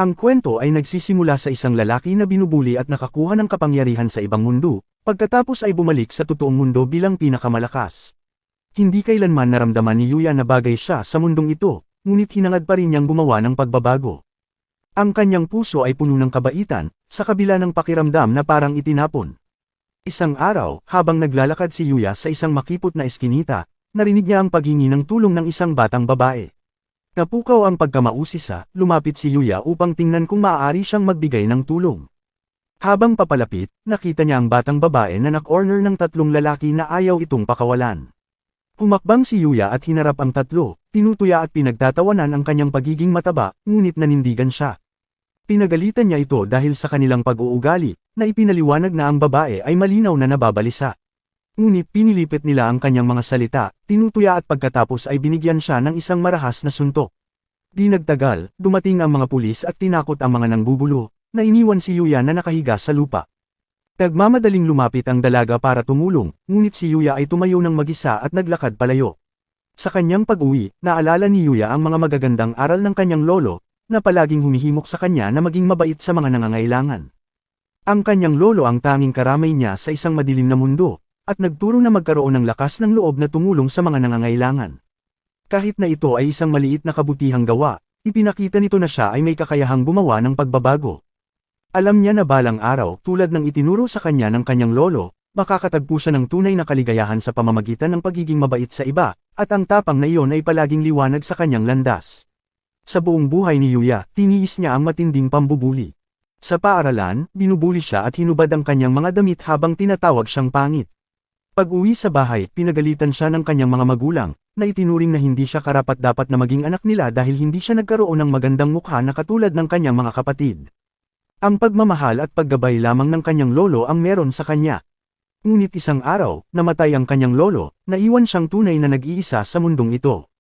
Ang kwento ay nagsisimula sa isang lalaki na binubuli at nakakuha ng kapangyarihan sa ibang mundo, pagkatapos ay bumalik sa totoong mundo bilang pinakamalakas. Hindi kailanman naramdaman ni Yuya na bagay siya sa mundong ito, ngunit hinangad pa rin niyang gumawa ng pagbabago. Ang kanyang puso ay puno ng kabaitan, sa kabila ng pakiramdam na parang itinapon. Isang araw, habang naglalakad si Yuya sa isang makipot na eskinita, narinig niya ang paghingi ng tulong ng isang batang babae. Napukaw ang pagkamausisa, lumapit si Yuya upang tingnan kung maaari siyang magbigay ng tulong. Habang papalapit, nakita niya ang batang babae na nak-corner ng tatlong lalaki na ayaw itong pakawalan. Humakbang si Yuya at hinarap ang tatlo, tinutuya at pinagtatawanan ang kanyang pagiging mataba, ngunit nanindigan siya. Pinagalitan niya ito dahil sa kanilang pag-uugali, na ipinaliwanag na ang babae ay malinaw na nababalisa. Ngunit pinilipit nila ang kanyang mga salita, tinutuya at pagkatapos ay binigyan siya ng isang marahas na suntok. Di nagtagal, dumating ang mga pulis at tinakot ang mga nangbubulo, na iniwan si Yuya na nakahiga sa lupa. Nagmamadaling lumapit ang dalaga para tumulong, ngunit si Yuya ay tumayo ng mag-isa at naglakad palayo. Sa kanyang pag-uwi, naalala ni Yuya ang mga magagandang aral ng kanyang lolo, na palaging humihimok sa kanya na maging mabait sa mga nangangailangan. Ang kanyang lolo ang tanging karamay niya sa isang madilim na mundo, at nagturo na magkaroon ng lakas ng loob na tumulong sa mga nangangailangan. Kahit na ito ay isang maliit na kabutihang gawa, ipinakita nito na siya ay may kakayahang gumawa ng pagbabago. Alam niya na balang araw, tulad ng itinuro sa kanya ng kanyang lolo, makakatagpo siya ng tunay na kaligayahan sa pamamagitan ng pagiging mabait sa iba, at ang tapang na iyon ay palaging liwanag sa kanyang landas. Sa buong buhay ni Yuya, tiniis niya ang matinding pambubuli. Sa paaralan, binubuli siya at hinubad ang kanyang mga damit habang tinatawag siyang pangit. Pag-uwi sa bahay, pinagalitan siya ng kanyang mga magulang, na itinuring na hindi siya karapat-dapat na maging anak nila dahil hindi siya nagkaroon ng magandang mukha na katulad ng kanyang mga kapatid. Ang pagmamahal at paggabay lamang ng kanyang lolo ang meron sa kanya. Ngunit isang araw, namatay ang kanyang lolo, naiwan siyang tunay na nag-iisa sa mundong ito.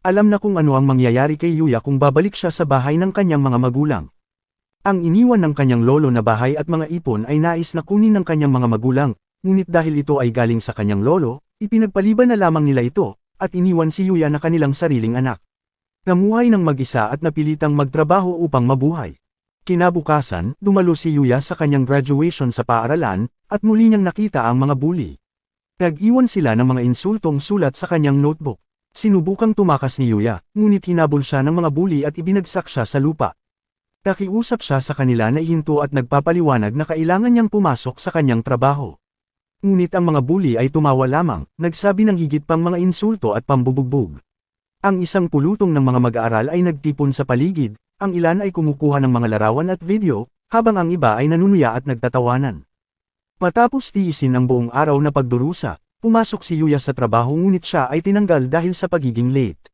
Alam na kung ano ang mangyayari kay Yuya kung babalik siya sa bahay ng kanyang mga magulang. Ang iniwan ng kanyang lolo na bahay at mga ipon ay nais na kunin ng kanyang mga magulang, ngunit dahil ito ay galing sa kanyang lolo, ipinagpaliban na lamang nila ito, at iniwan si Yuya na kanilang sariling anak. Namuhay ng mag-isa at napilitang magtrabaho upang mabuhay. Kinabukasan, dumalo si Yuya sa kanyang graduation sa paaralan, at muli niyang nakita ang mga bully. Nag-iwan sila ng mga insultong sulat sa kanyang notebook. Sinubukang tumakas ni Yuya, ngunit hinabol siya ng mga bully at ibinagsak siya sa lupa. Nakiusap siya sa kanila na ihinto at nagpapaliwanag na kailangan niyang pumasok sa kanyang trabaho. Ngunit ang mga bully ay tumawa lamang, nagsabi ng higit pang mga insulto at pambubugbog. Ang isang pulutong ng mga mag-aaral ay nagtipon sa paligid, ang ilan ay kumukuha ng mga larawan at video, habang ang iba ay nanunuya at nagtatawanan. Matapos tiisin ang buong araw na pagdurusa, pumasok si Yuya sa trabaho ngunit siya ay tinanggal dahil sa pagiging late.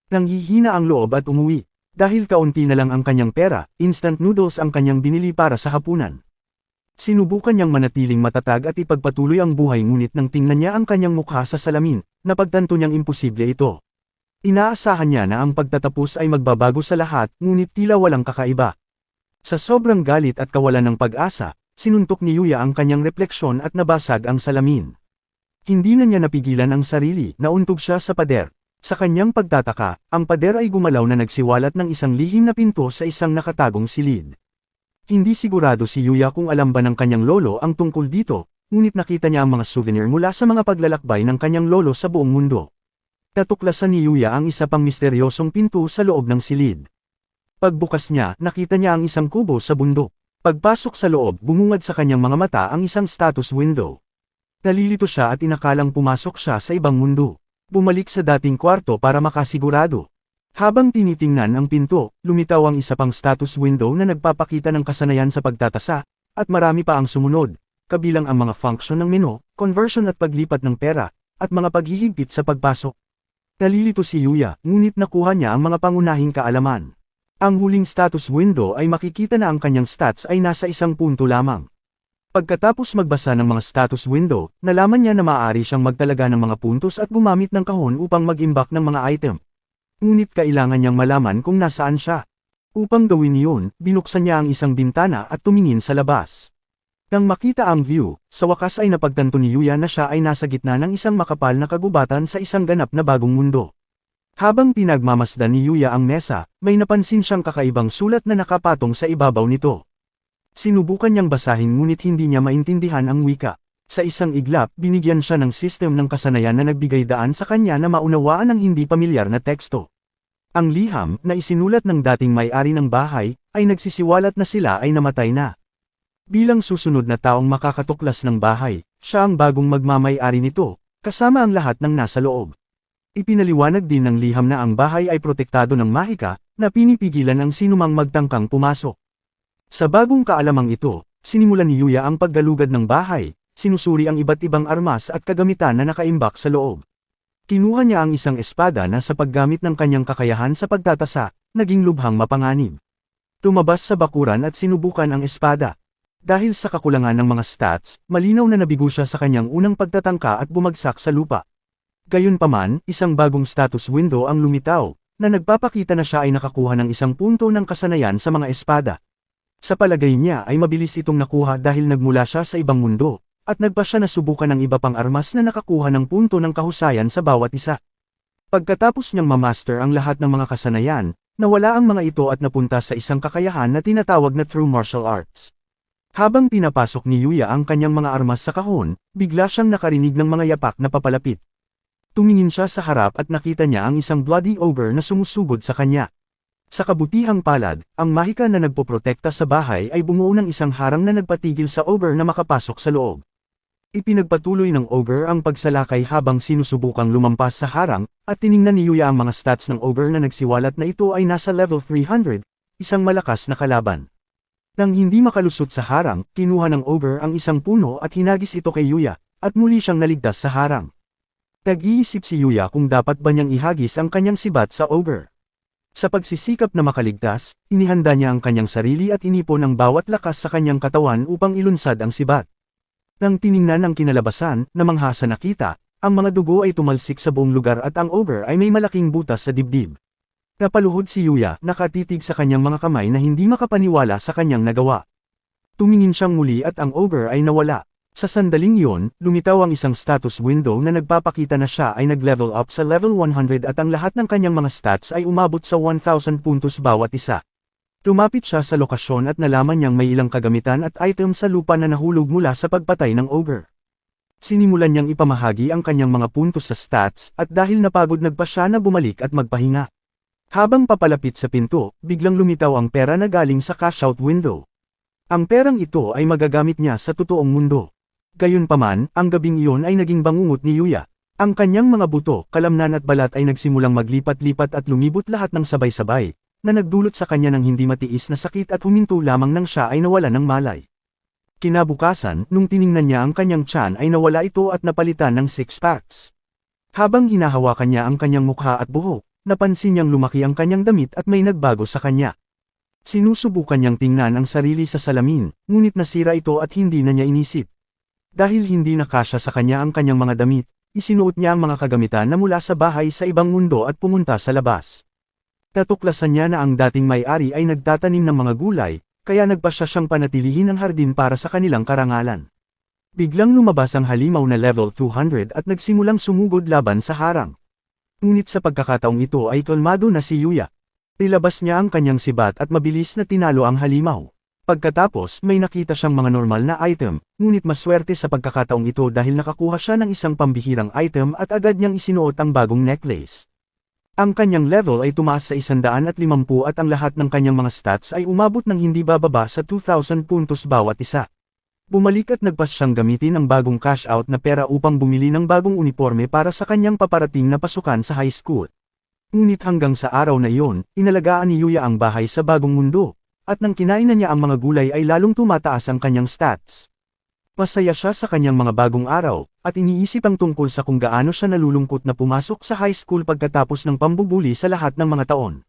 Nanghihina ang loob at umuwi. Dahil kaunti na lang ang kanyang pera, instant noodles ang kanyang binili para sa hapunan. Sinubukan niyang manatiling matatag at ipagpatuloy ang buhay ngunit nang tingnan niya ang kanyang mukha sa salamin, napagtanto niyang imposible ito. Inaasahan niya na ang pagtatapos ay magbabago sa lahat, ngunit tila walang kakaiba. Sa sobrang galit at kawalan ng pag-asa, sinuntok ni Yuya ang kanyang refleksyon at nabasag ang salamin. Hindi na niya napigilan ang sarili, nauntog siya sa pader. Sa kanyang pagtataka, ang pader ay gumalaw na nagsiwalat ng isang lihim na pinto sa isang nakatagong silid. Hindi sigurado si Yuya kung alam ba ng kanyang lolo ang tungkol dito, ngunit nakita niya ang mga souvenir mula sa mga paglalakbay ng kanyang lolo sa buong mundo. Natuklasan ni Yuya ang isa pang misteryosong pinto sa loob ng silid. Pagbukas niya, nakita niya ang isang kubo sa bundok. Pagpasok sa loob, bumungad sa kanyang mga mata ang isang status window. Nalilito siya at inakalang pumasok siya sa ibang mundo. Bumalik sa dating kwarto para makasigurado. Habang tinitingnan ang pinto, lumitaw ang isa pang status window na nagpapakita ng kasanayan sa pagtatasa, at marami pa ang sumunod, kabilang ang mga function ng menu, conversion at paglipat ng pera, at mga paghihigpit sa pagpasok. Nalilito si Yuya, ngunit nakuha niya ang mga pangunahing kaalaman. Ang huling status window ay makikita na ang kanyang stats ay nasa 1 punto lamang. Pagkatapos magbasa ng mga status window, nalaman niya na maaari siyang magtalaga ng mga puntos at gumamit ng kahon upang mag-imbak ng mga item. Ngunit kailangan niyang malaman kung nasaan siya. Upang gawin iyon, binuksan niya ang isang bintana at tumingin sa labas. Nang makita ang view, sa wakas ay napagtanto ni Yuya na siya ay nasa gitna ng isang makapal na kagubatan sa isang ganap na bagong mundo. Habang pinagmamasdan ni Yuya ang mesa, may napansin siyang kakaibang sulat na nakapatong sa ibabaw nito. Sinubukan niyang basahin ngunit hindi niya maintindihan ang wika. Sa isang iglap, binigyan siya ng sistem ng kasanayan na nagbigay daan sa kanya na maunawaan ang hindi pamilyar na teksto. Ang liham, na isinulat ng dating may-ari ng bahay, ay nagsisiwalat na sila ay namatay na. Bilang susunod na taong makakatuklas ng bahay, siya ang bagong magmamay-ari nito, kasama ang lahat ng nasa loob. Ipinaliwanag din ng liham na ang bahay ay protektado ng mahika, na pinipigilan ang sinumang magtangkang pumasok. Sa bagong kaalamang ito, sinimulan ni Yuya ang paggalugad ng bahay, sinusuri ang iba't ibang armas at kagamitan na nakaimbak sa loob. Kinuha niya ang isang espada na sa paggamit ng kanyang kakayahan sa pagtatasa, naging lubhang mapanganib. Tumabas sa bakuran at sinubukan ang espada. Dahil sa kakulangan ng mga stats, malinaw na nabigo siya sa kanyang unang pagtatangka at bumagsak sa lupa. Gayunpaman, isang bagong status window ang lumitaw, na nagpapakita na siya ay nakakuha ng isang punto ng kasanayan sa mga espada. Sa palagay niya ay mabilis itong nakuha dahil nagmula siya sa ibang mundo, at nagpa siya na subukan ng iba pang armas na nakakuha ng punto ng kahusayan sa bawat isa. Pagkatapos niyang mamaster ang lahat ng mga kasanayan, nawala ang mga ito at napunta sa isang kakayahan na tinatawag na true martial arts. Habang pinapasok ni Yuya ang kanyang mga armas sa kahon, bigla siyang nakarinig ng mga yapak na papalapit. Tumingin siya sa harap at nakita niya ang isang bloody ogre na sumusugod sa kanya. Sa kabutihang palad, ang mahika na nagpoprotekta sa bahay ay bumuo ng isang harang na nagpatigil sa ogre na makapasok sa loob. Ipinagpatuloy ng ogre ang pagsalakay habang sinusubukang lumampas sa harang, at tiningnan ni Yuya ang mga stats ng ogre na nagsiwalat na ito ay nasa level 300, isang malakas na kalaban. Nang hindi makalusot sa harang, kinuha ng ogre ang isang puno at hinagis ito kay Yuya, at muli siyang naligtas sa harang. Nag-iisip si Yuya kung dapat ba niyang ihagis ang kanyang sibat sa ogre. Sa pagsisikap na makaligtas, inihanda niya ang kanyang sarili at inipon ang bawat lakas sa kanyang katawan upang ilunsad ang sibat. Nang tiningnan ang kinalabasan, namangha sa nakita, ang mga dugo ay tumalsik sa buong lugar at ang ogre ay may malaking butas sa dibdib. Napaluhod si Yuya, nakatitig sa kanyang mga kamay na hindi makapaniwala sa kanyang nagawa. Tumingin siyang muli at ang ogre ay nawala. Sa sandaling iyon, lumitaw ang isang status window na nagpapakita na siya ay nag-level up sa level 100 at ang lahat ng kanyang mga stats ay umabot sa 1,000 puntos bawat isa. Lumapit siya sa lokasyon at nalaman niyang may ilang kagamitan at item sa lupa na nahulog mula sa pagpatay ng ogre. Sinimulan niyang ipamahagi ang kanyang mga puntos sa stats at dahil napagod nagpa siya na bumalik at magpahinga. Habang papalapit sa pinto, biglang lumitaw ang pera na galing sa cash-out window. Ang perang ito ay magagamit niya sa totoong mundo. Gayunpaman, ang gabing iyon ay naging bangungot ni Yuya. Ang kanyang mga buto, kalamnan at balat ay nagsimulang maglipat-lipat at lumibot lahat ng sabay-sabay, na nagdulot sa kanya ng hindi matiis na sakit at huminto lamang nang siya ay nawala ng malay. Kinabukasan, nung tiningnan niya ang kanyang tiyan ay nawala ito at napalitan ng 6 packs. Habang hinahawakan niya ang kanyang mukha at buhok, napansin niyang lumaki ang kanyang damit at may nagbago sa kanya. Sinusubukan niyang tingnan ang sarili sa salamin, ngunit nasira ito at hindi na niya inisip. Dahil hindi nakasya sa kanya ang kanyang mga damit, isinuot niya ang mga kagamitan na mula sa bahay sa ibang mundo at pumunta sa labas. Natuklasan niya na ang dating may-ari ay nagtatanim ng mga gulay, kaya nagpasya siyang panatilihin ang hardin para sa kanilang karangalan. Biglang lumabas ang halimaw na level 200 at nagsimulang sumugod laban sa harang. Ngunit sa pagkakataong ito ay kalmado na si Yuya. Nilabas niya ang kanyang sibat at mabilis na tinalo ang halimaw. Pagkatapos, may nakita siyang mga normal na item, ngunit maswerte sa pagkakataong ito dahil nakakuha siya ng isang pambihirang item at agad niyang isinuot ang bagong necklace. Ang kanyang level ay tumaas sa 150 at ang lahat ng kanyang mga stats ay umabot ng hindi bababa sa 2,000 puntos bawat isa. Bumalik at nagpas siyang gamitin ang bagong cash out na pera upang bumili ng bagong uniforme para sa kanyang paparating na pasukan sa high school. Ngunit hanggang sa araw na iyon, inalagaan ni Yuya ang bahay sa bagong mundo. At nang kinain na niya ang mga gulay ay lalong tumataas ang kanyang stats. Masaya siya sa kanyang mga bagong araw, at iniisip ang tungkol sa kung gaano siya nalulungkot na pumasok sa high school pagkatapos ng pambubuli sa lahat ng mga taon.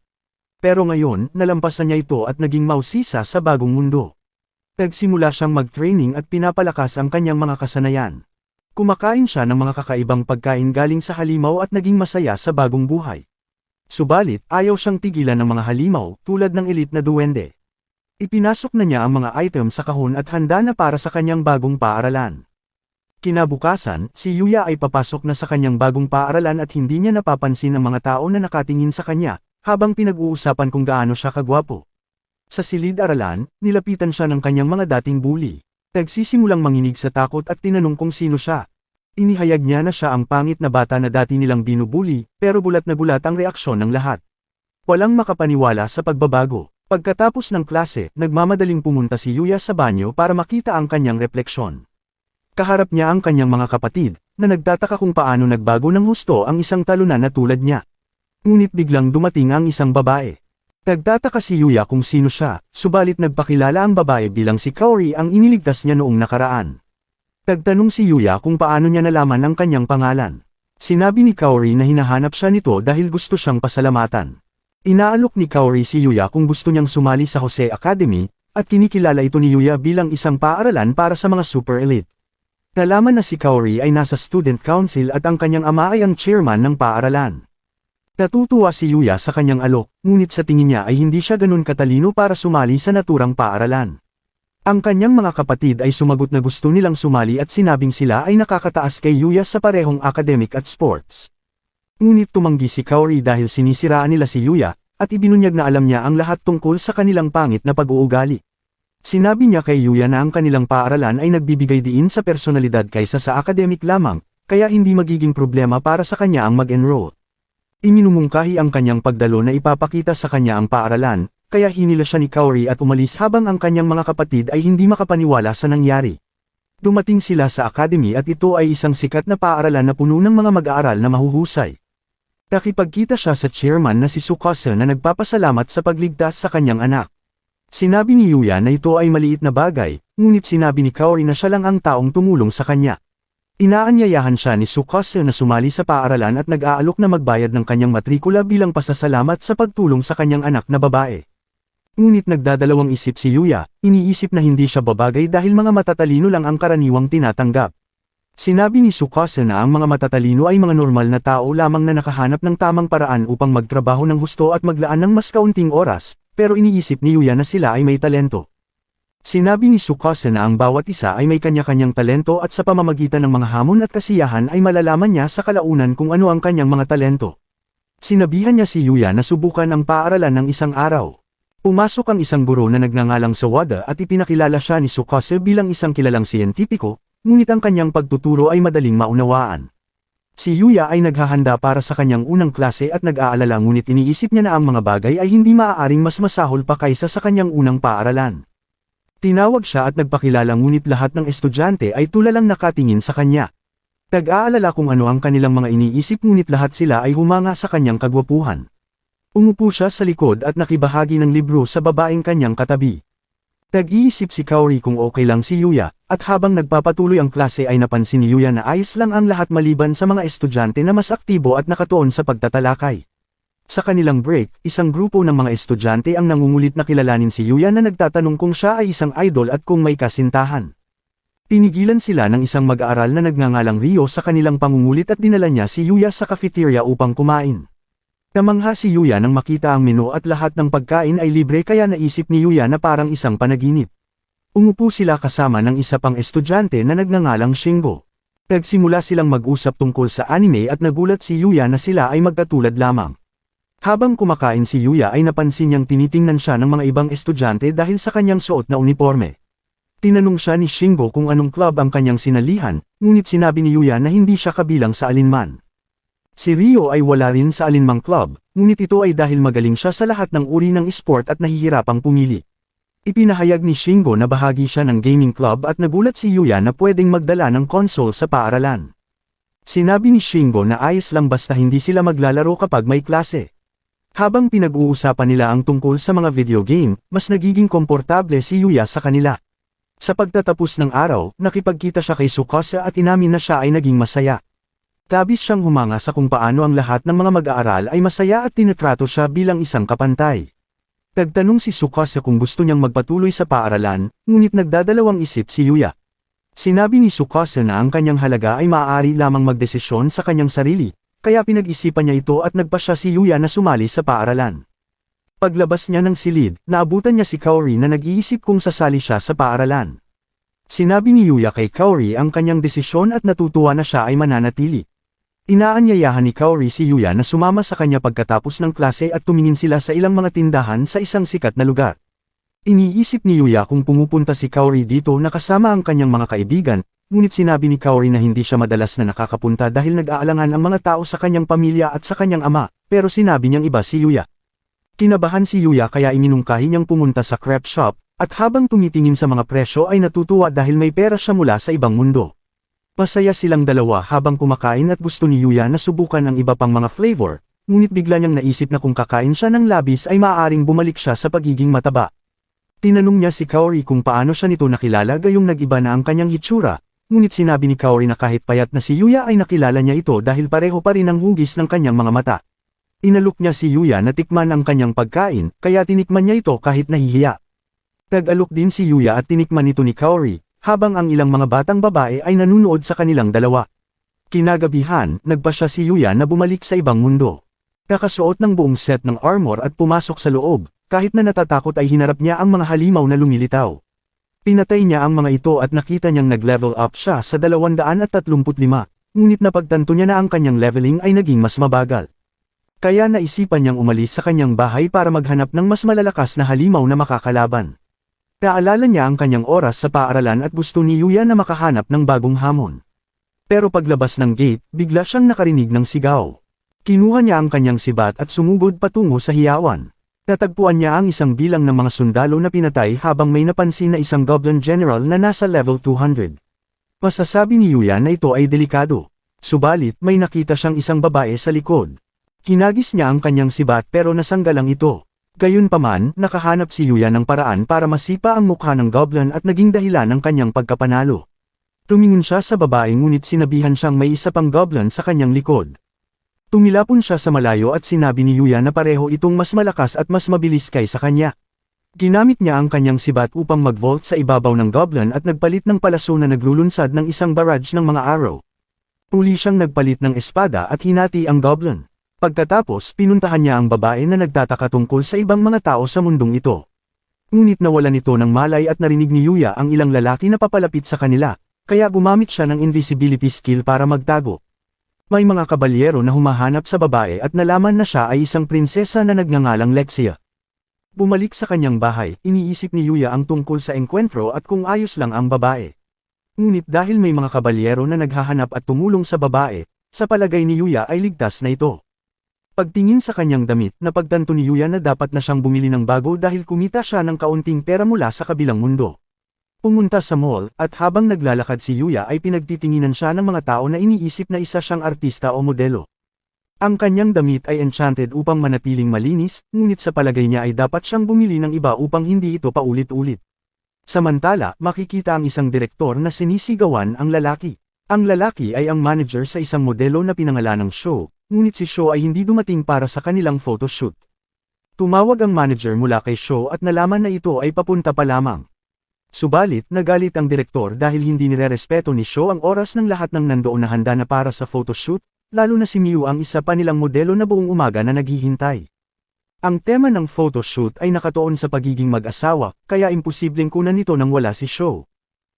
Pero ngayon, nalampasan niya ito at naging mausisa sa bagong mundo. Nagsimula siyang mag-training at pinapalakas ang kanyang mga kasanayan. Kumakain siya ng mga kakaibang pagkain galing sa halimaw at naging masaya sa bagong buhay. Subalit, ayaw siyang tigilan ng mga halimaw tulad ng elite na duwende. Ipinasok na niya ang mga item sa kahon at handa na para sa kanyang bagong paaralan. Kinabukasan, si Yuya ay papasok na sa kanyang bagong paaralan at hindi niya napapansin ang mga tao na nakatingin sa kanya, habang pinag-uusapan kung gaano siya kagwapo. Sa silid-aralan, nilapitan siya ng kanyang mga dating bully. Nagsisimulang manginig sa takot at tinanong kung sino siya. Inihayag niya na siya ang pangit na bata na dati nilang binubuli, pero bulat na bulat ang reaksyon ng lahat. Walang makapaniwala sa pagbabago. Pagkatapos ng klase, nagmamadaling pumunta si Yuya sa banyo para makita ang kanyang refleksyon. Kaharap niya ang kanyang mga kapatid, na nagtataka kung paano nagbago ng husto ang isang talunan na tulad niya. Ngunit biglang dumating ang isang babae. Nagtataka si Yuya kung sino siya, subalit nagpakilala ang babae bilang si Kaori ang iniligtas niya noong nakaraan. Nagtanong si Yuya kung paano niya nalaman ang kanyang pangalan. Sinabi ni Kaori na hinahanap siya nito dahil gusto siyang pasalamatan. Inaalok ni Kaori si Yuya kung gusto niyang sumali sa Jose Academy, at kinikilala ito ni Yuya bilang isang paaralan para sa mga super elite. Nalaman na si Kaori ay nasa student council at ang kanyang ama ay ang chairman ng paaralan. Natutuwa si Yuya sa kanyang alok, ngunit sa tingin niya ay hindi siya ganun katalino para sumali sa naturang paaralan. Ang kanyang mga kapatid ay sumagot na gusto nilang sumali at sinabing sila ay nakakataas kay Yuya sa parehong academic at sports. Ngunit tumanggi si Kaori dahil sinisiraan nila si Yuya, at ibinunyag na alam niya ang lahat tungkol sa kanilang pangit na pag-uugali. Sinabi niya kay Yuya na ang kanilang paaralan ay nagbibigay diin sa personalidad kaysa sa academic lamang, kaya hindi magiging problema para sa kanya ang mag-enroll. Iminumungkahi ang kanyang pagdalo na ipapakita sa kanya ang paaralan, kaya hinila siya ni Kaori at umalis habang ang kanyang mga kapatid ay hindi makapaniwala sa nangyari. Dumating sila sa academy at ito ay isang sikat na paaralan na puno ng mga mag-aaral na mahuhusay. Nakipagkita siya sa chairman na si Tsukasa na nagpapasalamat sa pagligtas sa kanyang anak. Sinabi ni Yuya na ito ay maliit na bagay, ngunit sinabi ni Kaori na siya lang ang taong tumulong sa kanya. Inaanyayahan siya ni Tsukasa na sumali sa paaralan at nag-aalok na magbayad ng kanyang matrikula bilang pasasalamat sa pagtulong sa kanyang anak na babae. Ngunit nagdadalawang isip si Yuya, iniisip na hindi siya babagay dahil mga matatalino lang ang karaniwang tinatanggap. Sinabi ni Tsukasa na ang mga matatalino ay mga normal na tao lamang na nakahanap ng tamang paraan upang magtrabaho ng husto at maglaan ng mas kaunting oras, pero iniisip ni Yuya na sila ay may talento. Sinabi ni Tsukasa na ang bawat isa ay may kanya-kanyang talento at sa pamamagitan ng mga hamon at kasiyahan ay malalaman niya sa kalaunan kung ano ang kanyang mga talento. Sinabihan niya si Yuya na subukan ang paaralan ng isang araw. Pumasok ang isang guro na nagngangalang Sawada at ipinakilala siya ni Tsukasa bilang isang kilalang siyentipiko, ngunit ang kanyang pagtuturo ay madaling maunawaan. Si Yuya ay naghahanda para sa kanyang unang klase at nag-aalala ngunit iniisip niya na ang mga bagay ay hindi maaaring mas masahol pa kaysa sa kanyang unang paaralan. Tinawag siya at nagpakilala ngunit lahat ng estudyante ay tulalang nakatingin sa kanya. Nag-aalala kung ano ang kanilang mga iniisip ngunit lahat sila ay humanga sa kanyang kagwapuhan. Umupo siya sa likod at nakibahagi ng libro sa babaeng kanyang katabi. Nag-iisip si Kaori kung okay lang si Yuya, at habang nagpapatuloy ang klase ay napansin ni Yuya na ayos lang ang lahat maliban sa mga estudyante na mas aktibo at nakatuon sa pagtatalakay. Sa kanilang break, isang grupo ng mga estudyante ang nangungulit na kilalanin si Yuya na nagtatanong kung siya ay isang idol at kung may kasintahan. Pinigilan sila ng isang mag-aaral na nagngangalang Rio sa kanilang pangungulit at dinala niya si Yuya sa cafeteria upang kumain. Namangha si Yuya nang makita ang menu at lahat ng pagkain ay libre kaya naisip ni Yuya na parang isang panaginip. Umupo sila kasama ng isa pang estudyante na nagngangalang Shingo. Nagsimula silang mag-usap tungkol sa anime at nagulat si Yuya na sila ay magkatulad lamang. Habang kumakain si Yuya ay napansin niyang tinitingnan siya ng mga ibang estudyante dahil sa kanyang suot na uniforme. Tinanong siya ni Shingo kung anong club ang kanyang sinalihan, ngunit sinabi ni Yuya na hindi siya kabilang sa alinman. Si Rio ay wala rin sa alinmang club, ngunit ito ay dahil magaling siya sa lahat ng uri ng sport at nahihirapang pumili. Ipinahayag ni Shingo na bahagi siya ng gaming club at nagulat si Yuya na pwedeng magdala ng console sa paaralan. Sinabi ni Shingo na ayos lang basta hindi sila maglalaro kapag may klase. Habang pinag-uusapan nila ang tungkol sa mga video game, mas nagiging komportable si Yuya sa kanila. Sa pagtatapos ng araw, nakipagkita siya kay Tsukasa at inamin na siya ay naging masaya. Labis siyang humanga sa kung paano ang lahat ng mga mag-aaral ay masaya at tinatrato siya bilang isang kapantay. Nagtanong si Tsukasa kung gusto niyang magpatuloy sa paaralan, ngunit nagdadalawang isip si Yuya. Sinabi ni Tsukasa na ang kanyang halaga ay maaari lamang magdesisyon sa kanyang sarili, kaya pinag-isipan niya ito at nagpasya si Yuya na sumali sa paaralan. Paglabas niya ng silid, naabutan niya si Kaori na nag-iisip kung sasali siya sa paaralan. Sinabi ni Yuya kay Kaori ang kanyang desisyon at natutuwa na siya ay mananatili. Inaanyayahan ni Kaori si Yuya na sumama sa kanya pagkatapos ng klase at tumingin sila sa ilang mga tindahan sa isang sikat na lugar. Iniisip ni Yuya kung pumupunta si Kaori dito na kasama ang kanyang mga kaibigan, ngunit sinabi ni Kaori na hindi siya madalas na nakakapunta dahil nag-aalangan ang mga tao sa kanyang pamilya at sa kanyang ama, pero sinabi niyang iba si Yuya. Kinabahan si Yuya kaya iminungkahi niyang pumunta sa crepe shop, at habang tumitingin sa mga presyo ay natutuwa dahil may pera siya mula sa ibang mundo. Masaya silang dalawa habang kumakain at gusto ni Yuya na subukan ang iba pang mga flavor, ngunit bigla niyang naisip na kung kakain siya ng labis ay maaaring bumalik siya sa pagiging mataba. Tinanong niya si Kaori kung paano siya nito nakilala gayong nag-iba na ang kanyang hitsura, ngunit sinabi ni Kaori na kahit payat na si Yuya ay nakilala niya ito dahil pareho pa rin ang hugis ng kanyang mga mata. Inalok niya si Yuya na tikman ang kanyang pagkain, kaya tinikman niya ito kahit nahihiya. Nag-alok din si Yuya at tinikman ito ni Kaori, habang ang ilang mga batang babae ay nanunood sa kanilang dalawa. Kinagabihan, nagpasya si Yuya na bumalik sa ibang mundo. Nakasuot ng buong set ng armor at pumasok sa loob, kahit na natatakot ay hinarap niya ang mga halimaw na lumilitaw. Pinatay niya ang mga ito at nakita niyang nag-level up siya sa 235, ngunit napagtanto niya na ang kanyang leveling ay naging mas mabagal. Kaya naisipan niyang umalis sa kanyang bahay para maghanap ng mas malalakas na halimaw na makakalaban. Naalala niya ang kanyang oras sa paaralan at gusto ni Yuya na makahanap ng bagong hamon. Pero paglabas ng gate, bigla siyang nakarinig ng sigaw. Kinuha niya ang kanyang sibat at sumugod patungo sa hiyawan. Natagpuan niya ang isang bilang ng mga sundalo na pinatay habang may napansin na isang goblin general na nasa level 200. Masasabi ni Yuya na ito ay delikado. Subalit, may nakita siyang isang babae sa likod. Kinagis niya ang kanyang sibat pero nasanggalang ito. Gayunpaman, nakahanap si Yuya ng paraan para masipa ang mukha ng goblin at naging dahilan ng kanyang pagkapanalo. Tumingin siya sa babae ngunit sinabihan siyang may isa pang goblin sa kanyang likod. Tumilapon siya sa malayo at sinabi ni Yuya na pareho itong mas malakas at mas mabilis kaysa kanya. Ginamit niya ang kanyang sibat upang mag-vault sa ibabaw ng goblin at nagpalit ng palaso na naglulunsad ng isang barrage ng mga arrow. Muli siyang nagpalit ng espada at hinati ang goblin. Pagkatapos, pinuntahan niya ang babae na nagtataka tungkol sa ibang mga tao sa mundong ito. Ngunit nawalan ito ng malay at narinig ni Yuya ang ilang lalaki na papalapit sa kanila, kaya gumamit siya ng invisibility skill para magtago. May mga kabalyero na humahanap sa babae at nalaman na siya ay isang prinsesa na nagngangalang Lexia. Bumalik sa kanyang bahay, iniisip ni Yuya ang tungkol sa engkwentro at kung ayos lang ang babae. Ngunit dahil may mga kabalyero na naghahanap at tumulong sa babae, sa palagay ni Yuya ay ligtas na ito. Pagtingin sa kanyang damit, napagtanto ni Yuya na dapat na siyang bumili ng bago dahil kumita siya ng kaunting pera mula sa kabilang mundo. Pumunta sa mall, at habang naglalakad si Yuya ay pinagtitinginan siya ng mga tao na iniisip na isa siyang artista o modelo. Ang kanyang damit ay enchanted upang manatiling malinis, ngunit sa palagay niya ay dapat siyang bumili ng iba upang hindi ito paulit-ulit. Samantala, makikita ang isang direktor na sinisigawan ang lalaki. Ang lalaki ay ang manager sa isang modelo na pinangalanang Sho. Ngunit si Sho ay hindi dumating para sa kanilang photoshoot. Tumawag ang manager mula kay Sho at nalaman na ito ay papunta pa lamang. Subalit, nagalit ang direktor dahil hindi nirerespeto ni Sho ang oras ng lahat ng nandoon na handa na para sa photoshoot, lalo na si Miu ang isa pa nilang modelo na buong umaga na naghihintay. Ang tema ng photoshoot ay nakatuon sa pagiging mag-asawa, kaya imposibleng kunan nito nang wala si Sho.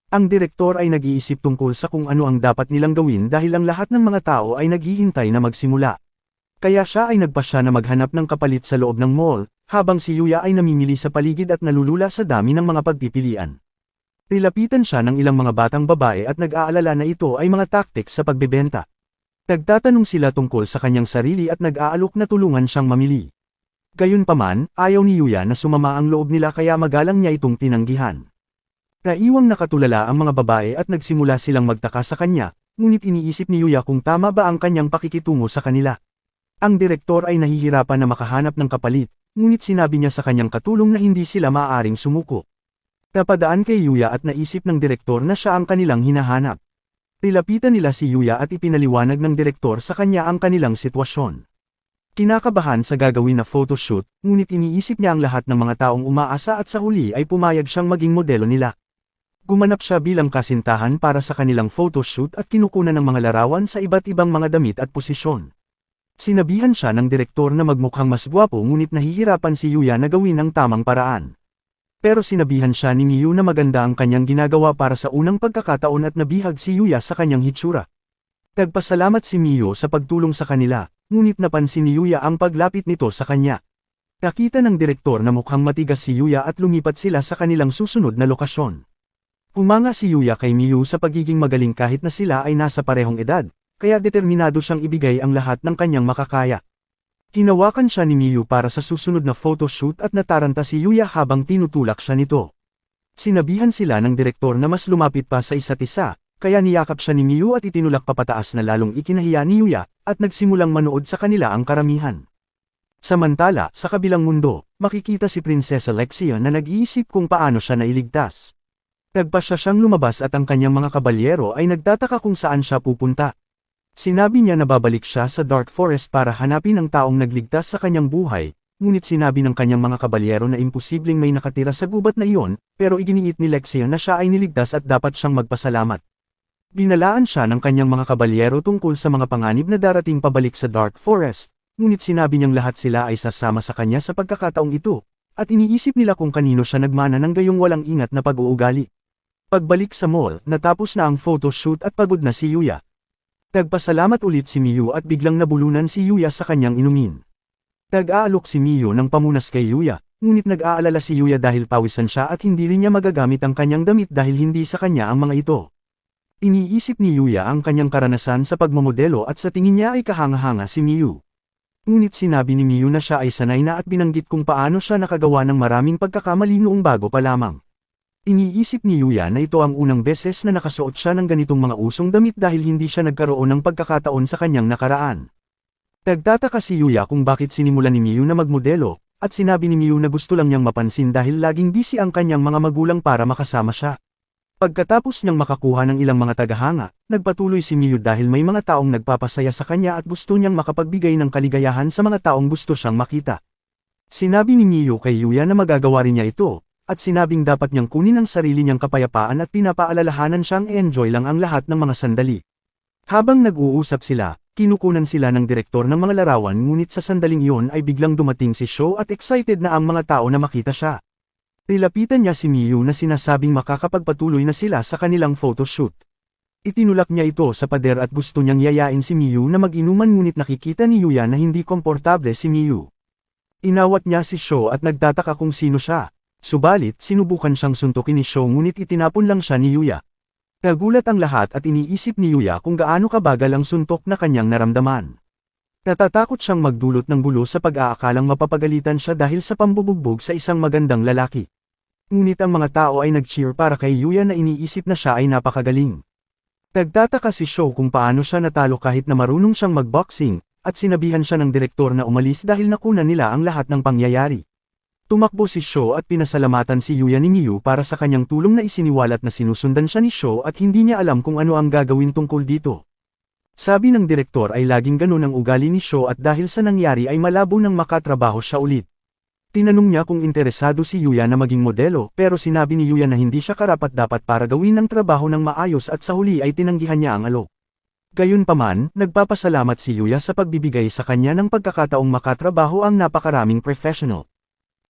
Ang direktor ay nag-iisip tungkol sa kung ano ang dapat nilang gawin dahil ang lahat ng mga tao ay naghihintay na magsimula. Kaya siya ay nagpasya na maghanap ng kapalit sa loob ng mall, habang si Yuya ay namimili sa paligid at nalulula sa dami ng mga pagpipilian. Nilapitan siya ng ilang mga batang babae at nag-aalala na ito ay mga tactics sa pagbebenta. Nagtatanong sila tungkol sa kanyang sarili at nag-aalok na tulungan siyang mamili. Gayunpaman, ayaw ni Yuya na sumama ang loob nila kaya magalang niya itong tinanggihan. Naiwang nakatulala ang mga babae at nagsimula silang magtaka sa kanya, ngunit iniisip ni Yuya kung tama ba ang kanyang pakikitungo sa kanila. Ang direktor ay nahihirapan na makahanap ng kapalit, ngunit sinabi niya sa kanyang katulong na hindi sila maaaring sumuko. Napadaan kay Yuya at naisip ng direktor na siya ang kanilang hinahanap. Nilapitan nila si Yuya at ipinaliwanag ng direktor sa kanya ang kanilang sitwasyon. Kinakabahan sa gagawin na photoshoot, ngunit iniisip niya ang lahat ng mga taong umaasa at sa huli ay pumayag siyang maging modelo nila. Gumanap siya bilang kasintahan para sa kanilang photoshoot at kinukunan ng mga larawan sa iba't ibang mga damit at posisyon. Sinabihan siya ng direktor na magmukhang mas gwapo ngunit nahihirapan si Yuya na gawin ang tamang paraan. Pero sinabihan siya ni Miyu na maganda ang kanyang ginagawa para sa unang pagkakataon at nabihag si Yuya sa kanyang hitsura. Nagpasalamat si Miyu sa pagtulong sa kanila, ngunit napansin ni Yuya ang paglapit nito sa kanya. Nakita ng direktor na mukhang matigas si Yuya at lumipat sila sa kanilang susunod na lokasyon. Humanga si Yuya kay Miyu sa pagiging magaling kahit na sila ay nasa parehong edad, kaya determinado siyang ibigay ang lahat ng kanyang makakaya. Hinawakan siya ni Miyu para sa susunod na photoshoot at nataranta si Yuya habang tinutulak siya nito. Sinabihan sila ng direktor na mas lumapit pa sa isa't isa, kaya niyakap siya ni Miyu at itinulak papataas na lalong ikinahiya ni Yuya, at nagsimulang manood sa kanila ang karamihan. Samantala, sa kabilang mundo, makikita si Prinsesa Lexia na nag-iisip kung paano siya nailigtas. Nagpasya siyang lumabas at ang kanyang mga kabalyero ay nagtataka kung saan siya pupunta. Sinabi niya na babalik siya sa Dark Forest para hanapin ang taong nagligtas sa kanyang buhay, ngunit sinabi ng kanyang mga kabalyero na imposibleng may nakatira sa gubat na iyon, pero iginiit ni Lexia na siya ay niligtas at dapat siyang magpasalamat. Binalaan siya ng kanyang mga kabalyero tungkol sa mga panganib na darating pabalik sa Dark Forest, ngunit sinabi niyang lahat sila ay sasama sa kanya sa pagkakataong ito, at iniisip nila kung kanino siya nagmana ng gayong walang ingat na pag-uugali. Pagbalik sa mall, natapos na ang photoshoot at pagod na si Yuya. Nagpasalamat ulit si Miyu at biglang nabulunan si Yuya sa kanyang inumin. Nag-aalok si Miyu ng pamunas kay Yuya, ngunit nag-aalala si Yuya dahil pawisan siya at hindi rin niya magagamit ang kanyang damit dahil hindi sa kanya ang mga ito. Iniisip ni Yuya ang kanyang karanasan sa pagmamodelo at sa tingin niya ay kahanga-hanga si Miyu. Ngunit sinabi ni Miyu na siya ay sanay na at binanggit kung paano siya nakagawa ng maraming pagkakamali noong bago pa lamang. Iniisip ni Yuya na ito ang unang beses na nakasuot siya ng ganitong mga usong damit dahil hindi siya nagkaroon ng pagkakataon sa kanyang nakaraan. Nagtataka si Yuya kung bakit sinimulan ni Miyu na magmodelo, at sinabi ni Miyu na gusto lang niyang mapansin dahil laging busy ang kanyang mga magulang para makasama siya. Pagkatapos niyang makakuha ng ilang mga tagahanga, nagpatuloy si Miyu dahil may mga taong nagpapasaya sa kanya at gusto niyang makapagbigay ng kaligayahan sa mga taong gusto siyang makita. Sinabi ni Miyu kay Yuya na magagawa rin niya ito, at sinabing dapat niyang kunin ang sarili niyang kapayapaan at pinapaalalahanan siyang enjoy lang ang lahat ng mga sandali. Habang nag-uusap sila, kinukunan sila ng direktor ng mga larawan ngunit sa sandaling iyon ay biglang dumating si Sho at excited na ang mga tao na makita siya. Nilapitan niya si Miyu na sinasabing makakapagpatuloy na sila sa kanilang photoshoot. Itinulak niya ito sa pader at gusto niyang yayain si Miyu na mag-inuman ngunit nakikita ni Yuya na hindi komportable si Miyu. Inawat niya si Sho at nagtataka kung sino siya. Subalit, sinubukan siyang suntukin ni Sho ngunit itinapon lang siya ni Yuya. Nagulat ang lahat at iniisip ni Yuya kung gaano kabagal ang suntok na kanyang naramdaman. Natatakot siyang magdulot ng gulo sa pag-aakalang mapapagalitan siya dahil sa pambubugbog sa isang magandang lalaki. Ngunit ang mga tao ay nag-cheer para kay Yuya na iniisip na siya ay napakagaling. Nagtataka si Sho kung paano siya natalo kahit na marunong siyang magboxing, at sinabihan siya ng direktor na umalis dahil nakuna nila ang lahat ng pangyayari. Tumakbo si Sho at pinasalamatan si Yuya ni Miyu para sa kanyang tulong na isiniwalat na sinusundan siya ni Sho at hindi niya alam kung ano ang gagawin tungkol dito. Sabi ng direktor ay laging ganun ang ugali ni Sho at dahil sa nangyari ay malabo nang makatrabaho siya ulit. Tinanong niya kung interesado si Yuya na maging modelo pero sinabi ni Yuya na hindi siya karapat-dapat para gawin ng trabaho ng maayos at sa huli ay tinanggihan niya ang alok. Gayunpaman, nagpapasalamat si Yuya sa pagbibigay sa kanya ng pagkakataong makatrabaho ang napakaraming professional.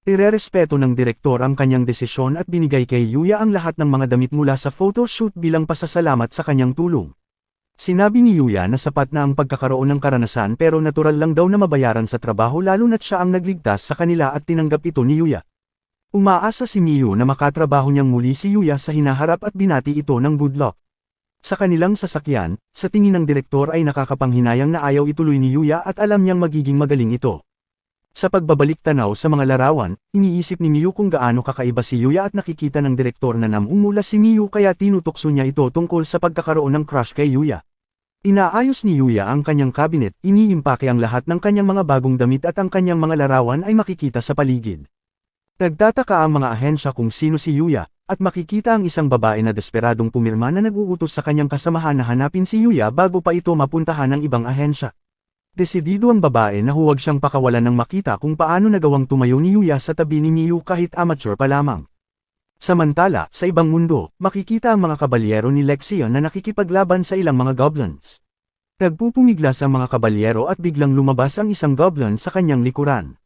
Irerespeto ng direktor ang kanyang desisyon at binigay kay Yuya ang lahat ng mga damit mula sa photoshoot bilang pasasalamat sa kanyang tulong. Sinabi ni Yuya na sapat na ang pagkakaroon ng karanasan pero natural lang daw na mabayaran sa trabaho lalo na't siya ang nagligtas sa kanila at tinanggap ito ni Yuya. Umaasa si Miyu na makatrabaho niyang muli si Yuya sa hinaharap at binati ito ng good luck. Sa kanilang sasakyan, sa tingin ng direktor ay nakakapanghinayang na ayaw ituloy ni Yuya at alam niyang magiging magaling ito. Sa pagbabalik tanaw sa mga larawan, iniisip ni Miyu kung gaano kakaiba si Yuya at nakikita ng direktor na namumula si Miyu kaya tinutokso niya ito tungkol sa pagkakaroon ng crush kay Yuya. Inaayos ni Yuya ang kanyang cabinet, iniimpake ang lahat ng kanyang mga bagong damit at ang kanyang mga larawan ay makikita sa paligid. Nagtataka ang mga ahensya kung sino si Yuya, at makikita ang isang babae na desperadong pumirma na nag-uutos sa kanyang kasamahan na hanapin si Yuya bago pa ito mapuntahan ng ibang ahensya. Desidido ang babae na huwag siyang pakawalan ng makita kung paano nagawang tumayo ni Yuya sa tabi ni Miyu kahit amateur pa lamang. Samantala, sa ibang mundo, makikita ang mga kabalyero ni Lexia na nakikipaglaban sa ilang mga goblins. Nagpupumiglas ang mga kabalyero at biglang lumabas ang isang goblin sa kanyang likuran.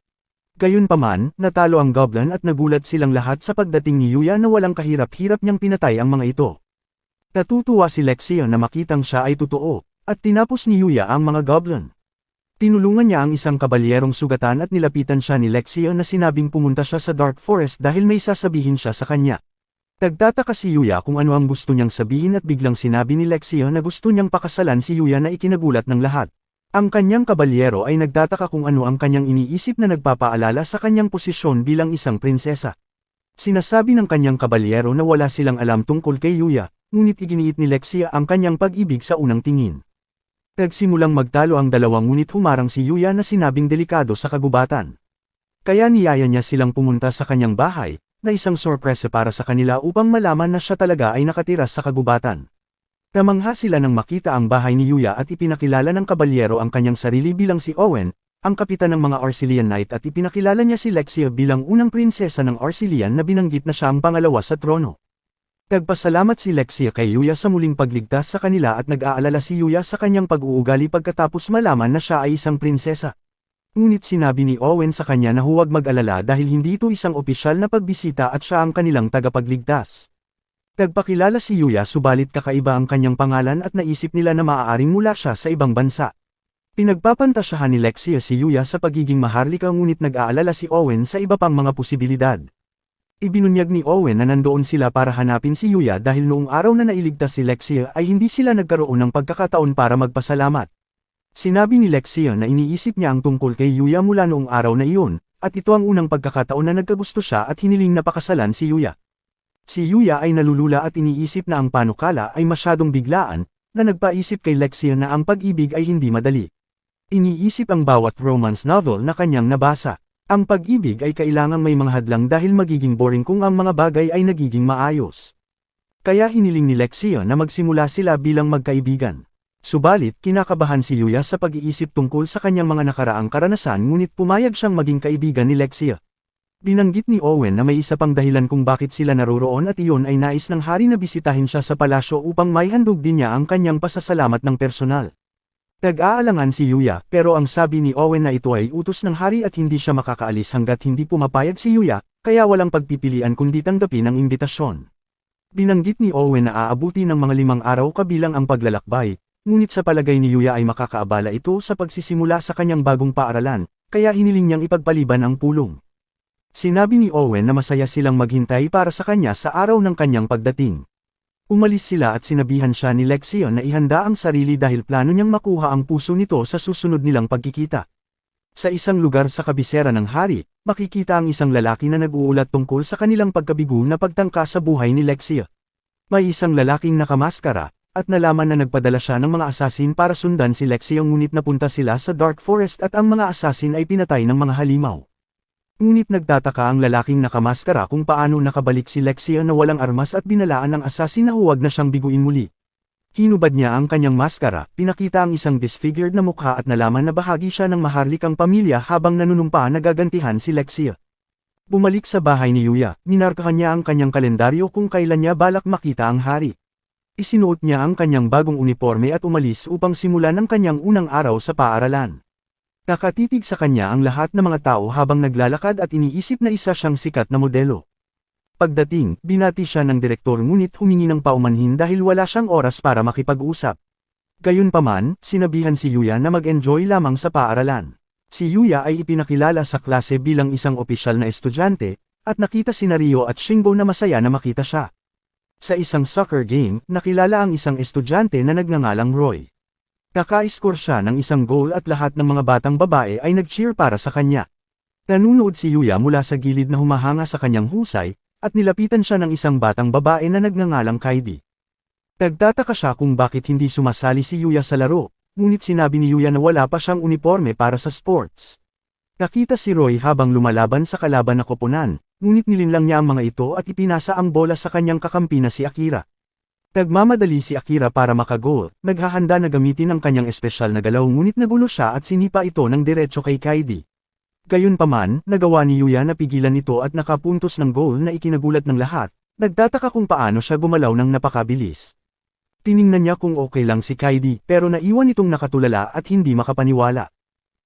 Gayunpaman, natalo ang Goblin at nagulat silang lahat sa pagdating ni Yuya na walang kahirap-hirap niyang pinatay ang mga ito. Natutuwa si Lexia na makitang siya ay totoo, at tinapos ni Yuya ang mga Goblin. Tinulungan niya ang isang kabalyerong sugatan at nilapitan siya ni Lexia na sinabing pumunta siya sa Dark Forest dahil may sasabihin siya sa kanya. Nagtataka si Yuya kung ano ang gusto niyang sabihin at biglang sinabi ni Lexia na gusto niyang pakasalan si Yuya na ikinagulat ng lahat. Ang kanyang kabalyero ay nagtataka kung ano ang kanyang iniisip na nagpapaalala sa kanyang posisyon bilang isang prinsesa. Sinasabi ng kanyang kabalyero na wala silang alam tungkol kay Yuya, ngunit iginiit ni Lexia ang kanyang pag-ibig sa unang tingin. Nagsimulang magtalo ang dalawang ngunit humarang si Yuya na sinabing delikado sa kagubatan. Kaya niyaya niya silang pumunta sa kanyang bahay, na isang sorpresa para sa kanila upang malaman na siya talaga ay nakatira sa kagubatan. Namangha sila nang makita ang bahay ni Yuya at ipinakilala ng kabalyero ang kanyang sarili bilang si Owen, ang kapitan ng mga Arcelian Knight at ipinakilala niya si Lexia bilang unang prinsesa ng Arcelian na binanggit na siya ang pangalawa sa trono. Nagpasalamat si Lexia kay Yuya sa muling pagligtas sa kanila at nag-aalala si Yuya sa kanyang pag-uugali pagkatapos malaman na siya ay isang prinsesa. Ngunit sinabi ni Owen sa kanya na huwag mag-alala dahil hindi ito isang opisyal na pagbisita at siya ang kanilang tagapagligtas. Nagpakilala si Yuya subalit kakaiba ang kanyang pangalan at naisip nila na maaaring mula siya sa ibang bansa. Pinagpapantasyahan ni Lexia si Yuya sa pagiging maharlika ngunit nag-aalala si Owen sa iba pang mga posibilidad. Ibinunyag ni Owen na nandoon sila para hanapin si Yuya dahil noong araw na nailigtas si Lexia ay hindi sila nagkaroon ng pagkakataon para magpasalamat. Sinabi ni Lexia na iniisip niya ang tungkol kay Yuya mula noong araw na iyon, at ito ang unang pagkakataon na nagkagusto siya at hiniling na pakasalan si Yuya. Si Yuya ay nalulula at iniisip na ang panukala ay masyadong biglaan, na nagpaisip kay Lexia na ang pag-ibig ay hindi madali. Iniisip ang bawat romance novel na kanyang nabasa. Ang pag-ibig ay kailangang may mga hadlang dahil magiging boring kung ang mga bagay ay nagiging maayos. Kaya hiniling ni Lexia na magsimula sila bilang magkaibigan. Subalit kinakabahan si Yuya sa pag-iisip tungkol sa kanyang mga nakaraang karanasan ngunit pumayag siyang maging kaibigan ni Lexia. Binanggit ni Owen na may isa pang dahilan kung bakit sila naroroon at iyon ay nais ng hari na bisitahin siya sa palasyo upang maihandog din niya ang kanyang pasasalamat ng personal. Nag-aalangan si Yuya pero ang sabi ni Owen na ito ay utos ng hari at hindi siya makakaalis hanggat hindi pumapayag si Yuya, kaya walang pagpipilian kundi tanggapin ang imbitasyon. Binanggit ni Owen na aabuti ng mga 5 araw kabilang ang paglalakbay, ngunit sa palagay ni Yuya ay makakaabala ito sa pagsisimula sa kanyang bagong paaralan, kaya hiniling niyang ipagpaliban ang pulong. Sinabi ni Owen na masaya silang maghintay para sa kanya sa araw ng kanyang pagdating. Umalis sila at sinabihan siya ni Lexia na ihanda ang sarili dahil plano niyang makuha ang puso nito sa susunod nilang pagkikita. Sa isang lugar sa kabisera ng hari, makikita ang isang lalaki na nag-uulat tungkol sa kanilang pagkabigo na pagtangka sa buhay ni Lexia. May isang lalaking nakamaskara, at nalaman na nagpadala siya ng mga asasin para sundan si Lexia ngunit napunta sila sa Dark Forest at ang mga asasin ay pinatay ng mga halimaw. Ngunit nagtataka ang lalaking nakamaskara kung paano nakabalik si Lexia na walang armas at binalaan ng asasin na huwag na siyang biguin muli. Hinubad niya ang kanyang maskara, pinakita ang isang disfigured na mukha at nalaman na bahagi siya ng maharlikang pamilya habang nanunumpa na gagantihan si Lexia. Bumalik sa bahay ni Yuya, minarkahan niya ang kanyang kalendaryo kung kailan niya balak makita ang hari. Isinuot niya ang kanyang bagong uniforme at umalis upang simulan ang kanyang unang araw sa paaralan. Nakatitig sa kanya ang lahat ng mga tao habang naglalakad at iniisip na isa siyang sikat na modelo. Pagdating, binati siya ng direktor ngunit humingi ng paumanhin dahil wala siyang oras para makipag-usap. Gayunpaman, sinabihan si Yuya na mag-enjoy lamang sa paaralan. Si Yuya ay ipinakilala sa klase bilang isang opisyal na estudyante, at nakita si Rio at Shingo na masaya na makita siya. Sa isang soccer game, nakilala ang isang estudyante na nagngangalang Roy. Naka-score siya ng isang goal at lahat ng mga batang babae ay nag-cheer para sa kanya. Nanunood si Yuya mula sa gilid na humahanga sa kanyang husay, at nilapitan siya ng isang batang babae na nagngangalang Kaidi. Nagtataka siya kung bakit hindi sumasali si Yuya sa laro, ngunit sinabi ni Yuya na wala pa siyang uniforme para sa sports. Nakita si Roy habang lumalaban sa kalaban na koponan, ngunit nilinlang niya ang mga ito at ipinasa ang bola sa kanyang kakampi na si Akira. Nagmamadali si Akira para makagol, naghahanda na gamitin ang kanyang espesyal na galaw ngunit nagulo siya at sinipa ito ng diretso kay Kaidi. Gayunpaman, nagawa ni Yuya na pigilan ito at nakapuntos ng goal na ikinagulat ng lahat, nagtataka kung paano siya gumalaw ng napakabilis. Tiningnan niya kung okay lang si Kaidi pero naiwan itong nakatulala at hindi makapaniwala.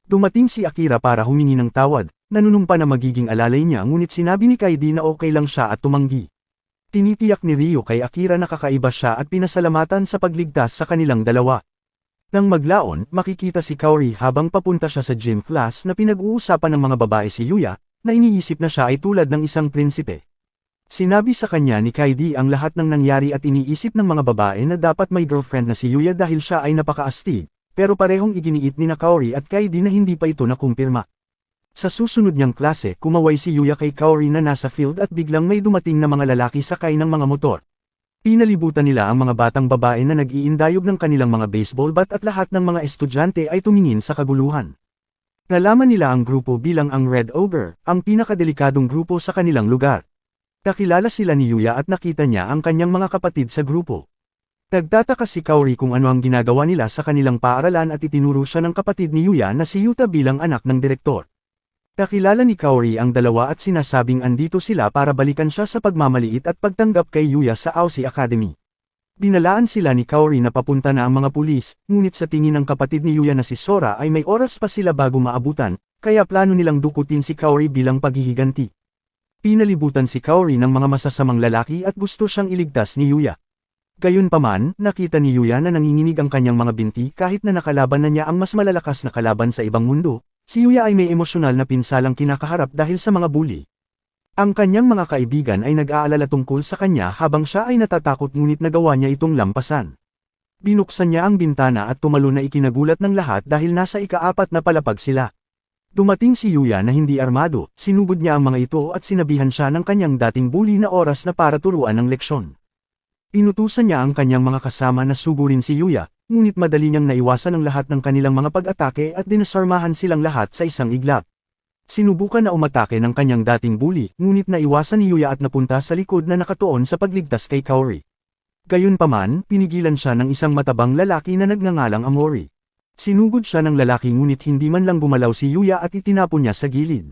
Dumating si Akira para humingi ng tawad, Nanunumpa na magiging alalay niya ngunit sinabi ni Kaidi na okay lang siya at tumanggi. Tinitiyak ni Ryo kay Akira na kakaiba siya at pinasalamatan sa pagligtas sa kanilang dalawa. Nang maglaon, makikita si Kaori habang papunta siya sa gym class na pinag-uusapan ng mga babae si Yuya, na iniisip na siya ay tulad ng isang prinsipe. Sinabi sa kanya ni Kaidi ang lahat ng nangyari at iniisip ng mga babae na dapat may girlfriend na si Yuya dahil siya ay napakaastig, pero parehong iginiit ni Kaori at Kaidi na hindi pa ito nakumpirma. Sa susunod niyang klase, kumaway si Yuya kay Kaori na nasa field at biglang may dumating na mga lalaki sakay ng mga motor. Pinalibutan nila ang mga batang babae na nag-iindayog ng kanilang mga baseball bat at lahat ng mga estudyante ay tumingin sa kaguluhan. Nalaman nila ang grupo bilang ang Red Ogre, ang pinakadelikadong grupo sa kanilang lugar. Nakilala sila ni Yuya at nakita niya ang kanyang mga kapatid sa grupo. Nagtataka si Kaori kung ano ang ginagawa nila sa kanilang paaralan at itinuro siya ng kapatid ni Yuya na si Yuta bilang anak ng direktor. Nakilala ni Kaori ang dalawa at sinasabing andito sila para balikan siya sa pagmamaliit at pagtanggap kay Yuya sa Aussie Academy. Binalaan sila ni Kaori na papunta na ang mga pulis, ngunit sa tingin ng kapatid ni Yuya na si Sora ay may oras pa sila bago maabutan, kaya plano nilang dukutin si Kaori bilang paghihiganti. Pinalibutan si Kaori ng mga masasamang lalaki at gusto siyang iligtas ni Yuya. Gayunpaman, nakita ni Yuya na nanginginig ang kanyang mga binti kahit na nakalaban na niya ang mas malalakas na kalaban sa ibang mundo, si Yuya ay may emosyonal na pinsalang kinakaharap dahil sa mga bully. Ang kanyang mga kaibigan ay nag-aalala tungkol sa kanya habang siya ay natatakot ngunit nagawa niya itong lampasan. Binuksan niya ang bintana at tumalon na ikinagulat ng lahat dahil nasa ika-4 na palapag sila. Dumating si Yuya na hindi armado, sinugod niya ang mga ito at sinabihan siya ng kanyang dating bully na oras na para turuan ng leksyon. Inutusan niya ang kanyang mga kasama na sugurin si Yuya, ngunit madali niyang naiwasan ang lahat ng kanilang mga pag-atake at dinasarmahan silang lahat sa isang iglap. Sinubukan na umatake ng kanyang dating bully, ngunit naiwasan ni Yuya at napunta sa likod na nakatuon sa pagligtas kay Kaori. Gayunpaman, pinigilan siya ng isang matabang lalaki na nagngangalang Amori. Sinugod siya ng lalaki ngunit hindi man lang gumalaw si Yuya at itinapon niya sa gilid.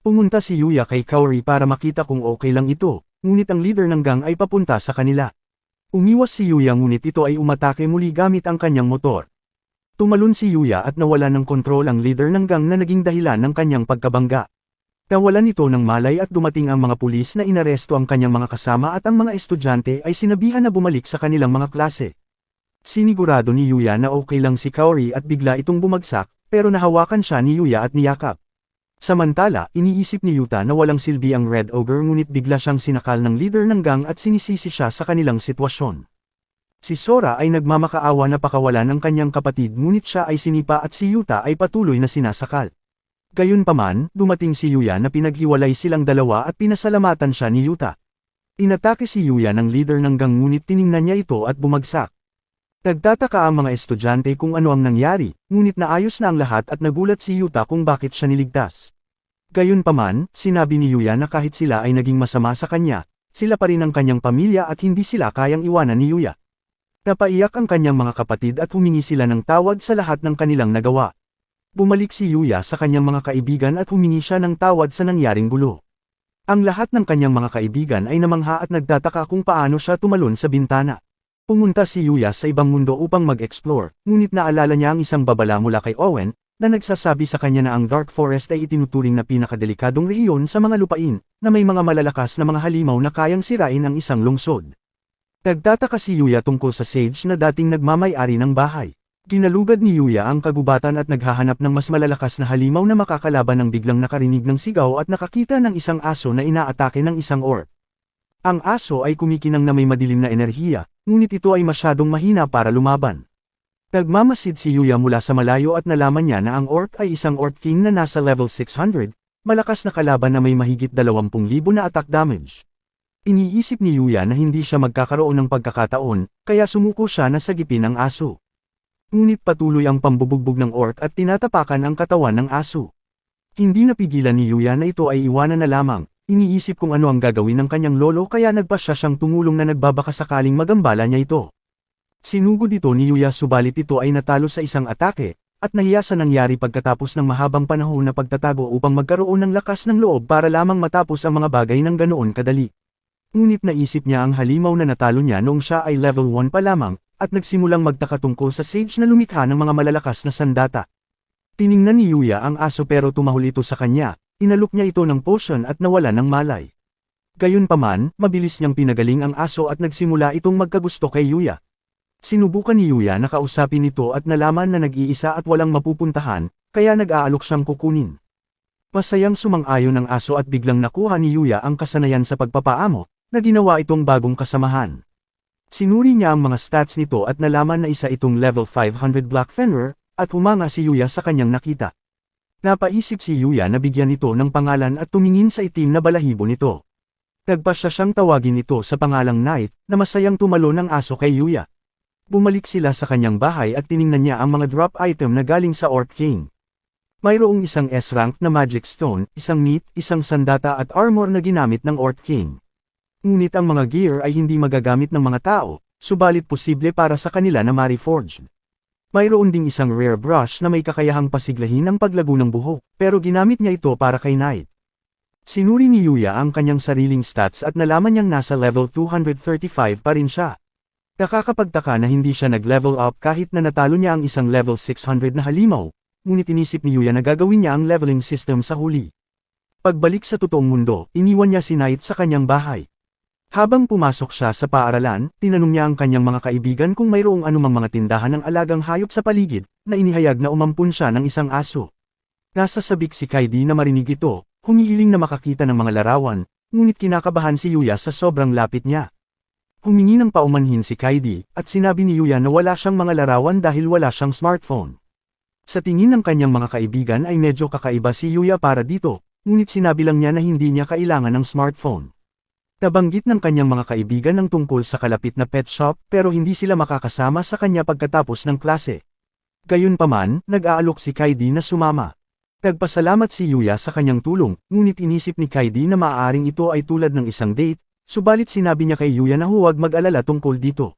Pumunta si Yuya kay Kaori para makita kung okay lang ito, ngunit ang leader ng gang ay papunta sa kanila. Umiwas si Yuya ngunit ito ay umatake muli gamit ang kanyang motor. Tumalon si Yuya at nawala ng kontrol ang leader ng gang na naging dahilan ng kanyang pagkabangga. Nawalan ito ng malay at dumating ang mga pulis na inaresto ang kanyang mga kasama at ang mga estudyante ay sinabihan na bumalik sa kanilang mga klase. Sinigurado ni Yuya na okay lang si Kaori at bigla itong bumagsak, pero nahawakan siya ni Yuya at niyakap. Samantala, iniisip ni Yuta na walang silbi ang Red Ogre ngunit bigla siyang sinakal ng leader ng gang at sinisisi siya sa kanilang sitwasyon. Si Sora ay nagmamakaawa na pakawalan ng kanyang kapatid ngunit siya ay sinipa at si Yuta ay patuloy na sinasakal. Gayunpaman, dumating si Yuya na pinaghiwalay silang dalawa at pinasalamatan siya ni Yuta. Inatake si Yuya ng leader ng gang ngunit tiningnan niya ito at bumagsak. Nagtataka ang mga estudyante kung ano ang nangyari, ngunit naayos na ang lahat at nagulat si Yuta kung bakit siya niligtas. Gayunpaman, sinabi ni Yuya na kahit sila ay naging masama sa kanya, sila pa rin ang kanyang pamilya at hindi sila kayang iwanan ni Yuya. Napaiyak ang kanyang mga kapatid at humingi sila ng tawad sa lahat ng kanilang nagawa. Bumalik si Yuya sa kanyang mga kaibigan at humingi siya ng tawad sa nangyaring gulo. Ang lahat ng kanyang mga kaibigan ay namangha at nagtataka kung paano siya tumalon sa bintana. Pumunta si Yuya sa ibang mundo upang mag-explore, ngunit naalala niya ang isang babala mula kay Owen, na nagsasabi sa kanya na ang Dark Forest ay itinuturing na pinakadelikadong rehiyon sa mga lupain, na may mga malalakas na mga halimaw na kayang sirain ang isang lungsod. Nagtataka si Yuya tungkol sa sage na dating nagmamay-ari ng bahay. Ginalugad ni Yuya ang kagubatan at naghahanap ng mas malalakas na halimaw na makakalaban nang biglang nakarinig ng sigaw at nakakita ng isang aso na inaatake ng isang orc. Ang aso ay kumikinang na may madilim na enerhiya, ngunit ito ay masyadong mahina para lumaban. Nagmamasid si Yuya mula sa malayo at nalaman niya na ang orc ay isang orc king na nasa level 600, malakas na kalaban na may mahigit 20,000 na attack damage. Iniisip ni Yuya na hindi siya magkakaroon ng pagkakataon, kaya sumuko siya na sagipin ang aso. Ngunit patuloy ang pambubugbog ng orc at tinatapakan ang katawan ng aso. Hindi napigilan ni Yuya na ito ay iwanan na lamang. Iniisip kung ano ang gagawin ng kanyang lolo kaya nagpasya siyang tumulong na nagbabaka sakaling magambala niya ito. Sinugod ito ni Yuya subalit ito ay natalo sa isang atake, at nahiya sa nangyari pagkatapos ng mahabang panahon na pagtatago upang magkaroon ng lakas ng loob para lamang matapos ang mga bagay ng ganoon kadali. Ngunit naisip niya ang halimaw na natalo niya noong siya ay level 1 pa lamang, at nagsimulang magtaka tungkol sa sage na lumikha ng mga malalakas na sandata. Tiningnan ni Yuya ang aso pero tumahol ito sa kanya. Inalok niya ito ng potion at nawala ng malay. Gayunpaman, mabilis niyang pinagaling ang aso at nagsimula itong magkagusto kay Yuya. Sinubukan ni Yuya na kausapin ito at nalaman na nag-iisa at walang mapupuntahan, kaya nag-aalok siyang kukunin. Masayang sumang-ayon ang aso at biglang nakuha ni Yuya ang kasanayan sa pagpapaamo, na ginawa itong bagong kasamahan. Sinuri niya ang mga stats nito at nalaman na isa itong level 500 Black Fenrir, at humanga si Yuya sa kanyang nakita. Napaisip si Yuya na bigyan ito ng pangalan at tumingin sa itim na balahibo nito. Nagpasya siyang tawagin ito sa pangalang Knight, na masayang tumalo ng aso kay Yuya. Bumalik sila sa kanyang bahay at tiningnan niya ang mga drop item na galing sa Orc King. Mayroong isang S-rank na Magic Stone, isang meat, isang sandata at armor na ginamit ng Orc King. Ngunit ang mga gear ay hindi magagamit ng mga tao, subalit posible para sa kanila na ma-reforged. Mayroon ding isang rare brush na may kakayahang pasiglahin ang paglago ng buhok, pero ginamit niya ito para kay Knight. Sinuri ni Yuya ang kanyang sariling stats at nalaman niyang nasa level 235 pa rin siya. Nakakapagtaka na hindi siya nag-level up kahit na natalo niya ang isang level 600 na halimaw. Ngunit inisip ni Yuya na gagawin niya ang leveling system sa huli. Pagbalik sa totoong mundo, iniwan niya si Knight sa kanyang bahay. Habang pumasok siya sa paaralan, tinanong niya ang kanyang mga kaibigan kung mayroong anumang mga tindahan ng alagang hayop sa paligid, na inihayag na umampun siya ng isang aso. Nasa sabik si Kaidi na marinig ito, humihiling na makakita ng mga larawan, ngunit kinakabahan si Yuya sa sobrang lapit niya. Humingi ng paumanhin si Kaidi, at sinabi ni Yuya na wala siyang mga larawan dahil wala siyang smartphone. Sa tingin ng kanyang mga kaibigan ay medyo kakaiba si Yuya para dito, ngunit sinabi lang niya na hindi niya kailangan ng smartphone. Nabanggit ng kanyang mga kaibigan ng tungkol sa kalapit na pet shop pero hindi sila makakasama sa kanya pagkatapos ng klase. Gayunpaman, nag-aalok si Kaidi na sumama. Nagpasalamat si Yuya sa kanyang tulong, ngunit inisip ni Kaidi na maaaring ito ay tulad ng isang date, subalit sinabi niya kay Yuya na huwag mag-alala tungkol dito.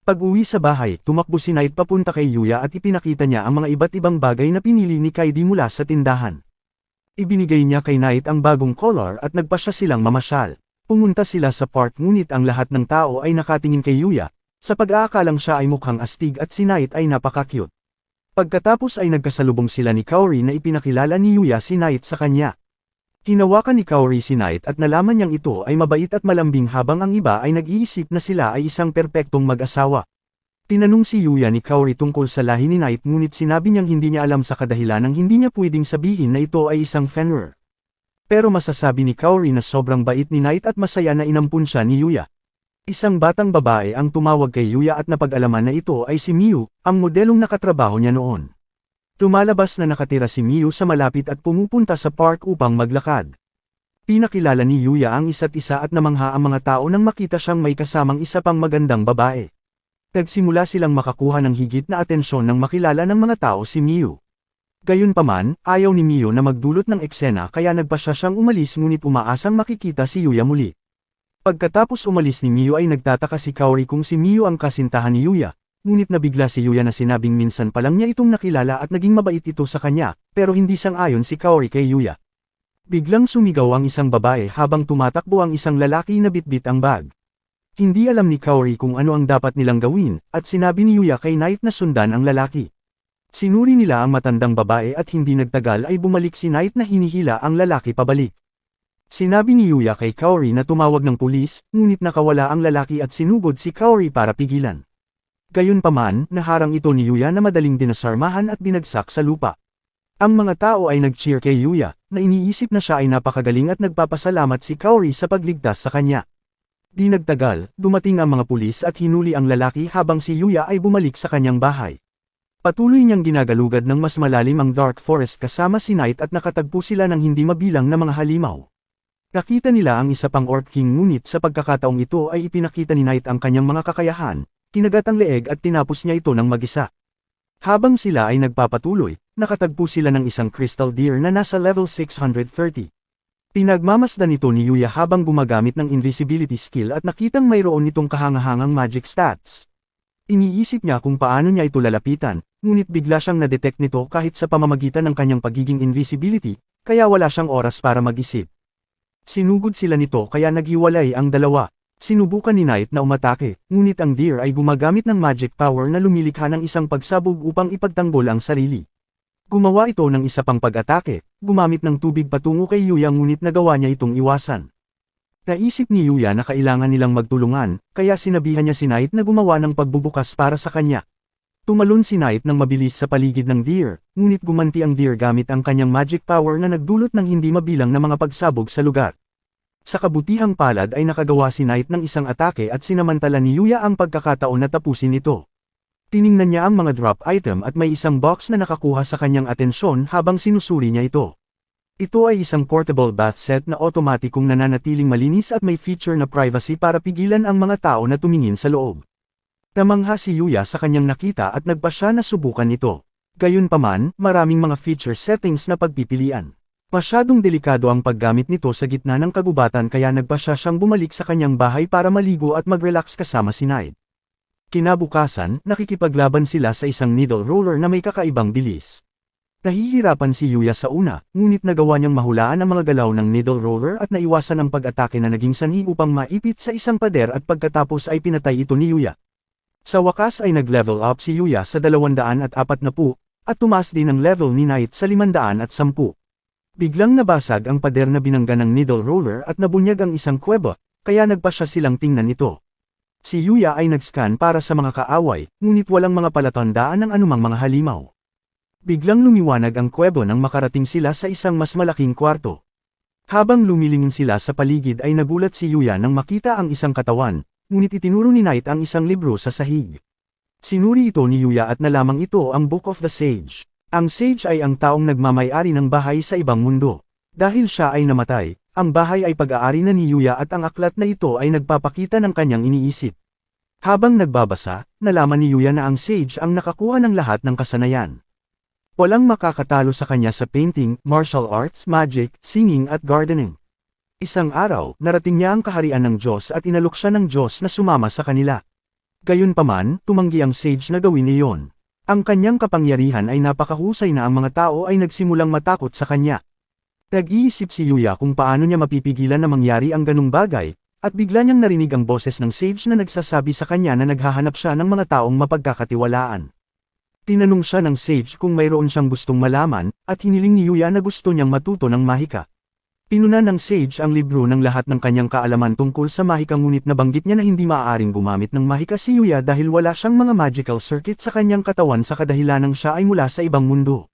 Pag-uwi sa bahay, tumakbo si Knight papunta kay Yuya at ipinakita niya ang mga iba't ibang bagay na pinili ni Kaidi mula sa tindahan. Ibinigay niya kay Knight ang bagong collar at nagpasya silang mamasyal. Pumunta sila sa park ngunit ang lahat ng tao ay nakatingin kay Yuya, sa pag-aakalang siya ay mukhang astig at si Knight ay napaka-cute. Pagkatapos ay nagkasalubong sila ni Kaori na ipinakilala ni Yuya si Knight sa kanya. Hinawakan ni Kaori si Knight at nalaman niyang ito ay mabait at malambing habang ang iba ay nag-iisip na sila ay isang perpektong mag-asawa. Tinanong si Yuya ni Kaori tungkol sa lahi ni Knight ngunit sinabi niyang hindi niya alam sa kadahilan ng hindi niya pwedeng sabihin na ito ay isang Fenrir. Pero masasabi ni Kaori na sobrang bait ni Knight at masaya na inampun siya ni Yuya. Isang batang babae ang tumawag kay Yuya at napag-alaman na ito ay si Miu, ang modelong nakatrabaho niya noon. Lumalabas na nakatira si Miu sa malapit at pumupunta sa park upang maglakad. Pinakilala ni Yuya ang isa't isa at namangha ang mga tao nang makita siyang may kasamang isa pang magandang babae. Nagsimula silang makakuha ng higit na atensyon nang makilala ng mga tao si Miu. Gayunpaman, ayaw ni Miu na magdulot ng eksena kaya nagpasya siyang umalis ngunit umaasang makikita si Yuya muli. Pagkatapos umalis ni Miu ay nagtataka si Kaori kung si Miu ang kasintahan ni Yuya, ngunit nabigla si Yuya na sinabing minsan pa lang niya itong nakilala at naging mabait ito sa kanya, pero hindi sang-ayon si Kaori kay Yuya. Biglang sumigaw ang isang babae habang tumatakbo ang isang lalaki na bitbit ang bag. Hindi alam ni Kaori kung ano ang dapat nilang gawin, at sinabi ni Yuya kay Knight na sundan ang lalaki. Sinuri nila ang matandang babae at hindi nagtagal ay bumalik si Knight na hinihila ang lalaki pabalik. Sinabi ni Yuya kay Kaori na tumawag ng pulis, ngunit nakawala ang lalaki at sinugod si Kaori para pigilan. Gayunpaman, naharang ito ni Yuya na madaling dinasarmahan at binagsak sa lupa. Ang mga tao ay nag-cheer kay Yuya, na iniisip na siya ay napakagaling at nagpapasalamat si Kaori sa pagligtas sa kanya. Di nagtagal, dumating ang mga pulis at hinuli ang lalaki habang si Yuya ay bumalik sa kanyang bahay. Patuloy niyang ginagalugad ng mas malalim ang Dark Forest kasama si Knight at nakatagpo sila ng hindi mabilang na mga halimaw. Nakita nila ang isa pang Orc King ngunit sa pagkakataong ito ay ipinakita ni Knight ang kanyang mga kakayahan, kinagat ang leeg at tinapos niya ito ng mag-isa. Habang sila ay nagpapatuloy, nakatagpo sila ng isang Crystal Deer na nasa level 630. Pinagmamasdan ito ni Yuya habang gumagamit ng invisibility skill at nakitang mayroon nitong kahangahangang magic stats. Iniisip niya kung paano niya ito lalapitan, ngunit bigla siyang na-detect nito kahit sa pamamagitan ng kanyang pagiging invisibility, kaya wala siyang oras para mag-isip. Sinugod sila nito kaya naghiwalay ang dalawa. Sinubukan ni Knight na umatake, ngunit ang deer ay gumagamit ng magic power na lumilikha ng isang pagsabog upang ipagtanggol ang sarili. Gumawa ito ng isa pang pag-atake, gumamit ng tubig patungo kay Yuya ngunit nagawa niya itong iwasan. Naisip ni Yuya na kailangan nilang magtulungan, kaya sinabihan niya si Knight na gumawa ng pagbubukas para sa kanya. Tumalon si Knight ng mabilis sa paligid ng deer, ngunit gumanti ang deer gamit ang kanyang magic power na nagdulot ng hindi mabilang na mga pagsabog sa lugar. Sa kabutihang palad ay nakagawa si Knight ng isang atake at sinamantala ni Yuya ang pagkakataon na tapusin ito. Tiningnan niya ang mga drop item at may isang box na nakakuha sa kanyang atensyon habang sinusuri niya ito. Ito ay isang portable bath set na otomatikong nananatiling malinis at may feature na privacy para pigilan ang mga tao na tumingin sa loob. Namangha si Yuya sa kanyang nakita at nagpa siya na subukan ito. Gayunpaman, maraming mga feature settings na pagpipilian. Masyadong delikado ang paggamit nito sa gitna ng kagubatan kaya nagpa siya siyang bumalik sa kanyang bahay para maligo at mag-relax kasama si Knight. Kinabukasan, nakikipaglaban sila sa isang needle roller na may kakaibang bilis. Nahihirapan si Yuya sa una, ngunit nagawa niyang mahulaan ang mga galaw ng needle roller at naiwasan ang pag-atake na naging sanhi upang maipit sa isang pader at pagkatapos ay pinatay ito ni Yuya. Sa wakas ay nag-level up si Yuya sa 240 at tumaas din ang level ni Knight sa 510. Biglang nabasag ang pader na binangga ng needle roller at nabunyag ang isang kuweba, kaya nagpa siya silang tingnan ito. Si Yuya ay nag-scan para sa mga kaaway, ngunit walang mga palatandaan ng anumang mga halimaw. Biglang lumiwanag ang kuweba nang makarating sila sa isang mas malaking kwarto. Habang lumilingin sila sa paligid ay nagulat si Yuya nang makita ang isang katawan, ngunit itinuro ni Knight ang isang libro sa sahig. Sinuri ito ni Yuya at nalamang ito ang Book of the Sage. Ang Sage ay ang taong nagmamay-ari ng bahay sa ibang mundo. Dahil siya ay namatay, ang bahay ay pag-aari na ni Yuya at ang aklat na ito ay nagpapakita ng kanyang iniisip. Habang nagbabasa, nalaman ni Yuya na ang Sage ang nakakuha ng lahat ng kasanayan. Walang makakatalo sa kanya sa painting, martial arts, magic, singing at gardening. Isang araw, narating niya ang kaharian ng Diyos at inalok siya ng Diyos na sumama sa kanila. Gayunpaman, tumanggi ang Sage na gawin iyon. Ang kanyang kapangyarihan ay napakahusay na ang mga tao ay nagsimulang matakot sa kanya. Nag-iisip si Yuya kung paano niya mapipigilan na mangyari ang ganung bagay, at bigla niyang narinig ang boses ng Sage na nagsasabi sa kanya na naghahanap siya ng mga taong mapagkakatiwalaan. Tinanong siya ng Sage kung mayroon siyang gustong malaman, at hiniling ni Yuya na gusto niyang matuto ng mahika. Pinuna ng Sage ang libro ng lahat ng kanyang kaalaman tungkol sa mahika ngunit nabanggit niya na hindi maaaring gumamit ng mahika si Yuya dahil wala siyang mga magical circuit sa kanyang katawan sa kadahilanang siya ay mula sa ibang mundo.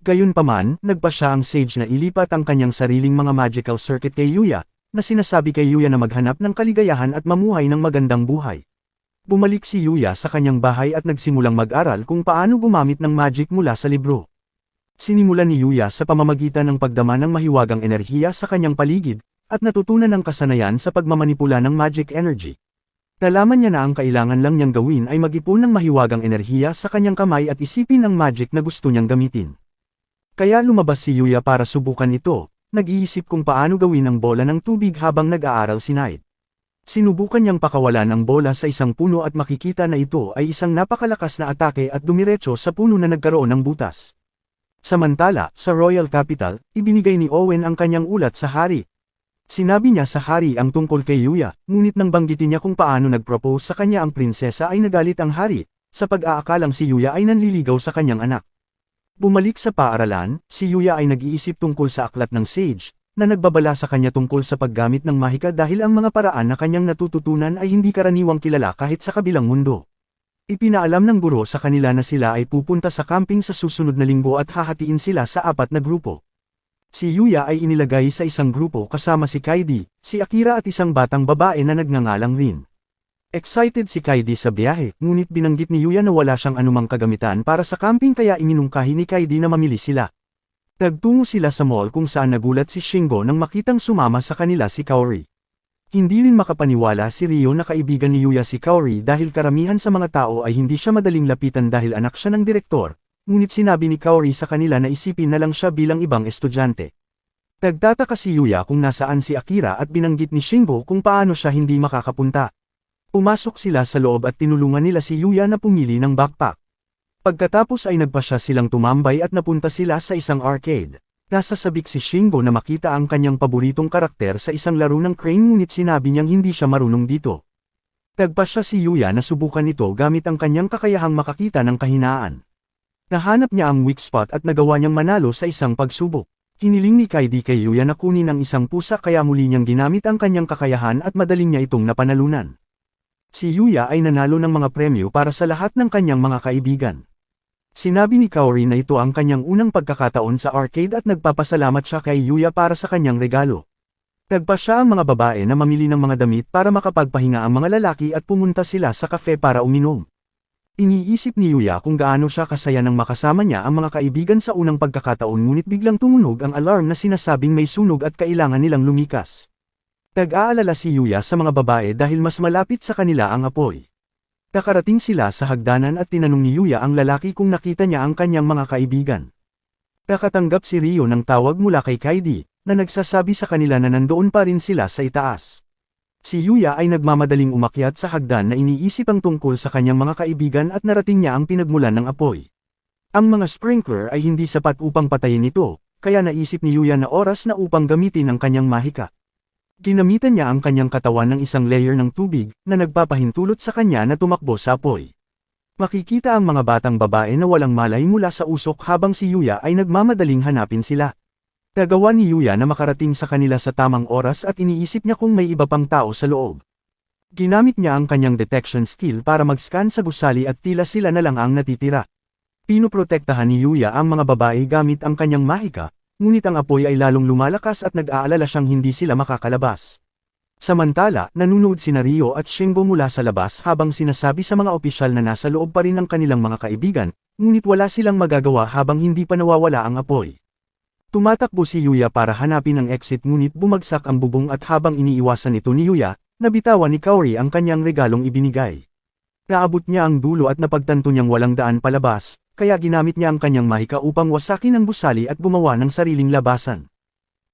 Gayunpaman, nagpa siya ang Sage na ilipat ang kanyang sariling mga magical circuit kay Yuya, na sinasabi kay Yuya na maghanap ng kaligayahan at mamuhay ng magandang buhay. Bumalik si Yuya sa kanyang bahay at nagsimulang mag-aral kung paano gumamit ng magic mula sa libro. Sinimulan ni Yuya sa pamamagitan ng pagdama ng mahiwagang enerhiya sa kanyang paligid, at natutunan ng kasanayan sa pagmamanipula ng magic energy. Nalaman niya na ang kailangan lang niyang gawin ay mag-ipon ng mahiwagang enerhiya sa kanyang kamay at isipin ang magic na gusto niyang gamitin. Kaya lumabas si Yuya para subukan ito, nag-iisip kung paano gawin ang bola ng tubig habang nag-aaral si Knight. Sinubukan niyang pakawalan ang bola sa isang puno at makikita na ito ay isang napakalakas na atake at dumiretso sa puno na nagkaroon ng butas. Samantala, sa Royal Capital, ibinigay ni Owen ang kanyang ulat sa hari. Sinabi niya sa hari ang tungkol kay Yuya, ngunit nang banggitin niya kung paano nag-propose sa kanya ang prinsesa ay nagalit ang hari, sa pag-aakalang si Yuya ay nanliligaw sa kanyang anak. Bumalik sa paaralan, si Yuya ay nag-iisip tungkol sa aklat ng Sage, na nagbabala sa kanya tungkol sa paggamit ng mahika dahil ang mga paraan na kanyang natututunan ay hindi karaniwang kilala kahit sa kabilang mundo. Ipinaalam ng guro sa kanila na sila ay pupunta sa camping sa susunod na linggo at hahatiin sila sa 4 na grupo. Si Yuya ay inilagay sa isang grupo kasama si Kaidi, si Akira at isang batang babae na nagngangalang Rin. Excited si Kaidi sa biyahe, ngunit binanggit ni Yuya na wala siyang anumang kagamitan para sa camping kaya iminungkahi ni Kaidi na mamili sila. Nagtungo sila sa mall kung saan nagulat si Shingo nang makitang sumama sa kanila si Kaori. Hindi rin makapaniwala si Ryo na kaibigan ni Yuya si Kaori dahil karamihan sa mga tao ay hindi siya madaling lapitan dahil anak siya ng direktor, ngunit sinabi ni Kaori sa kanila na isipin na lang siya bilang ibang estudyante. Nagtataka si Yuya kung nasaan si Akira at binanggit ni Shingo kung paano siya hindi makakapunta. Pumasok sila sa loob at tinulungan nila si Yuya na pumili ng backpack. Pagkatapos ay nagpa siya silang tumambay at napunta sila sa isang arcade. Nasa sabik si Shingo na makita ang kanyang paboritong karakter sa isang laro ng crane ngunit sinabi niyang hindi siya marunong dito. Nagpa siya si Yuya na subukan ito gamit ang kanyang kakayahang makakita ng kahinaan. Nahanap niya ang weak spot at nagawa niyang manalo sa isang pagsubok. Hiniling ni Kaidi kay Yuya na kunin ang isang pusa kaya muli niyang ginamit ang kanyang kakayahan at madaling niya itong napanalunan. Si Yuya ay nanalo ng mga premyo para sa lahat ng kanyang mga kaibigan. Sinabi ni Kaori na ito ang kanyang unang pagkakataon sa arcade at nagpapasalamat siya kay Yuya para sa kanyang regalo. Nagpa siya ang mga babae na mamili ng mga damit para makapagpahinga ang mga lalaki at pumunta sila sa kafe para uminom. Iniisip ni Yuya kung gaano siya kasaya nang makasama niya ang mga kaibigan sa unang pagkakataon ngunit biglang tumunog ang alarm na sinasabing may sunog at kailangan nilang lumikas. Nag-aalala si Yuya sa mga babae dahil mas malapit sa kanila ang apoy. Nakarating sila sa hagdanan at tinanong ni Yuya ang lalaki kung nakita niya ang kanyang mga kaibigan. Nakatanggap si Ryo ng tawag mula kay Kaidi, na nagsasabi sa kanila na nandoon pa rin sila sa itaas. Si Yuya ay nagmamadaling umakyat sa hagdan na iniisip ang tungkol sa kanyang mga kaibigan at narating niya ang pinagmulan ng apoy. Ang mga sprinkler ay hindi sapat upang patayin ito, kaya naisip ni Yuya na oras na upang gamitin ang kanyang mahika. Ginamitan niya ang kanyang katawan ng isang layer ng tubig na nagpapahintulot sa kanya na tumakbo sa apoy. Makikita ang mga batang babae na walang malay mula sa usok habang si Yuya ay nagmamadaling hanapin sila. Nagawa ni Yuya na makarating sa kanila sa tamang oras at iniisip niya kung may iba pang tao sa loob. Ginamit niya ang kanyang detection skill para mag-scan sa gusali at tila sila na lang ang natitira. Pinoprotektahan ni Yuya ang mga babae gamit ang kanyang mahika, ngunit ang apoy ay lalong lumalakas at nag-aalala siyang hindi sila makakalabas. Samantala, nanunood sina Ryo at Shingo mula sa labas habang sinasabi sa mga opisyal na nasa loob pa rin ang kanilang mga kaibigan, ngunit wala silang magagawa habang hindi pa nawawala ang apoy. Tumatakbo si Yuya para hanapin ang exit ngunit bumagsak ang bubong at habang iniiwasan ito ni Yuya, nabitawan ni Kaori ang kanyang regalong ibinigay. Naabot niya ang dulo at napagtanto niyang walang daan palabas, kaya ginamit niya ang kanyang mahika upang wasakin ang gusali at gumawa ng sariling labasan.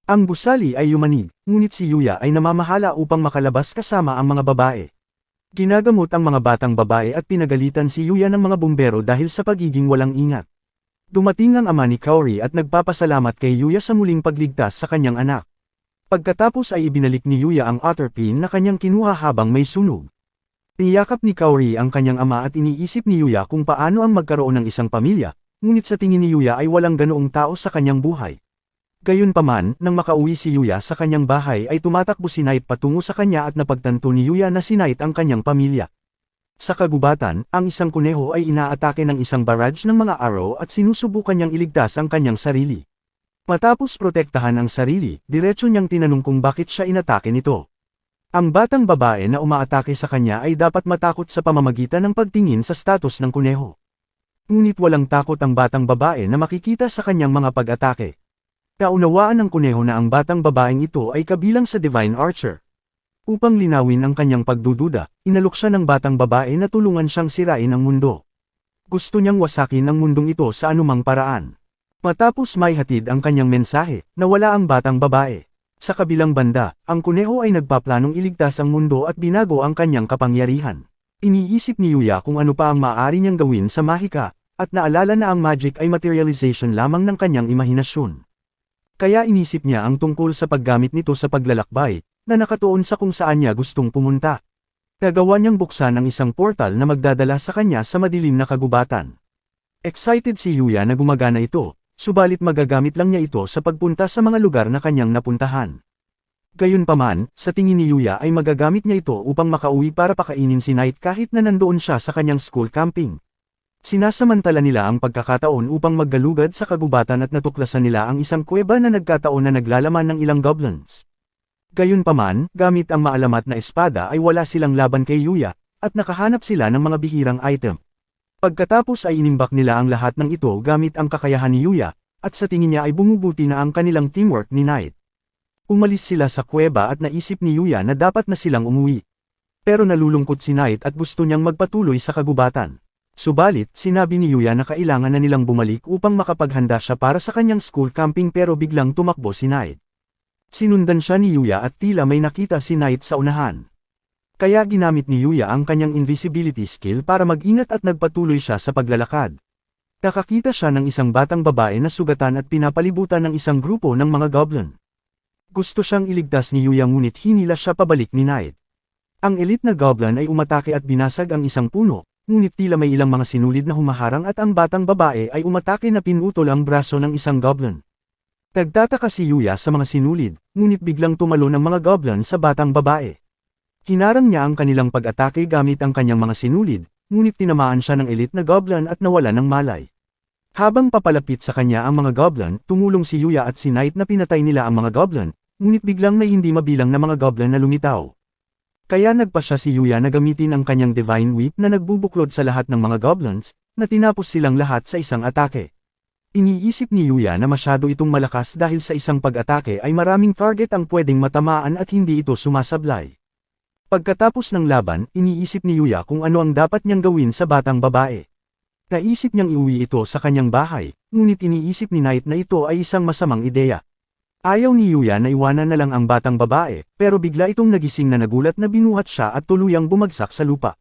Ang gusali ay yumanig, ngunit si Yuya ay namamahala upang makalabas kasama ang mga babae. Ginagamot ang mga batang babae at pinagalitan si Yuya ng mga bumbero dahil sa pagiging walang ingat. Dumating ang ama ni Kaori at nagpapasalamat kay Yuya sa muling pagligtas sa kanyang anak. Pagkatapos ay ibinalik ni Yuya ang otter pin na kanyang kinuha habang may sunog. Niyakap ni Kaori ang kanyang ama at iniisip ni Yuya kung paano ang magkaroon ng isang pamilya, ngunit sa tingin ni Yuya ay walang ganoong tao sa kanyang buhay. Gayunpaman, nang makauwi si Yuya sa kanyang bahay ay tumatakbo si Knight patungo sa kanya at napagtanto ni Yuya na si Knight ang kanyang pamilya. Sa kagubatan, ang isang kuneho ay inaatake ng isang barrage ng mga arrow at sinusubukan niyang iligtas ang kanyang sarili. Matapos protektahan ang sarili, diretso niyang tinanong kung bakit siya inatake nito. Ang batang babae na umaatake sa kanya ay dapat matakot sa pamamagitan ng pagtingin sa status ng kuneho. Ngunit walang takot ang batang babae na makikita sa kanyang mga pag-atake. Naunawaan ng kuneho na ang batang babaeng ito ay kabilang sa Divine Archer. Upang linawin ang kanyang pagdududa, inalok siya ng batang babae na tulungan siyang sirain ang mundo. Gusto niyang wasakin ang mundong ito sa anumang paraan. Matapos may hatid ang kanyang mensahe, nawala ang batang babae. Sa kabilang banda, ang kuneho ay nagpaplanong iligtas ang mundo at binago ang kanyang kapangyarihan. Iniisip ni Yuya kung ano pa ang maaari niyang gawin sa mahika, at naalala na ang magic ay materialization lamang ng kanyang imahinasyon. Kaya inisip niya ang tungkol sa paggamit nito sa paglalakbay, na nakatuon sa kung saan niya gustong pumunta. Nagawa niyang buksan ang isang portal na magdadala sa kanya sa madilim na kagubatan. Excited si Yuya na gumagana ito, subalit magagamit lang niya ito sa pagpunta sa mga lugar na kanyang napuntahan. Gayunpaman, sa tingin ni Yuya ay magagamit niya ito upang makauwi para pakainin si Knight kahit na nandoon siya sa kanyang school camping. Sinasamantala nila ang pagkakataon upang maggalugad sa kagubatan at natuklasan nila ang isang kuweba na nagkataon na naglalaman ng ilang goblins. Gayunpaman, gamit ang maalamat na espada ay wala silang laban kay Yuya, at nakahanap sila ng mga bihirang item. Pagkatapos ay inimbak nila ang lahat ng ito gamit ang kakayahan ni Yuya, at sa tingin niya ay bumubuti na ang kanilang teamwork ni Knight. Umalis sila sa kuweba at naisip ni Yuya na dapat na silang umuwi. Pero nalulungkot si Knight at gusto niyang magpatuloy sa kagubatan. Subalit, sinabi ni Yuya na kailangan na nilang bumalik upang makapaghanda siya para sa kanyang school camping pero biglang tumakbo si Knight. Sinundan siya ni Yuya at tila may nakita si Knight sa unahan. Kaya ginamit ni Yuya ang kanyang invisibility skill para mag-ingat at nagpatuloy siya sa paglalakad. Nakakita siya ng isang batang babae na sugatan at pinapalibutan ng isang grupo ng mga goblin. Gusto siyang iligtas ni Yuya ngunit hinila siya pabalik ni Knight. Ang elite na goblin ay umatake at binasag ang isang puno, ngunit tila may ilang mga sinulid na humaharang at ang batang babae ay umatake na pinutol ang braso ng isang goblin. Nagtataka si Yuya sa mga sinulid, ngunit biglang tumalon ang mga goblin sa batang babae. Hinarang niya ang kanilang pag-atake gamit ang kanyang mga sinulid, ngunit tinamaan siya ng elite na goblin at nawala ng malay. Habang papalapit sa kanya ang mga goblin, tumulong si Yuya at si Knight na pinatay nila ang mga goblin, ngunit biglang may hindi mabilang na mga goblin na lumitaw. Kaya nagpa siya si Yuya na gamitin ang kanyang Divine Whip na nagbubuklod sa lahat ng mga goblins, na tinapos silang lahat sa isang atake. Iniisip ni Yuya na masyado itong malakas dahil sa isang pag-atake ay maraming target ang pwedeng matamaan at hindi ito sumasablay. Pagkatapos ng laban, iniisip ni Yuya kung ano ang dapat niyang gawin sa batang babae. Naisip niyang iuwi ito sa kanyang bahay, ngunit iniisip ni Knight na ito ay isang masamang ideya. Ayaw ni Yuya na iwanan na lang ang batang babae, pero bigla itong nagising na nagulat na binuhat siya at tuluyang bumagsak sa lupa.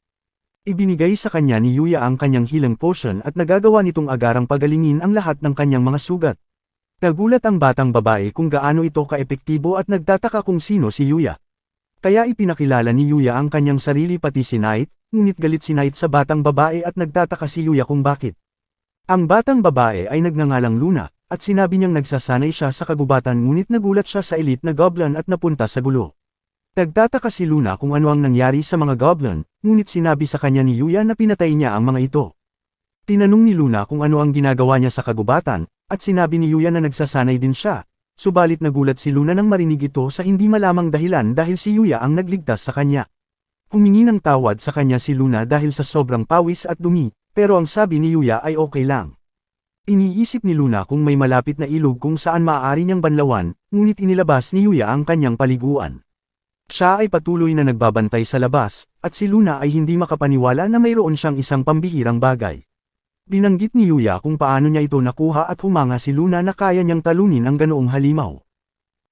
Ibinigay sa kanya ni Yuya ang kanyang healing potion at nagagawa nitong agarang pagalingin ang lahat ng kanyang mga sugat. Nagulat ang batang babae kung gaano ito kaepektibo at nagtataka kung sino si Yuya. Kaya ipinakilala ni Yuya ang kanyang sarili pati si Knight, ngunit galit si Knight sa batang babae at nagtataka si Yuya kung bakit. Ang batang babae ay nagngangalang Luna, at sinabi niyang nagsasanay siya sa kagubatan ngunit nagulat siya sa elite na goblin at napunta sa gulo. Nagtataka si Luna kung ano ang nangyari sa mga goblin, ngunit sinabi sa kanya ni Yuya na pinatay niya ang mga ito. Tinanong ni Luna kung ano ang ginagawa niya sa kagubatan, at sinabi ni Yuya na nagsasanay din siya, subalit nagulat si Luna nang marinig ito sa hindi malamang dahilan dahil si Yuya ang nagligtas sa kanya. Humingi ng tawad sa kanya si Luna dahil sa sobrang pawis at dumi, pero ang sabi ni Yuya ay okay lang. Iniisip ni Luna kung may malapit na ilog kung saan maaari niyang banlawan, ngunit inilabas ni Yuya ang kanyang paliguan. Siya ay patuloy na nagbabantay sa labas, at si Luna ay hindi makapaniwala na mayroon siyang isang pambihirang bagay. Binanggit ni Yuya kung paano niya ito nakuha at humanga si Luna na kaya niyang talunin ang ganoong halimaw.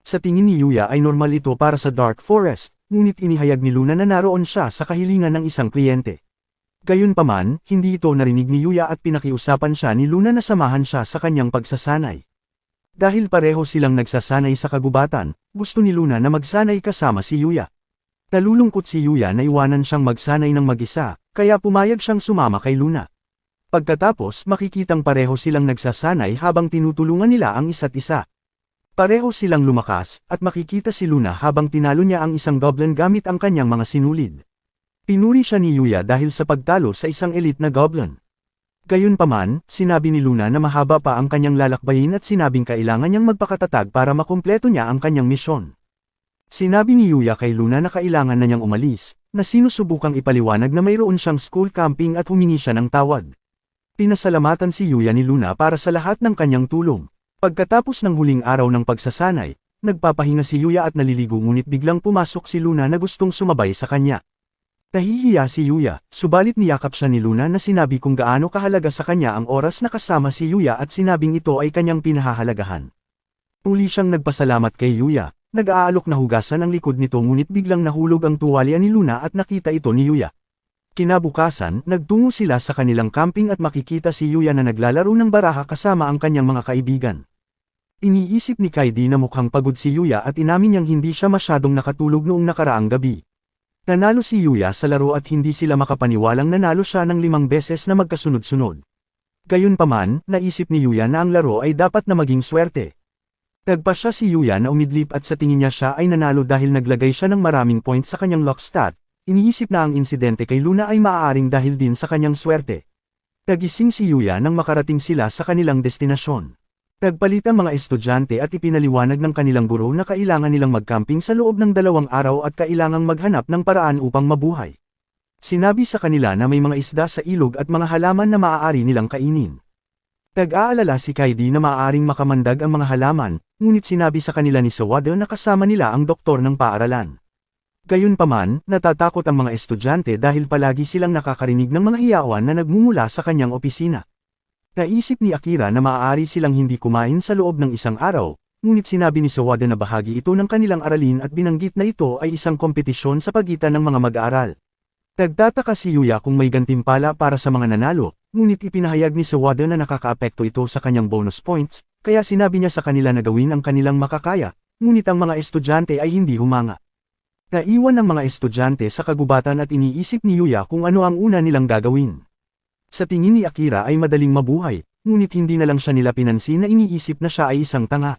Sa tingin ni Yuya ay normal ito para sa Dark Forest, ngunit inihayag ni Luna na naroon siya sa kahilingan ng isang kliyente. Gayunpaman, hindi ito narinig ni Yuya at pinakiusapan siya ni Luna na samahan siya sa kanyang pagsasanay. Dahil pareho silang nagsasanay sa kagubatan, gusto ni Luna na magsanay kasama si Yuya. Nalulungkot si Yuya na iwanan siyang magsanay ng mag-isa, kaya pumayag siyang sumama kay Luna. Pagkatapos makikitang pareho silang nagsasanay habang tinutulungan nila ang isa't isa. Pareho silang lumakas, at makikita si Luna habang tinalo niya ang isang goblin gamit ang kanyang mga sinulid. Pinuri siya ni Yuya dahil sa pagtalo sa isang elite na goblin. Gayunpaman, sinabi ni Luna na mahaba pa ang kanyang lalakbayin at sinabing kailangan niyang magpakatatag para makumpleto niya ang kanyang misyon. Sinabi ni Yuya kay Luna na kailangan na niyang umalis, na sinusubukang ipaliwanag na mayroon siyang school camping at humingi siya ng tawad. Pinasalamatan si Yuya ni Luna para sa lahat ng kanyang tulong. Pagkatapos ng huling araw ng pagsasanay, nagpapahinga si Yuya at naliligo ngunit biglang pumasok si Luna na gustong sumabay sa kanya. Nahihiya si Yuya, subalit niyakap siya ni Luna na sinabi kung gaano kahalaga sa kanya ang oras na kasama si Yuya at sinabing ito ay kanyang pinahahalagahan. Uli siyang nagpasalamat kay Yuya, nag-aalok na hugasan ang likod nito ngunit biglang nahulog ang tuwalya ni Luna at nakita ito ni Yuya. Kinabukasan, nagtungo sila sa kanilang camping at makikita si Yuya na naglalaro ng baraha kasama ang kanyang mga kaibigan. Iniisip ni Kaidi na mukhang pagod si Yuya at inamin niyang hindi siya masyadong nakatulog noong nakaraang gabi. Nanalo si Yuya sa laro at hindi sila makapaniwalang nanalo siya ng 5 beses na magkasunod-sunod. Gayunpaman, naisip ni Yuya na ang laro ay dapat na maging swerte. Nagpa siya si Yuya na umidlip at sa tingin niya siya ay nanalo dahil naglagay siya ng maraming points sa kanyang luck stat. Iniisip na ang insidente kay Luna ay maaaring dahil din sa kanyang swerte. Nagising si Yuya nang makarating sila sa kanilang destinasyon. Nagpalit ang mga estudyante at ipinaliwanag ng kanilang guro na kailangan nilang magcamping sa loob ng 2 araw at kailangang maghanap ng paraan upang mabuhay. Sinabi sa kanila na may mga isda sa ilog at mga halaman na maaari nilang kainin. Nag-aalala si Kaidi na maaaring makamandag ang mga halaman, ngunit sinabi sa kanila ni Sawada na kasama nila ang doktor ng paaralan. Gayunpaman, natatakot ang mga estudyante dahil palagi silang nakakarinig ng mga hiyawan na nagmumula sa kanyang opisina. Naisip ni Akira na maaari silang hindi kumain sa loob ng 1 araw, ngunit sinabi ni Sawada na bahagi ito ng kanilang aralin at binanggit na ito ay isang kompetisyon sa pagitan ng mga mag-aaral. Nagtataka si Yuya kung may gantimpala para sa mga nanalo, ngunit ipinahayag ni Sawada na nakakaapekto ito sa kanyang bonus points, kaya sinabi niya sa kanila na gawin ang kanilang makakaya, ngunit ang mga estudyante ay hindi humanga. Naiwan ang mga estudyante sa kagubatan at iniisip ni Yuya kung ano ang una nilang gagawin. Sa tingin ni Akira ay madaling mabuhay, ngunit hindi na lang siya nila pinansin na iniisip na siya ay isang tanga.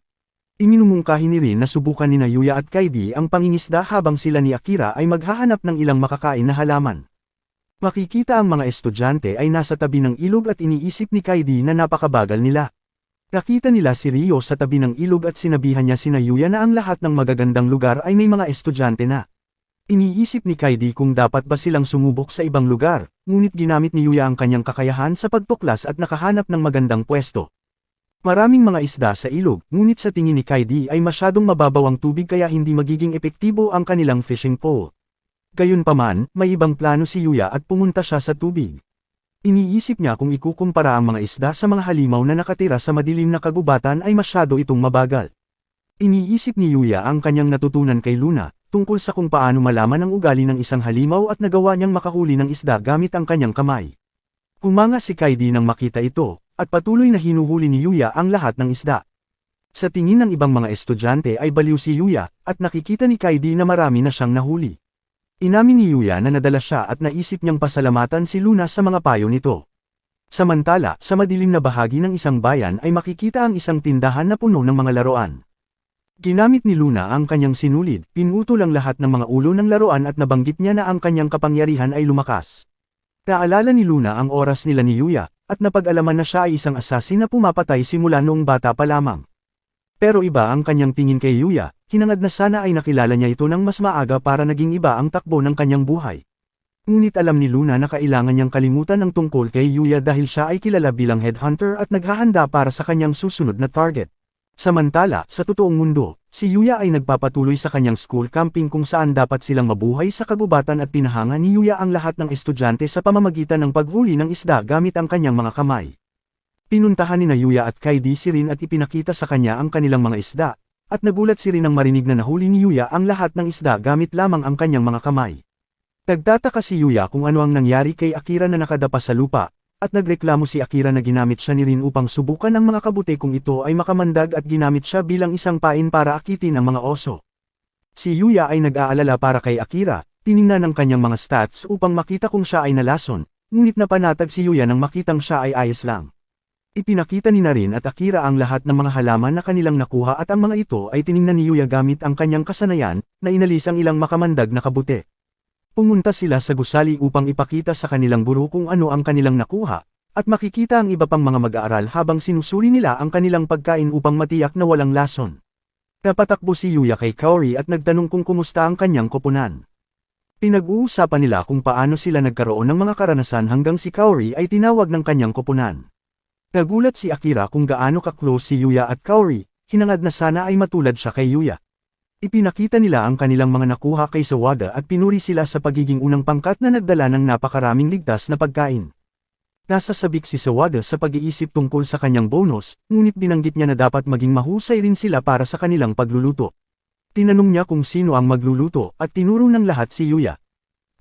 Iminumungkahi ni Rin na subukan ni Yuya at Kaidi ang pangingisda habang sila ni Akira ay maghahanap ng ilang makakain na halaman. Makikita ang mga estudyante ay nasa tabi ng ilog at iniisip ni Kaidi na napakabagal nila. Nakita nila si Ryo sa tabi ng ilog at sinabihan niya sina Yuya na ang lahat ng magagandang lugar ay may mga estudyante na. Iniisip ni Kaidi kung dapat ba silang sumubok sa ibang lugar, ngunit ginamit ni Yuya ang kanyang kakayahan sa pagtuklas at nakahanap ng magandang pwesto. Maraming mga isda sa ilog, ngunit sa tingin ni Kaidi ay masyadong mababaw ang tubig kaya hindi magiging epektibo ang kanilang fishing pole. Gayunpaman, may ibang plano si Yuya at pumunta siya sa tubig. Iniisip niya kung ikukumpara ang mga isda sa mga halimaw na nakatira sa madilim na kagubatan ay masyado itong mabagal. Iniisip ni Yuya ang kanyang natutunan kay Luna, tungkol sa kung paano malaman ang ugali ng isang halimaw at nagawa niyang makahuli ng isda gamit ang kanyang kamay. Kumanga si Kaidi nang makita ito, at patuloy na hinuhuli ni Yuya ang lahat ng isda. Sa tingin ng ibang mga estudyante ay baliw si Yuya, at nakikita ni Kaidi na marami na siyang nahuli. Inamin ni Yuya na nadala siya at naisip niyang pasalamatan si Luna sa mga payo nito. Samantala, sa madilim na bahagi ng isang bayan ay makikita ang isang tindahan na puno ng mga laruan. Ginamit ni Luna ang kanyang sinulid, pinutol ang lahat ng mga ulo ng laruan at nabanggit niya na ang kanyang kapangyarihan ay lumakas. Naalala ni Luna ang oras nila ni Yuya, at napag-alaman na siya ay isang assassin na pumapatay simula noong bata pa lamang. Pero iba ang kanyang tingin kay Yuya, hinangad na sana ay nakilala niya ito ng mas maaga para naging iba ang takbo ng kanyang buhay. Ngunit alam ni Luna na kailangan niyang kalimutan ang tungkol kay Yuya dahil siya ay kilala bilang headhunter at naghahanda para sa kanyang susunod na target. Samantala, sa totoong mundo, si Yuya ay nagpapatuloy sa kanyang school camping kung saan dapat silang mabuhay sa kagubatan at pinahanga ni Yuya ang lahat ng estudyante sa pamamagitan ng paghuli ng isda gamit ang kanyang mga kamay. Pinuntahan ni Yuya at Kaidi si Rin at ipinakita sa kanya ang kanilang mga isda, at nagulat si Rin nang marinig na nahuli ni Yuya ang lahat ng isda gamit lamang ang kanyang mga kamay. Nagtataka si Yuya kung ano ang nangyari kay Akira na nakadapa sa lupa, at nagreklamo si Akira na ginamit siya ni Rin upang subukan ang mga kabute kung ito ay makamandag at ginamit siya bilang isang pain para akitin ang mga oso. Si Yuya ay nag-aalala para kay Akira, tiningnan ang kanyang mga stats upang makita kung siya ay nalason, ngunit napanatag si Yuya nang makitang siya ay ayos lang. Ipinakita ni Rin at Akira ang lahat ng mga halaman na kanilang nakuha at ang mga ito ay tiningnan ni Yuya gamit ang kanyang kasanayan, na inalis ang ilang makamandag na kabute. Pumunta sila sa gusali upang ipakita sa kanilang guro kung ano ang kanilang nakuha, at makikita ang iba pang mga mag-aaral habang sinusuri nila ang kanilang pagkain upang matiyak na walang lason. Napatakbo si Yuya kay Kaori at nagtanong kung kumusta ang kanyang koponan. Pinag-uusapan nila kung paano sila nagkaroon ng mga karanasan hanggang si Kaori ay tinawag ng kanyang koponan. Nagulat si Akira kung gaano ka-close si Yuya at Kaori, hinangad na sana ay matulad siya kay Yuya. Ipinakita nila ang kanilang mga nakuha kay Sawada at pinuri sila sa pagiging unang pangkat na nagdala ng napakaraming ligtas na pagkain. Nasasabik si Sawada sa pag-iisip tungkol sa kanyang bonus, ngunit binanggit niya na dapat maging mahusay rin sila para sa kanilang pagluluto. Tinanong niya kung sino ang magluluto at tinuro ng lahat si Yuya.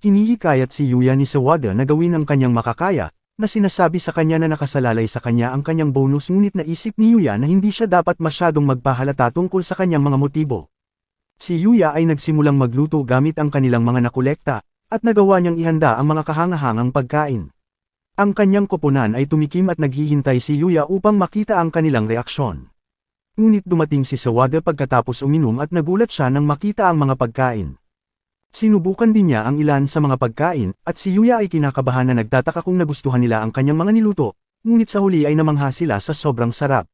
Hinihikayat si Yuya ni Sawada na gawin ang kanyang makakaya, na sinasabi sa kanya na nakasalalay sa kanya ang kanyang bonus ngunit naisip ni Yuya na hindi siya dapat masyadong magpahalata tungkol sa kanyang mga motibo. Si Yuya ay nagsimulang magluto gamit ang kanilang mga nakolekta, at nagawa niyang ihanda ang mga kahangahangang pagkain. Ang kanyang koponan ay tumikim at naghihintay si Yuya upang makita ang kanilang reaksyon. Ngunit dumating si Sawada pagkatapos uminom at nagulat siya nang makita ang mga pagkain. Sinubukan din niya ang ilan sa mga pagkain, at si Yuya ay kinakabahan na nagtataka kung nagustuhan nila ang kanyang mga niluto, ngunit sa huli ay namangha sila sa sobrang sarap.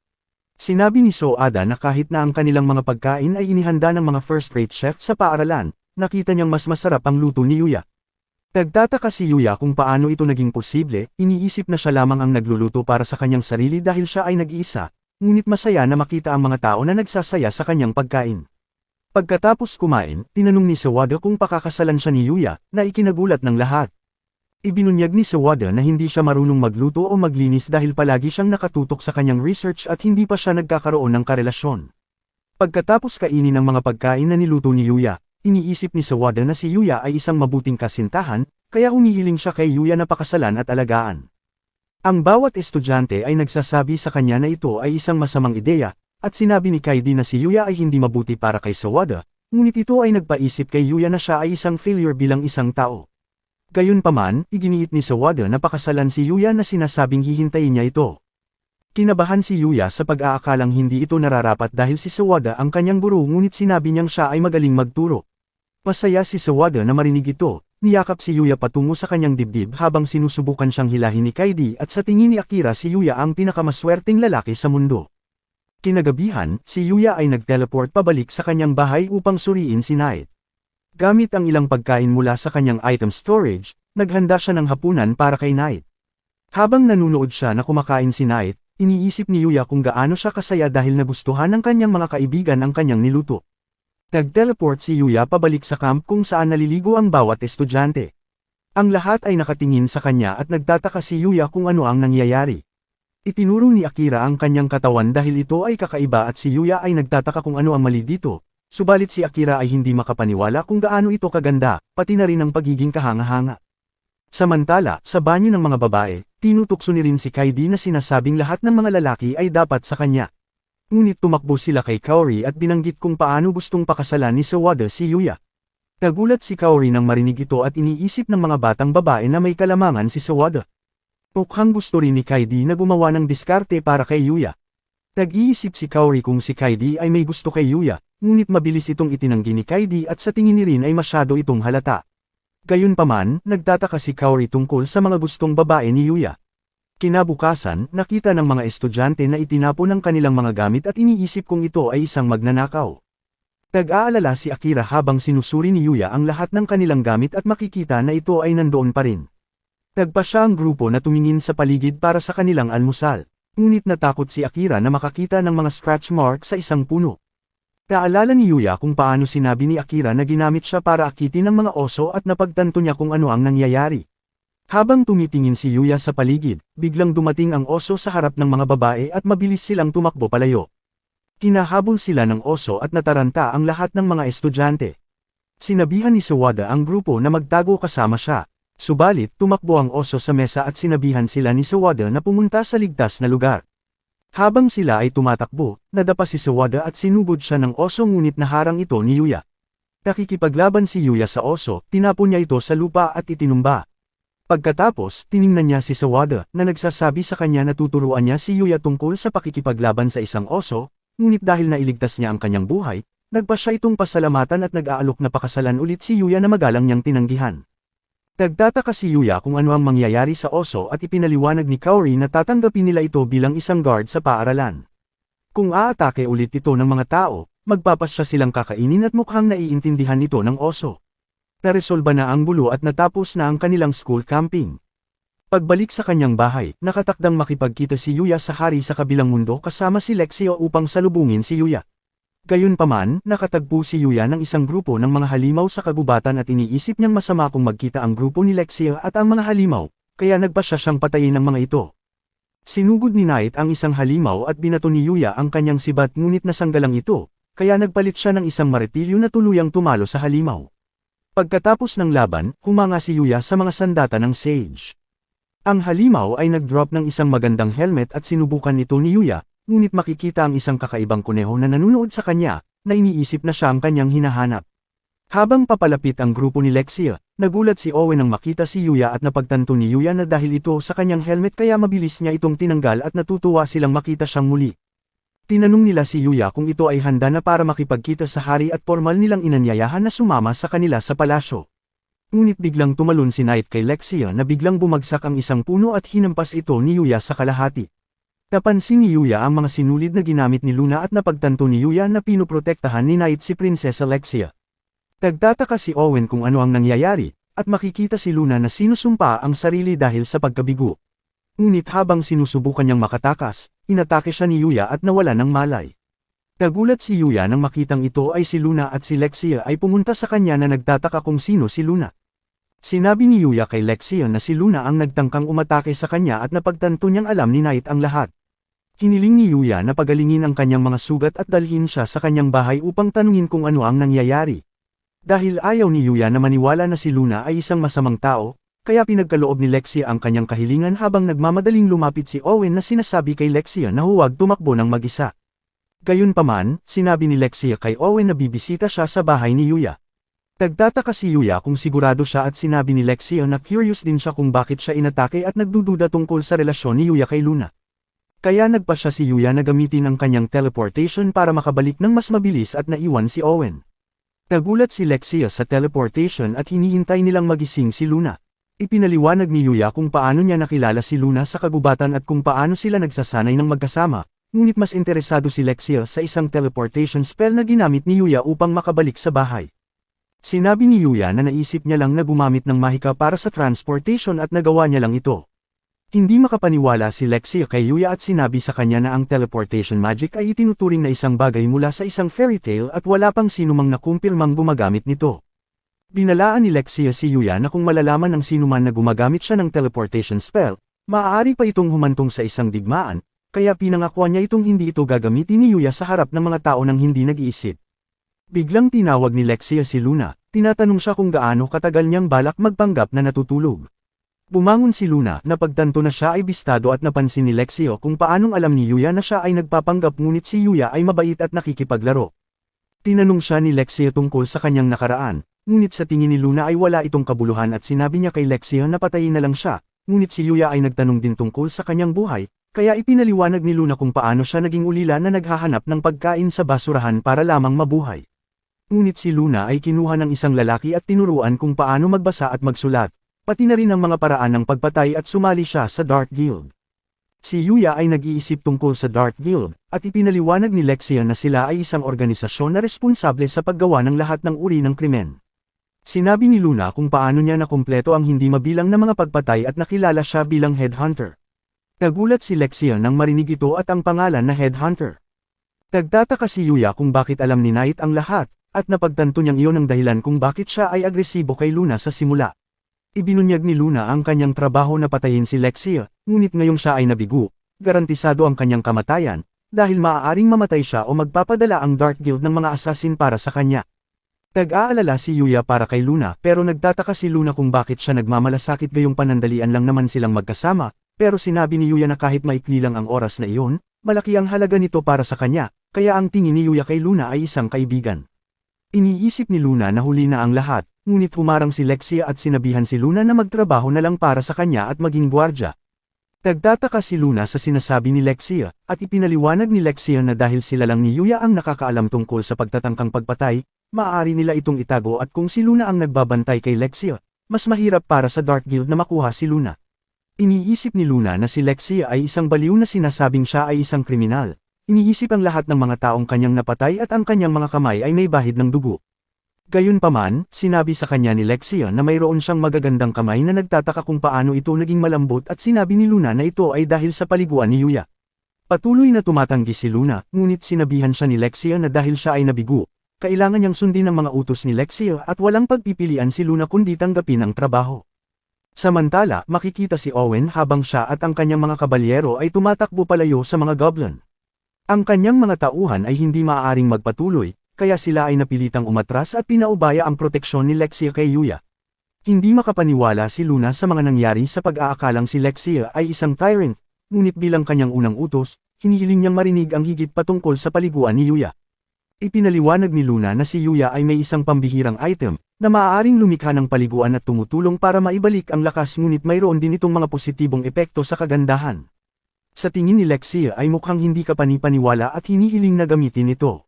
Sinabi ni Soada na kahit na ang kanilang mga pagkain ay inihanda ng mga first-rate chef sa paaralan, nakita niyang mas masarap ang luto ni Yuya. Nagtataka si Yuya kung paano ito naging posible, iniisip na siya lamang ang nagluluto para sa kanyang sarili dahil siya ay nag-iisa, ngunit masaya na makita ang mga tao na nagsasaya sa kanyang pagkain. Pagkatapos kumain, tinanong ni Sawada kung pakakasalan siya ni Yuya, na ikinagulat ng lahat. Ibinunyag ni Sawada na hindi siya marunong magluto o maglinis dahil palagi siyang nakatutok sa kanyang research at hindi pa siya nagkakaroon ng karelasyon. Pagkatapos kainin ang mga pagkain na niluto ni Yuya, iniisip ni Sawada na si Yuya ay isang mabuting kasintahan, kaya humihiling siya kay Yuya na pakasalan at alagaan. Ang bawat estudyante ay nagsasabi sa kanya na ito ay isang masamang ideya, at sinabi ni Kaidi na si Yuya ay hindi mabuti para kay Sawada, ngunit ito ay nagpaisip kay Yuya na siya ay isang failure bilang isang tao. Gayunpaman, iginiit ni Sawada na pakasalan si Yuya na sinasabing hihintayin niya ito. Kinabahan si Yuya sa pag-aakalang hindi ito nararapat dahil si Sawada ang kanyang guro ngunit sinabi niyang siya ay magaling magturo. Masaya si Sawada na marinig ito, niyakap si Yuya patungo sa kanyang dibdib habang sinusubukan siyang hilahin ni Kaidi at sa tingin ni Akira si Yuya ang pinakamaswerteng lalaki sa mundo. Kinagabihan, si Yuya ay nag-teleport pabalik sa kanyang bahay upang suriin si Knight. Gamit ang ilang pagkain mula sa kanyang item storage, naghanda siya ng hapunan para kay Knight. Habang nanunood siya na kumakain si Knight, iniisip ni Yuya kung gaano siya kasaya dahil nagustuhan ng kanyang mga kaibigan ang kanyang niluto. Nag-teleport si Yuya pabalik sa camp kung saan naliligo ang bawat estudyante. Ang lahat ay nakatingin sa kanya at nagtataka si Yuya kung ano ang nangyayari. Itinuro ni Akira ang kanyang katawan dahil ito ay kakaiba at si Yuya ay nagtataka kung ano ang mali dito, subalit si Akira ay hindi makapaniwala kung gaano ito kaganda, pati na rin ang pagiging kahanga-hanga. Samantala, sa banyo ng mga babae, tinutukso ni rin si Kaidi na sinasabing lahat ng mga lalaki ay dapat sa kanya. Ngunit tumakbo sila kay Kaori at binanggit kung paano gustong pakasalan ni Sawada si Yuya. Nagulat si Kaori nang marinig ito at iniisip ng mga batang babae na may kalamangan si Sawada. Mukhang gusto rin ni Kaidi na gumawa ng diskarte para kay Yuya. Nag-iisip si Kaori kung si Kaidi ay may gusto kay Yuya, ngunit mabilis itong itinanggi ni Kaidi at sa tingin ni rin ay masyado itong halata. Gayunpaman, nagtataka si Kaori tungkol sa mga gustong babae ni Yuya. Kinabukasan, nakita ng mga estudyante na itinapon ang kanilang mga gamit at iniisip kung ito ay isang magnanakaw. Nag-aalala si Akira habang sinusuri ni Yuya ang lahat ng kanilang gamit at makikita na ito ay nandoon pa rin. Nagpa siya ang grupo na tumingin sa paligid para sa kanilang almusal, ngunit natakot si Akira na makakita ng mga scratch mark sa isang puno. Naalala ni Yuya kung paano sinabi ni Akira na ginamit siya para akitin ng mga oso at napagtanto niya kung ano ang nangyayari. Habang tumitingin si Yuya sa paligid, biglang dumating ang oso sa harap ng mga babae at mabilis silang tumakbo palayo. Kinahabol sila ng oso at nataranta ang lahat ng mga estudyante. Sinabihan ni Sawada ang grupo na magtago kasama siya. Subalit, tumakbo ang oso sa mesa at sinabihan sila ni Sawada na pumunta sa ligtas na lugar. Habang sila ay tumatakbo, nadapa si Sawada at sinugod siya ng oso ngunit naharang ito ni Yuya. Nakikipaglaban si Yuya sa oso, tinapon niya ito sa lupa at itinumba. Pagkatapos, tiningnan niya si Sawada, na nagsasabi sa kanya na tuturuan niya si Yuya tungkol sa pakikipaglaban sa isang oso, ngunit dahil nailigtas niya ang kanyang buhay, nagpa siya itong pasalamatan at nag-aalok na pakasalan ulit si Yuya na magalang niyang tinanggihan. Nagtataka si Yuya kung ano ang mangyayari sa oso at ipinaliwanag ni Kaori na tatanggapin nila ito bilang isang guard sa paaralan. Kung aatake ulit ito ng mga tao, magpapasya silang kakainin at mukhang naiintindihan ito ng oso. Naresolba na ang gulo at natapos na ang kanilang school camping. Pagbalik sa kanyang bahay, nakatakdang makipagkita si Yuya sa hari sa kabilang mundo kasama si Lexio upang salubungin si Yuya. Gayunpaman, nakatagpo si Yuya ng isang grupo ng mga halimaw sa kagubatan at iniisip niyang masama kung magkita ang grupo ni Lexio at ang mga halimaw, kaya nagpasya siyang patayin ng mga ito. Sinugod ni Knight ang isang halimaw at binato ni Yuya ang kanyang sibat ngunit nasanggalang ito, kaya nagpalit siya ng isang martilyo na tuluyang tumalo sa halimaw. Pagkatapos ng laban, humanga si Yuya sa mga sandata ng Sage. Ang halimaw ay nag-drop ng isang magandang helmet at sinubukan nito ni Yuya, ngunit makikita ang isang kakaibang kuneho na nanunood sa kanya, na iniisip na siya ang kanyang hinahanap. Habang papalapit ang grupo ni Lexia, nagulat si Owen nang makita si Yuya at napagtanto ni Yuya na dahil ito sa kanyang helmet kaya mabilis niya itong tinanggal at natutuwa silang makita siyang muli. Tinanong nila si Yuya kung ito ay handa na para makipagkita sa hari at formal nilang inanyayahan na sumama sa kanila sa palasyo. Ngunit biglang tumalon si Knight kay Lexia na biglang bumagsak ang isang puno at hinampas ito ni Yuya sa kalahati. Napansin ni Yuya ang mga sinulid na ginamit ni Luna at napagtanto ni Yuya na pinoprotektahan ni Knight si Prinsesa Lexia. Nagtataka si Owen kung ano ang nangyayari, at makikita si Luna na sinusumpa ang sarili dahil sa pagkabigo. Ngunit habang sinusubukan niyang makatakas, inatake siya ni Yuya at nawala ng malay. Nagulat si Yuya nang makitang ito ay si Luna at si Lexia ay pumunta sa kanya na nagtataka kung sino si Luna. Sinabi ni Yuya kay Lexia na si Luna ang nagtangkang umatake sa kanya at napagtanto niyang alam ni Knight ang lahat. Hiniling ni Yuya na pagalingin ang kanyang mga sugat at dalhin siya sa kanyang bahay upang tanungin kung ano ang nangyayari. Dahil ayaw ni Yuya na maniwala na si Luna ay isang masamang tao, kaya pinagkaloob ni Lexia ang kanyang kahilingan habang nagmamadaling lumapit si Owen na sinasabi kay Lexia na huwag tumakbo ng mag-isa. Gayunpaman, sinabi ni Lexia kay Owen na bibisita siya sa bahay ni Yuya. Nagtataka si Yuya kung sigurado siya at sinabi ni Lexia na curious din siya kung bakit siya inatake at nagdududa tungkol sa relasyon ni Yuya kay Luna. Kaya nagpa siya si Yuya na gamitin ang kanyang teleportation para makabalik ng mas mabilis at naiwan si Owen. Nagulat si Lexia sa teleportation at hinihintay nilang magising si Luna. Ipinaliwanag ni Yuya kung paano niya nakilala si Luna sa kagubatan at kung paano sila nagsasanay ng magkasama, ngunit mas interesado si Lexia sa isang teleportation spell na ginamit ni Yuya upang makabalik sa bahay. Sinabi ni Yuya na naisip niya lang na gumamit ng mahika para sa transportation at nagawa niya lang ito. Hindi makapaniwala si Lexia kay Yuya at sinabi sa kanya na ang teleportation magic ay itinuturing na isang bagay mula sa isang fairy tale at wala pang sinumang nakumpirmang gumagamit nito. Binalaan ni Lexia si Yuya na kung malalaman ng sinuman na gumagamit siya ng teleportation spell, maaari pa itong humantong sa isang digmaan, kaya pinangakuan niya itong hindi ito gagamitin ni Yuya sa harap ng mga tao nang hindi nag-iisip. Biglang tinawag ni Lexia si Luna, tinatanong siya kung gaano katagal niyang balak magpanggap na natutulog. Bumangon si Luna na pagtanto na siya ay bistado at napansin ni Lexia kung paanong alam ni Yuya na siya ay nagpapanggap ngunit si Yuya ay mabait at nakikipaglaro. Tinanong siya ni Lexia tungkol sa kanyang nakaraan, ngunit sa tingin ni Luna ay wala itong kabuluhan at sinabi niya kay Lexia na patayin na lang siya, ngunit si Yuya ay nagtanong din tungkol sa kanyang buhay, kaya ipinaliwanag ni Luna kung paano siya naging ulila na naghahanap ng pagkain sa basurahan para lamang mabuhay. Ngunit si Luna ay kinuha ng isang lalaki at tinuruan kung paano magbasa at magsulat, pati na rin ang mga paraan ng pagpatay at sumali siya sa Dark Guild. Si Yuya ay nag-iisip tungkol sa Dark Guild, at ipinaliwanag ni Lexia na sila ay isang organisasyon na responsable sa paggawa ng lahat ng uri ng krimen. Sinabi ni Luna kung paano niya nakumpleto ang hindi mabilang na mga pagpatay at nakilala siya bilang headhunter. Nagulat si Lexia nang marinig ito at ang pangalan na headhunter. Nagtataka si Yuya kung bakit alam ni Knight ang lahat, at napagtanto niyang iyon ang dahilan kung bakit siya ay agresibo kay Luna sa simula. Ibinunyag ni Luna ang kanyang trabaho na patayin si Lexia, ngunit ngayong siya ay nabigo, garantisado ang kanyang kamatayan, dahil maaaring mamatay siya o magpapadala ang Dark Guild ng mga assassin para sa kanya. Nag-aalala si Yuya para kay Luna pero nagtataka si Luna kung bakit siya nagmamalasakit gayong panandalian lang naman silang magkasama, pero sinabi ni Yuya na kahit maikli lang ang oras na iyon, malaki ang halaga nito para sa kanya, kaya ang tingin ni Yuya kay Luna ay isang kaibigan. Iniisip ni Luna na huli na ang lahat, ngunit humarang si Lexia at sinabihan si Luna na magtrabaho na lang para sa kanya at maging gwardya. Nagtataka si Luna sa sinasabi ni Lexia, at ipinaliwanag ni Lexia na dahil sila lang ni Yuya ang nakakaalam tungkol sa pagtatangkang pagpatay, maaari nila itong itago at kung si Luna ang nagbabantay kay Lexia, mas mahirap para sa Dark Guild na makuha si Luna. Iniisip ni Luna na si Lexia ay isang baliw na sinasabing siya ay isang kriminal. Iniisip ang lahat ng mga taong kanyang napatay at ang kanyang mga kamay ay may bahid ng dugo. Gayunpaman, sinabi sa kanya ni Lexia na mayroon siyang magagandang kamay na nagtataka kung paano ito naging malambot at sinabi ni Luna na ito ay dahil sa paliguan ni Yuya. Patuloy na tumatanggi si Luna, ngunit sinabihan siya ni Lexia na dahil siya ay nabigo, kailangan niyang sundin ang mga utos ni Lexia at walang pagpipilian si Luna kundi tanggapin ang trabaho. Samantala, makikita si Owen habang siya at ang kanyang mga kabalyero ay tumatakbo palayo sa mga goblin. Ang kanyang mga tauhan ay hindi maaaring magpatuloy, kaya sila ay napilitang umatras at pinaubaya ang proteksyon ni Lexia kay Yuya. Hindi makapaniwala si Luna sa mga nangyari sa pag-aakalang si Lexia ay isang tyrant, ngunit bilang kanyang unang utos, hinihiling niyang marinig ang higit patungkol sa paliguan ni Yuya. Ipinaliwanag ni Luna na si Yuya ay may isang pambihirang item, na maaaring lumikha ng paliguan at tumutulong para maibalik ang lakas ngunit mayroon din itong mga positibong epekto sa kagandahan. Sa tingin ni Lexia ay mukhang hindi kapanipaniwala at hinihiling na gamitin ito.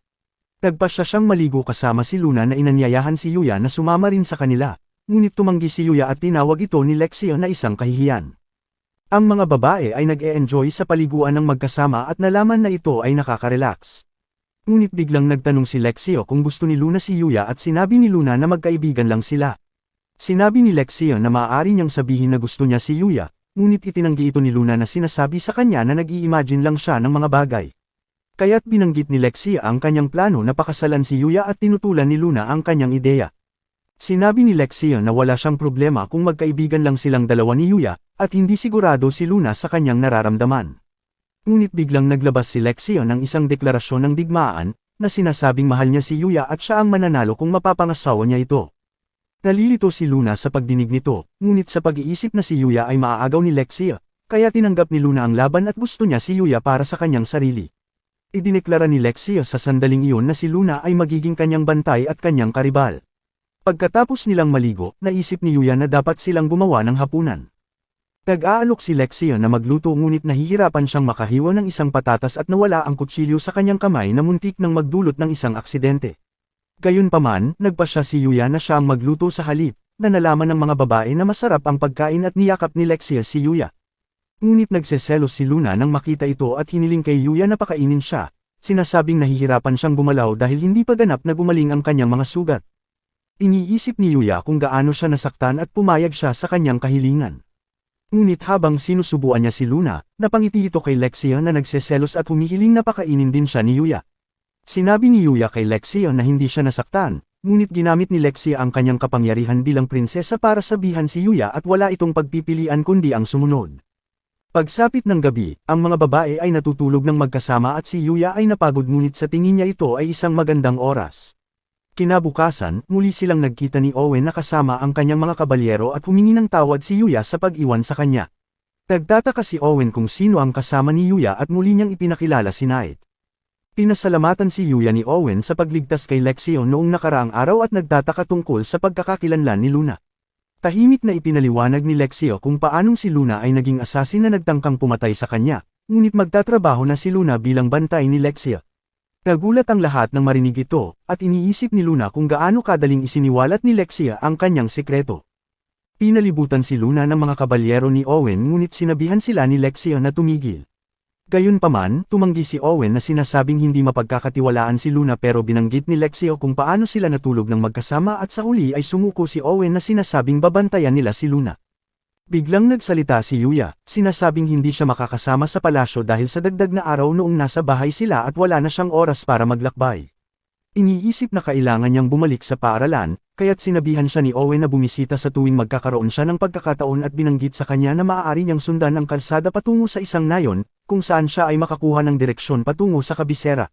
Nagpasya siyang maligo kasama si Luna na inanyayahan si Yuya na sumama rin sa kanila, ngunit tumanggi si Yuya at tinawag ito ni Lexia na isang kahihiyan. Ang mga babae ay nag-e-enjoy sa paliguan ng magkasama at nalaman na ito ay nakaka-relax. Ngunit biglang nagtanong si Lexia kung gusto ni Luna si Yuya at sinabi ni Luna na magkaibigan lang sila. Sinabi ni Lexia na maaari niyang sabihin na gusto niya si Yuya, ngunit itinanggi ito ni Luna na sinasabi sa kanya na nag-i-imagine lang siya ng mga bagay. Kaya't binanggit ni Lexia ang kanyang plano na pakasalan si Yuya at tinutulan ni Luna ang kanyang ideya. Sinabi ni Lexia na wala siyang problema kung magkaibigan lang silang dalawa ni Yuya, at hindi sigurado si Luna sa kanyang nararamdaman. Ngunit biglang naglabas si Lexia ng isang deklarasyon ng digmaan, na sinasabing mahal niya si Yuya at siya ang mananalo kung mapapangasawa niya ito. Nalilito si Luna sa pagdinig nito, ngunit sa pag-iisip na si Yuya ay maaagaw ni Lexia, kaya tinanggap ni Luna ang laban at gusto niya si Yuya para sa kanyang sarili. Idineklara ni Lexia sa sandaling iyon na si Luna ay magiging kanyang bantay at kanyang karibal. Pagkatapos nilang maligo, naisip ni Yuya na dapat silang gumawa ng hapunan. Nag-aalok si Lexia na magluto ngunit nahihirapan siyang makahiwa ng isang patatas at nawala ang kutsilyo sa kanyang kamay na muntik nang magdulot ng isang aksidente. Gayunpaman, nagpasya si Yuya na siya ang magluto sa halip, na nalaman ng mga babae na masarap ang pagkain at niyakap ni Lexia si Yuya. Ngunit nagseselos si Luna nang makita ito at hiniling kay Yuya na pakainin siya, sinasabing nahihirapan siyang gumalaw dahil hindi pa ganap na gumaling ang kanyang mga sugat. Iniisip ni Yuya kung gaano siya nasaktan at pumayag siya sa kanyang kahilingan. Ngunit habang sinusubuan niya si Luna, napangiti ito kay Lexia na nagseselos at humihiling na pakainin din siya ni Yuya. Sinabi ni Yuya kay Lexia na hindi siya nasaktan, ngunit ginamit ni Lexia ang kanyang kapangyarihan bilang prinsesa para sabihan si Yuya at wala itong pagpipilian kundi ang sumunod. Pagsapit ng gabi, ang mga babae ay natutulog ng magkasama at si Yuya ay napagod ngunit sa tingin niya ito ay isang magandang oras. Kinabukasan, muli silang nagkita ni Owen na kasama ang kanyang mga kabalyero at humingi ng tawad si Yuya sa pag-iwan sa kanya. Nagtataka si Owen kung sino ang kasama ni Yuya at muli niyang ipinakilala si Knight. Pinasalamatan si Yuya ni Owen sa pagligtas kay Lexia noong nakaraang araw at nagtataka tungkol sa pagkakakilanlan ni Luna. Tahimik na ipinaliwanag ni Lexia kung paanong si Luna ay naging asasin na nagtangkang pumatay sa kanya, ngunit magtatrabaho na si Luna bilang bantay ni Lexia. Nagulat ang lahat nang marinig ito, at iniisip ni Luna kung gaano kadaling isiniwalat ni Lexia ang kanyang sikreto. Pinalibutan si Luna ng mga kabalyero ni Owen ngunit sinabihan sila ni Lexia na tumigil. Gayunpaman, tumanggi si Owen na sinasabing hindi mapagkakatiwalaan si Luna pero binanggit ni Lexia kung paano sila natulog ng magkasama at sa huli ay sumuko si Owen na sinasabing babantayan nila si Luna. Biglang nagsalita si Yuya, sinasabing hindi siya makakasama sa palasyo dahil sa dagdag na araw noong nasa bahay sila at wala na siyang oras para maglakbay. Iniisip na kailangan niyang bumalik sa paaralan, kaya't sinabihan siya ni Owen na bumisita sa tuwing magkakaroon siya ng pagkakataon at binanggit sa kanya na maaari niyang sundan ang kalsada patungo sa isang nayon, kung saan siya ay makakuha ng direksyon patungo sa kabisera.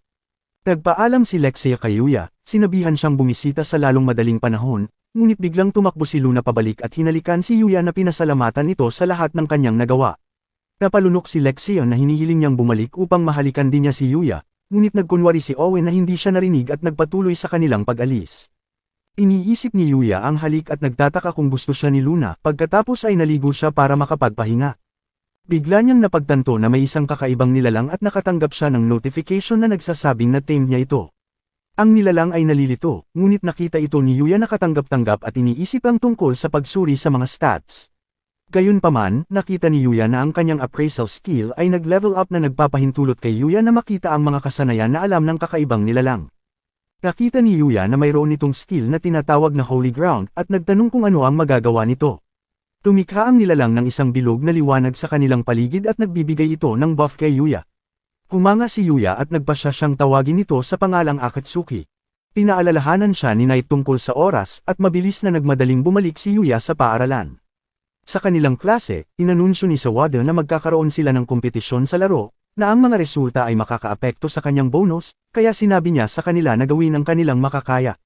Nagpaalam si Lexia kay Yuya, sinabihan siyang bumisita sa lalong madaling panahon, ngunit biglang tumakbo si Luna pabalik at hinalikan si Yuya na pinasalamatan ito sa lahat ng kanyang nagawa. Napalunok si Lexia na hinihiling niyang bumalik upang mahalikan din niya si Yuya, ngunit nagkunwari si Owen na hindi siya narinig at nagpatuloy sa kanilang pag-alis. Iniisip ni Yuya ang halik at nagtataka kung gusto siya ni Luna, pagkatapos ay naligo siya para makapagpahinga. Bigla niyang napagtanto na may isang kakaibang nilalang at nakatanggap siya ng notification na nagsasabing na tame niya ito. Ang nilalang ay nalilito, ngunit nakita ito ni Yuya nakatanggap-tanggap at iniisip ang tungkol sa pagsuri sa mga stats. Gayunpaman, nakita ni Yuya na ang kanyang appraisal skill ay nag-level up na nagpapahintulot kay Yuya na makita ang mga kasanayan na alam ng kakaibang nilalang. Nakita ni Yuya na mayroon itong skill na tinatawag na Holy Ground at nagtanong kung ano ang magagawa nito. Tumikha ang nilalang ng isang bilog na liwanag sa kanilang paligid at nagbibigay ito ng buff kay Yuya. Kumanga si Yuya at nagpasya siyang tawagin ito sa pangalang Akatsuki. Pinaalalahanan siya ni Knight tungkol sa oras at mabilis na nagmadaling bumalik si Yuya sa paaralan. Sa kanilang klase, inanunsyo ni Sawada na magkakaroon sila ng kompetisyon sa laro, na ang mga resulta ay makakaapekto sa kanyang bonus, kaya sinabi niya sa kanila na gawin ang kanilang makakaya.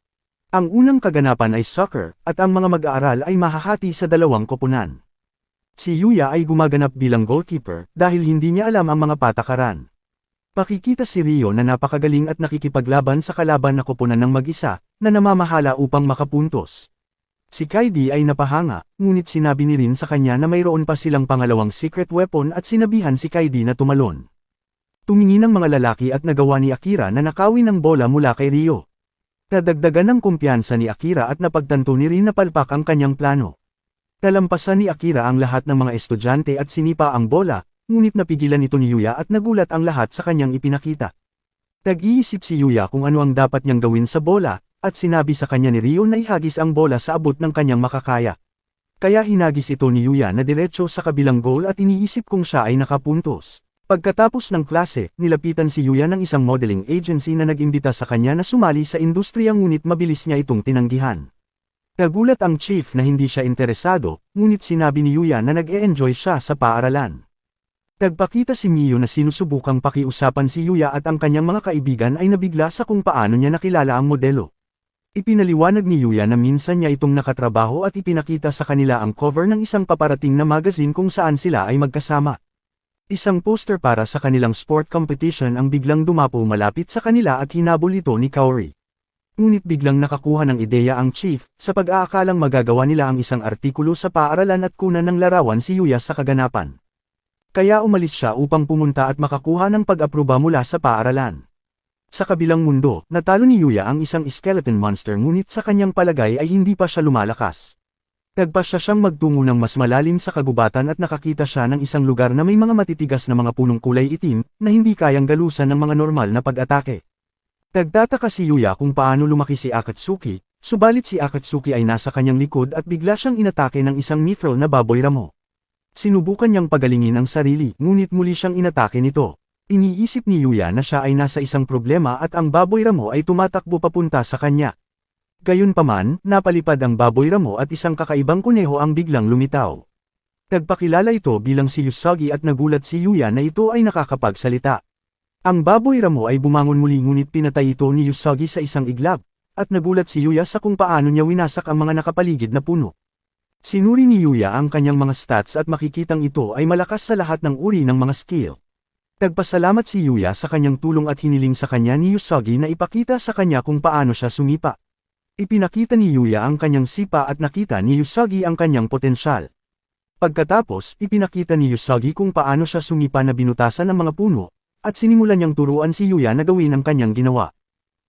Ang unang kaganapan ay soccer, at ang mga mag-aaral ay mahahati sa dalawang koponan. Si Yuya ay gumaganap bilang goalkeeper, dahil hindi niya alam ang mga patakaran. Makikita si Rio na napakagaling at nakikipaglaban sa kalaban na koponan ng mag-isa, na namamahala upang makapuntos. Si Kaidi ay napahanga, ngunit sinabi ni Rin sa kanya na mayroon pa silang pangalawang secret weapon at sinabihan si Kaidi na tumalon. Tumingin ang mga lalaki at nagawa ni Akira na nakawin ang bola mula kay Rio. Nadagdagan ng kumpiyansa ni Akira at napagtanto ni Rin na palpak ang kanyang plano. Nalampasan ni Akira ang lahat ng mga estudyante at sinipa ang bola, ngunit napigilan ito ni Yuya at nagulat ang lahat sa kanyang ipinakita. Nag-iisip si Yuya kung ano ang dapat niyang gawin sa bola, at sinabi sa kanya ni Rio na ihagis ang bola sa abot ng kanyang makakaya. Kaya hinagis ito ni Yuya na diretso sa kabilang goal at iniisip kung siya ay nakapuntos. Pagkatapos ng klase, nilapitan si Yuya ng isang modeling agency na nag-imbita sa kanya na sumali sa industriya ngunit mabilis niya itong tinanggihan. Nagulat ang chief na hindi siya interesado, ngunit sinabi ni Yuya na nag-e-enjoy siya sa paaralan. Nagpakita si Miyo na sinusubukang pakiusapan si Yuya at ang kanyang mga kaibigan ay nabigla sa kung paano niya nakilala ang modelo. Ipinaliwanag ni Yuya na minsan niya itong nakatrabaho at ipinakita sa kanila ang cover ng isang paparating na magazine kung saan sila ay magkasama. Isang poster para sa kanilang sport competition ang biglang dumapo malapit sa kanila at hinabol ito ni Kaori. Ngunit biglang nakakuha ng ideya ang chief, sa pag-aakalang magagawa nila ang isang artikulo sa paaralan at kunan ng larawan si Yuya sa kaganapan. Kaya umalis siya upang pumunta at makakuha ng pag-aproba mula sa paaralan. Sa kabilang mundo, natalo ni Yuya ang isang skeleton monster ngunit sa kanyang palagay ay hindi pa siya lumalakas. Nagpasya siyang magtungo ng mas malalim sa kagubatan at nakakita siya ng isang lugar na may mga matitigas na mga punong kulay itim, na hindi kayang galusan ng mga normal na pag-atake. Nagtataka si Yuya kung paano lumaki si Akatsuki, subalit si Akatsuki ay nasa kanyang likod at bigla siyang inatake ng isang mithril na baboy ramo. Sinubukan niyang pagalingin ang sarili, ngunit muli siyang inatake nito. Iniisip ni Yuya na siya ay nasa isang problema at ang baboy ramo ay tumatakbo papunta sa kanya. Gayunpaman, napalipad ang baboy ramo at isang kakaibang kuneho ang biglang lumitaw. Nagpakilala ito bilang si Usagi at nagulat si Yuya na ito ay nakakapagsalita. Ang baboy ramo ay bumangon muli ngunit pinatay ito ni Usagi sa isang iglap, at nagulat si Yuya sa kung paano niya winasak ang mga nakapaligid na puno. Sinuri ni Yuya ang kanyang mga stats at makikitang ito ay malakas sa lahat ng uri ng mga skill. Nagpasalamat si Yuya sa kanyang tulong at hiniling sa kanya ni Usagi na ipakita sa kanya kung paano siya sumipa. Ipinakita ni Yuya ang kanyang sipa at nakita ni Usagi ang kanyang potensyal. Pagkatapos, ipinakita ni Usagi kung paano siya sumipa na binutasan ng mga puno, at sinimulan niyang turuan si Yuya na gawin ang kanyang ginawa.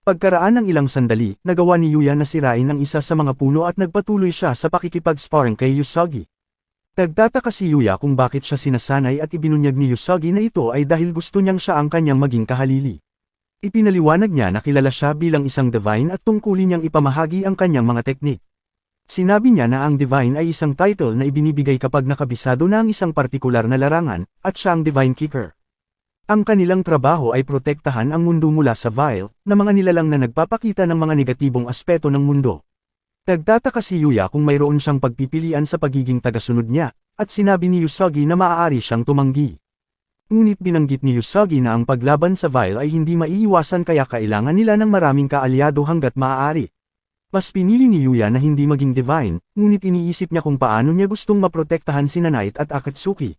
Pagkaraan ng ilang sandali, nagawa ni Yuya na sirain ang isa sa mga puno at nagpatuloy siya sa pakikipag-sparring kay Usagi. Nagtataka si Yuya kung bakit siya sinasanay at ibinunyag ni Usagi na ito ay dahil gusto niyang siya ang kanyang maging kahalili. Ipinaliwanag niya na kilala siya bilang isang divine at tungkulin niyang ipamahagi ang kanyang mga teknik. Sinabi niya na ang divine ay isang title na ibinibigay kapag nakabisado na ang isang partikular na larangan, at siya ang divine kicker. Ang kanilang trabaho ay protektahan ang mundo mula sa vile, na mga nilalang na nagpapakita ng mga negatibong aspeto ng mundo. Nagtataka si Yuya kung mayroon siyang pagpipilian sa pagiging tagasunod niya, at sinabi ni Usagi na maaari siyang tumanggi. Ngunit binanggit ni Usagi na ang paglaban sa vile ay hindi maiiwasan kaya kailangan nila ng maraming kaalyado hanggat maaari. Mas pinili ni Yuya na hindi maging divine, ngunit iniisip niya kung paano niya gustong maprotektahan sina Knight at Akatsuki.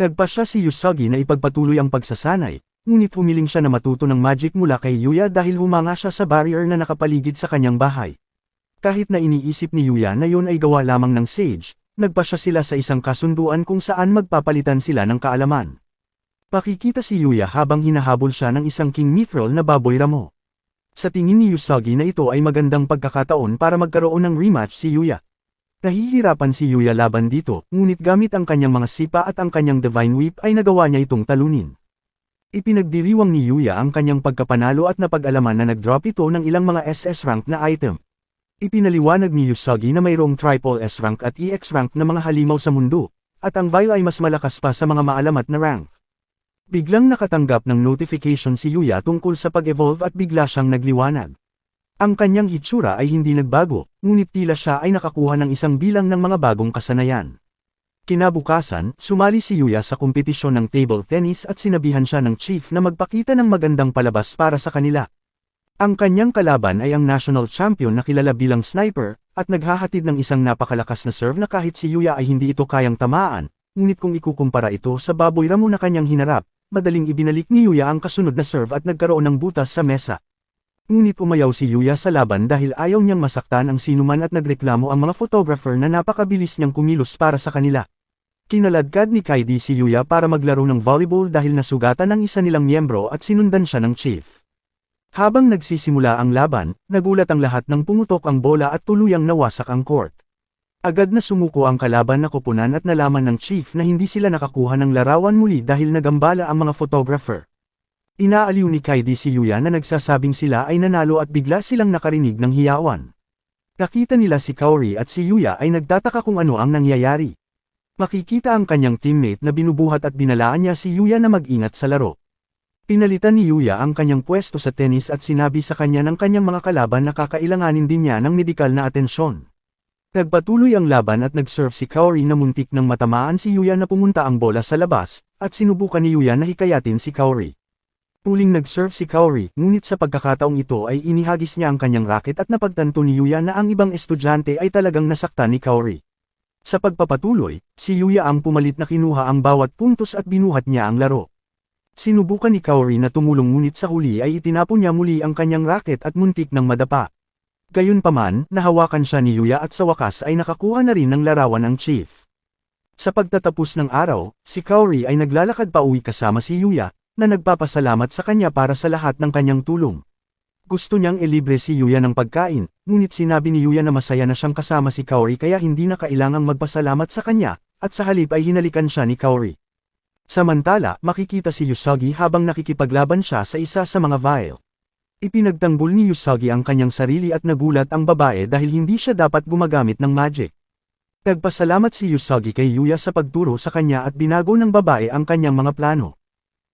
Nagpasya si Usagi na ipagpatuloy ang pagsasanay, ngunit humiling siya na matuto ng magic mula kay Yuya dahil humanga siya sa barrier na nakapaligid sa kanyang bahay. Kahit na iniisip ni Yuya na yun ay gawa lamang ng sage, nagpasya sila sa isang kasunduan kung saan magpapalitan sila ng kaalaman. Pakikita si Yuya habang hinahabol siya ng isang king mithril na baboy ramo. Sa tingin ni Usagi na ito ay magandang pagkakataon para magkaroon ng rematch si Yuya. Nahihirapan si Yuya laban dito, ngunit gamit ang kanyang mga sipa at ang kanyang divine whip ay nagawa niya itong talunin. Ipinagdiriwang ni Yuya ang kanyang pagkapanalo at napag-alaman na nag-drop ito ng ilang mga SS rank na item. Ipinaliwanag ni Usagi na mayroong triple S rank at EX rank na mga halimaw sa mundo, at ang Vile ay mas malakas pa sa mga maalamat na rank. Biglang nakatanggap ng notification si Yuya tungkol sa pag-evolve at bigla siyang nagliwanag. Ang kanyang hitsura ay hindi nagbago, ngunit tila siya ay nakakuha ng isang bilang ng mga bagong kasanayan. Kinabukasan, sumali si Yuya sa kompetisyon ng table tennis at sinabihan siya ng chief na magpakita ng magandang palabas para sa kanila. Ang kanyang kalaban ay ang national champion na kilala bilang sniper, at naghahatid ng isang napakalakas na serve na kahit si Yuya ay hindi ito kayang tamaan, ngunit kung ikukumpara ito sa baboy ramo na kanyang hinarap, madaling ibinalik ni Yuya ang kasunod na serve at nagkaroon ng butas sa mesa. Ngunit umayaw si Yuya sa laban dahil ayaw niyang masaktan ang sinuman at nagreklamo ang mga photographer na napakabilis niyang kumilos para sa kanila. Kinaladkad ni Kaidi si Yuya para maglaro ng volleyball dahil nasugatan ang isa nilang miyembro at sinundan siya ng chief. Habang nagsisimula ang laban, nagulat ang lahat nang pumutok ang bola at tuluyang nawasak ang court. Agad na sumuko ang kalaban na koponan at nalaman ng chief na hindi sila nakakuha ng larawan muli dahil nagambala ang mga photographer. Inaaliw ni Kaidi si Yuya na nagsasabing sila ay nanalo at bigla silang nakarinig ng hiyawan. Nakita nila si Kaori at si Yuya ay nagtataka kung ano ang nangyayari. Makikita ang kanyang teammate na binubuhat at binalaan niya si Yuya na mag-ingat sa laro. Pinalitan ni Yuya ang kanyang pwesto sa tennis at sinabi sa kanya ng kanyang mga kalaban na kakailanganin din niya ng medikal na atensyon. Nagpatuloy ang laban at nag-serve si Kaori na muntik nang matamaan si Yuya na pumunta ang bola sa labas, at sinubukan ni Yuya na hikayatin si Kaori. Muling nag-serve si Kaori, ngunit sa pagkakataong ito ay inihagis niya ang kanyang racket at napagtanto ni Yuya na ang ibang estudyante ay talagang nasaktan ni Kaori. Sa pagpapatuloy, si Yuya ang pumalit na kinuha ang bawat puntos at binuhat niya ang laro. Sinubukan ni Kaori na tumulong ngunit sa huli ay itinapon niya muli ang kanyang racket at muntik ng madapa. Gayunpaman, nahawakan siya ni Yuya at sa wakas ay nakakuha na rin ng larawan ang chief. Sa pagtatapos ng araw, si Kaori ay naglalakad pa uwi kasama si Yuya, na nagpapasalamat sa kanya para sa lahat ng kanyang tulong. Gusto niyang ilibre si Yuya ng pagkain, ngunit sinabi ni Yuya na masaya na siyang kasama si Kaori kaya hindi na kailangang magpasalamat sa kanya, at sa halip ay hinalikan siya ni Kaori. Samantala, makikita si Usagi habang nakikipaglaban siya sa isa sa mga vial. Ipinagtanggol ni Usagi ang kanyang sarili at nagulat ang babae dahil hindi siya dapat gumagamit ng magic. Nagpasalamat si Usagi kay Yuya sa pagturo sa kanya at binago ng babae ang kanyang mga plano.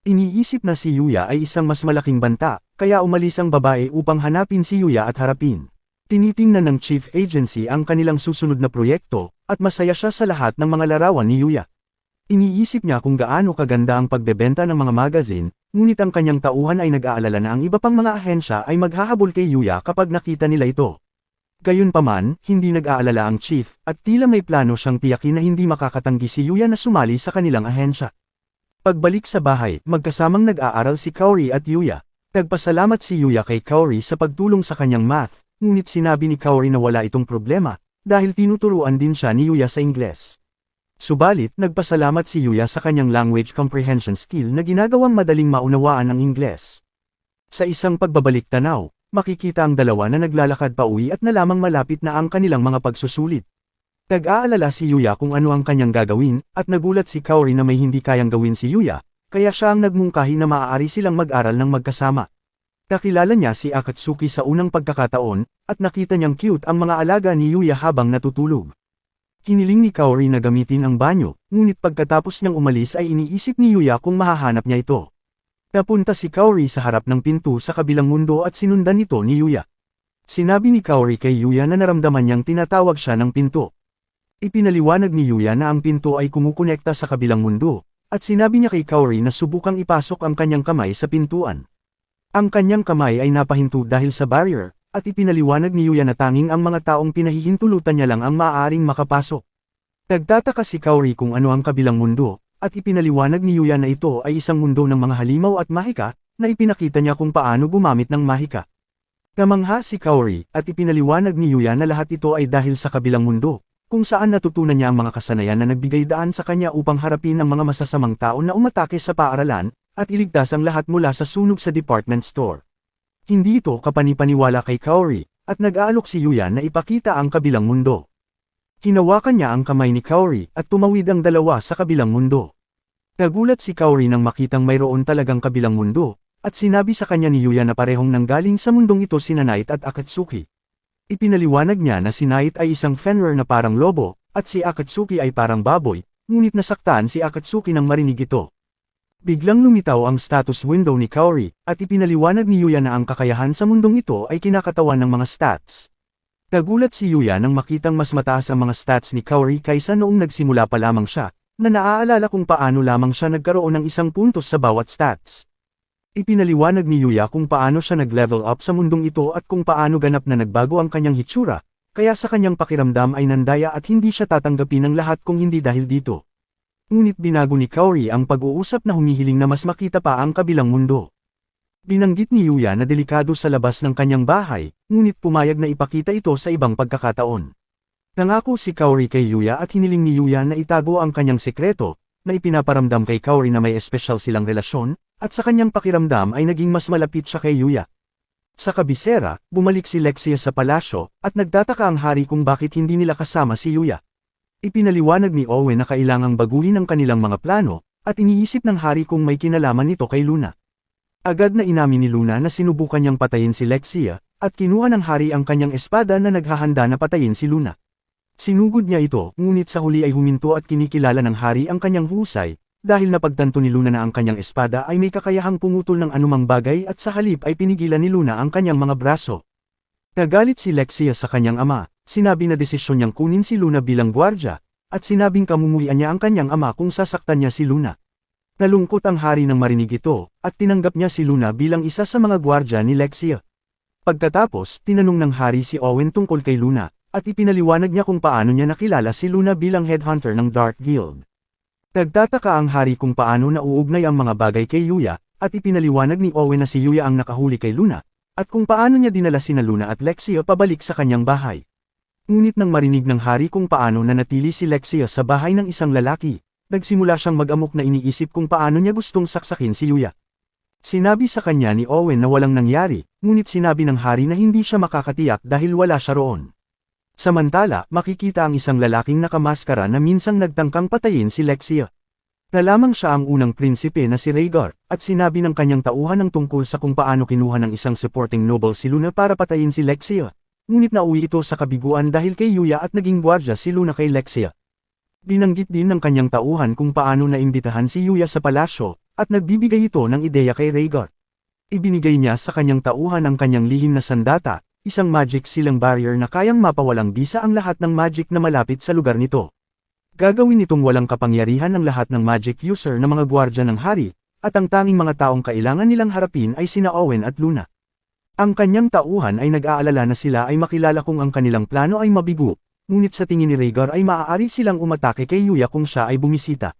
Iniisip na si Yuya ay isang mas malaking banta, kaya umalis ang babae upang hanapin si Yuya at harapin. Tinitingnan ng Chief Agency ang kanilang susunod na proyekto, at masaya siya sa lahat ng mga larawan ni Yuya. Iniisip niya kung gaano kaganda ang pagbebenta ng mga magazine, ngunit ang kanyang tauhan ay nag-aalala na ang iba pang mga ahensya ay maghahabol kay Yuya kapag nakita nila ito. Gayunpaman, hindi nag-aalala ang chief, at tila may plano siyang tiyakin na hindi makakatanggi si Yuya na sumali sa kanilang ahensya. Pagbalik sa bahay, magkasamang nag-aaral si Kaori at Yuya. Nagpasalamat si Yuya kay Kaori sa pagtulong sa kanyang math, ngunit sinabi ni Kaori na wala itong problema, dahil tinuturuan din siya ni Yuya sa Ingles. Subalit, nagpasalamat si Yuya sa kanyang language comprehension skill na ginagawang madaling maunawaan ang Ingles. Sa isang pagbabalik tanaw, makikita ang dalawa na naglalakad pa uwi at nalamang malapit na ang kanilang mga pagsusulit. Nag-aalala si Yuya kung ano ang kanyang gagawin, at nagulat si Kaori na may hindi kayang gawin si Yuya, kaya siya ang nagmungkahi na maaari silang mag-aral ng magkasama. Nakilala niya si Akatsuki sa unang pagkakataon, at nakita niyang cute ang mga alaga ni Yuya habang natutulog. Hiniling ni Kaori na gamitin ang banyo, ngunit pagkatapos niyang umalis ay iniisip ni Yuya kung mahahanap niya ito. Napunta si Kaori sa harap ng pinto sa kabilang mundo at sinundan ito ni Yuya. Sinabi ni Kaori kay Yuya na naramdaman niyang tinatawag siya ng pinto. Ipinaliwanag ni Yuya na ang pinto ay kumukonekta sa kabilang mundo, at sinabi niya kay Kaori na subukang ipasok ang kanyang kamay sa pintuan. Ang kanyang kamay ay napahinto dahil sa barrier, at ipinaliwanag ni Yuya na tanging ang mga taong pinahihintulutan niya lang ang maaaring makapasok. Nagtataka si Kaori kung ano ang kabilang mundo, at ipinaliwanag ni Yuya na ito ay isang mundo ng mga halimaw at mahika, na ipinakita niya kung paano gumamit ng mahika. Namangha si Kaori, at ipinaliwanag ni Yuya na lahat ito ay dahil sa kabilang mundo, kung saan natutunan niya ang mga kasanayan na nagbigay daan sa kanya upang harapin ang mga masasamang tao na umatake sa paaralan, at iligtas ang lahat mula sa sunog sa department store. Hindi ito kapanipaniwala kay Kaori, at nag-aalok si Yuya na ipakita ang kabilang mundo. Hinawakan niya ang kamay ni Kaori, at tumawid ang dalawa sa kabilang mundo. Nagulat si Kaori nang makitang mayroon talagang kabilang mundo, at sinabi sa kanya ni Yuya na parehong nanggaling sa mundong ito sina Knight at Akatsuki. Ipinaliwanag niya na si Knight ay isang fenrir na parang lobo, at si Akatsuki ay parang baboy, ngunit nasaktan si Akatsuki nang marinig ito. Biglang lumitaw ang status window ni Kaori, at ipinaliwanag ni Yuya na ang kakayahan sa mundong ito ay kinakatawan ng mga stats. Nagulat si Yuya nang makitang mas mataas ang mga stats ni Kaori kaysa noong nagsimula pa lamang siya, na naaalala kung paano lamang siya nagkaroon ng isang puntos sa bawat stats. Ipinaliwanag ni Yuya kung paano siya nag-level up sa mundong ito at kung paano ganap na nagbago ang kanyang hitsura, kaya sa kanyang pakiramdam ay nandaya at hindi siya tatanggapin ng lahat kung hindi dahil dito. Ngunit binago ni Kaori ang pag-uusap na humihiling na mas makita pa ang kabilang mundo. Binanggit ni Yuya na delikado sa labas ng kanyang bahay, ngunit pumayag na ipakita ito sa ibang pagkakataon. Nangako si Kaori kay Yuya at hiniling ni Yuya na itago ang kanyang sekreto, na ipinaparamdam kay Kaori na may espesyal silang relasyon, at sa kanyang pakiramdam ay naging mas malapit siya kay Yuya. Sa kabisera, bumalik si Lexia sa palasyo, at nagtataka ang hari kung bakit hindi nila kasama si Yuya. Ipinaliwanag ni Owen na kailangang baguhin ang kanilang mga plano, at iniisip ng hari kung may kinalaman nito kay Luna. Agad na inamin ni Luna na sinubukan niyang patayin si Lexia, at kinuha ng hari ang kanyang espada na naghahanda na patayin si Luna. Sinugod niya ito, ngunit sa huli ay huminto at kinikilala ng hari ang kanyang husay, dahil napagtanto ni Luna na ang kanyang espada ay may kakayahang pumutol ng anumang bagay at sa halip ay pinigilan ni Luna ang kanyang mga braso. Nagalit si Lexia sa kanyang ama. Sinabi na desisyon niyang kunin si Luna bilang gwardya, at sinabing kamumuhian niya ang kanyang ama kung sasaktan niya si Luna. Nalungkot ang hari nang marinig ito, at tinanggap niya si Luna bilang isa sa mga gwardya ni Lexia. Pagkatapos, tinanong ng hari si Owen tungkol kay Luna, at ipinaliwanag niya kung paano niya nakilala si Luna bilang headhunter ng Dark Guild. Nagtataka ang hari kung paano nauugnay ang mga bagay kay Yuya, at ipinaliwanag ni Owen na si Yuya ang nakahuli kay Luna, at kung paano niya dinala sina Luna at Lexia pabalik sa kanyang bahay. Ngunit nang marinig ng hari kung paano nanatili si Lexia sa bahay ng isang lalaki, nagsimula siyang mag-amok na iniisip kung paano niya gustong saksakin si Yuya. Sinabi sa kanya ni Owen na walang nangyari, ngunit sinabi ng hari na hindi siya makakatiyak dahil wala siya roon. Samantala, makikita ang isang lalaking nakamaskara na minsang nagtangkang patayin si Lexia. Nalamang siya ang unang prinsipe na si Rhaegar, at sinabi ng kanyang tauhan ng tungkol sa kung paano kinuha ng isang supporting noble si Luna para patayin si Lexia. Ngunit nauwi ito sa kabiguan dahil kay Yuya at naging gwardya si Luna kay Lexia. Binanggit din ng kanyang tauhan kung paano naimbitahan si Yuya sa palasyo, at nagbibigay ito ng ideya kay Rhaegar. Ibinigay niya sa kanyang tauhan ang kanyang lihim na sandata, isang magic sealing barrier na kayang mapawalang bisa ang lahat ng magic na malapit sa lugar nito. Gagawin itong walang kapangyarihan ng lahat ng magic user na mga gwardya ng hari, at ang tanging mga taong kailangan nilang harapin ay sina Owen at Luna. Ang kanyang tauhan ay nag-aalala na sila ay makilala kung ang kanilang plano ay mabigo, ngunit sa tingin ni Rhaegar ay maaari silang umatake kay Yuya kung siya ay bumisita.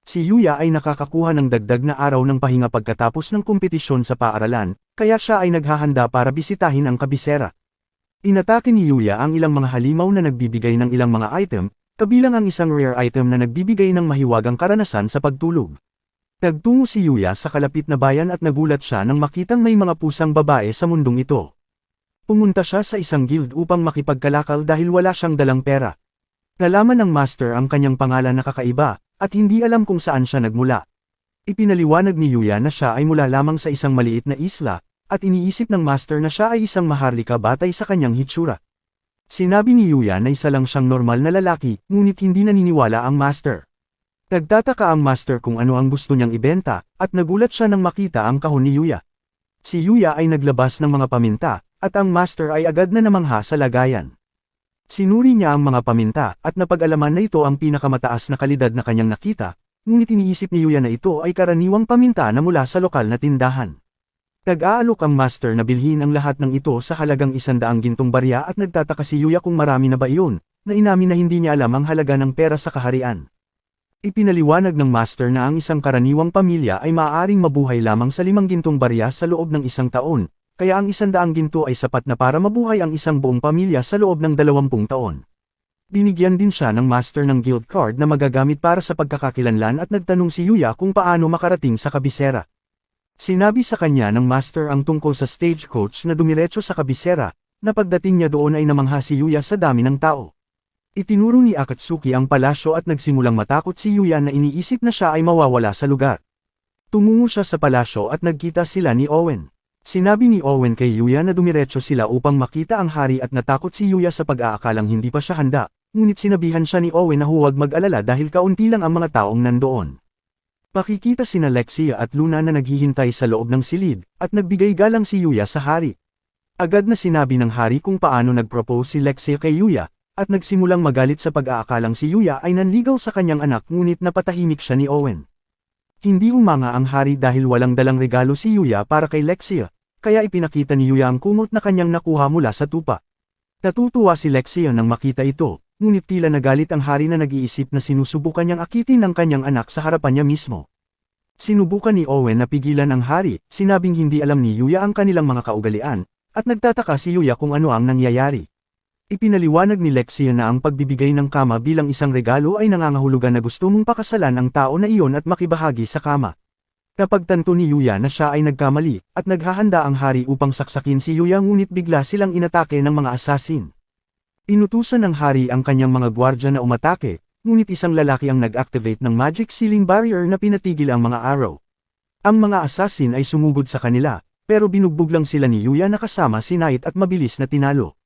Si Yuya ay nakakakuha ng dagdag na araw ng pahinga pagkatapos ng kompetisyon sa paaralan, kaya siya ay naghahanda para bisitahin ang kabisera. Inatake ni Yuya ang ilang mga halimaw na nagbibigay ng ilang mga item, kabilang ang isang rare item na nagbibigay ng mahiwagang karanasan sa pagtulog. Nagtungo si Yuya sa kalapit na bayan at nagulat siya nang makitang may mga pusang babae sa mundong ito. Pumunta siya sa isang guild upang makipagkalakal dahil wala siyang dalang pera. Nalaman ng master ang kanyang pangalan na kakaiba, at hindi alam kung saan siya nagmula. Ipinaliwanag ni Yuya na siya ay mula lamang sa isang maliit na isla, at iniisip ng master na siya ay isang maharlika batay sa kanyang hitsura. Sinabi ni Yuya na isa lang siyang normal na lalaki, ngunit hindi naniniwala ang master. Nagtataka ang master kung ano ang gusto niyang ibenta, at nagulat siya nang makita ang kahon ni Yuya. Si Yuya ay naglabas ng mga paminta, at ang master ay agad na namangha sa lagayan. Sinuri niya ang mga paminta, at napag-alaman na ito ang pinakamataas na kalidad na kanyang nakita, ngunit iniisip ni Yuya na ito ay karaniwang paminta na mula sa lokal na tindahan. Nag-aalok ang master na bilhin ang lahat ng ito sa halagang 100 gintong barya at nagtataka si Yuya kung marami na ba iyon, na inamin na hindi niya alam ang halaga ng pera sa kaharian. Ipinaliwanag ng master na ang isang karaniwang pamilya ay maaaring mabuhay lamang sa 5 gintong barya sa loob ng isang taon, kaya ang 100 ginto ay sapat na para mabuhay ang isang buong pamilya sa loob ng 20 taon. Binigyan din siya ng master ng guild card na magagamit para sa pagkakakilanlan at nagtanong si Yuya kung paano makarating sa kabisera. Sinabi sa kanya ng master ang tungkol sa stagecoach na dumiretso sa kabisera, na pagdating niya doon ay namangha si Yuya sa dami ng tao. Itinuro ni Akatsuki ang palasyo at nagsimulang matakot si Yuya na iniisip na siya ay mawawala sa lugar. Tumungo siya sa palasyo at nagkita sila ni Owen. Sinabi ni Owen kay Yuya na dumiretso sila upang makita ang hari at natakot si Yuya sa pag-aakalang hindi pa siya handa, ngunit sinabihan siya ni Owen na huwag mag-alala dahil kaunti lang ang mga taong nandoon. Makikita sina Lexia at Luna na naghihintay sa loob ng silid, at nagbigay galang si Yuya sa hari. Agad na sinabi ng hari kung paano nag-propose si Lexia kay Yuya, at nagsimulang magalit sa pag-aakalang si Yuya ay nanligaw sa kanyang anak ngunit napatahimik siya ni Owen. Hindi umanga ang hari dahil walang dalang regalo si Yuya para kay Lexia, kaya ipinakita ni Yuya ang kumot na kanyang nakuha mula sa tupa. Natutuwa si Lexia nang makita ito, ngunit tila nagalit ang hari na nag-iisip na sinusubukan niyang akitin ng kanyang anak sa harapan niya mismo. Sinubukan ni Owen na pigilan ang hari, sinabing hindi alam ni Yuya ang kanilang mga kaugalian, at nagtataka si Yuya kung ano ang nangyayari. Ipinaliwanag ni Lexia na ang pagbibigay ng kama bilang isang regalo ay nangangahulugan na gusto mong pakasalan ang tao na iyon at makibahagi sa kama. Napagtanto ni Yuya na siya ay nagkamali, at naghahanda ang hari upang saksakin si Yuya ngunit bigla silang inatake ng mga asasin. Inutusan ng hari ang kanyang mga gwardya na umatake, ngunit isang lalaki ang nag-activate ng magic sealing barrier na pinatigil ang mga arrow. Ang mga asasin ay sumugod sa kanila, pero binugbog lang sila ni Yuya na kasama si Knight at mabilis na tinalo.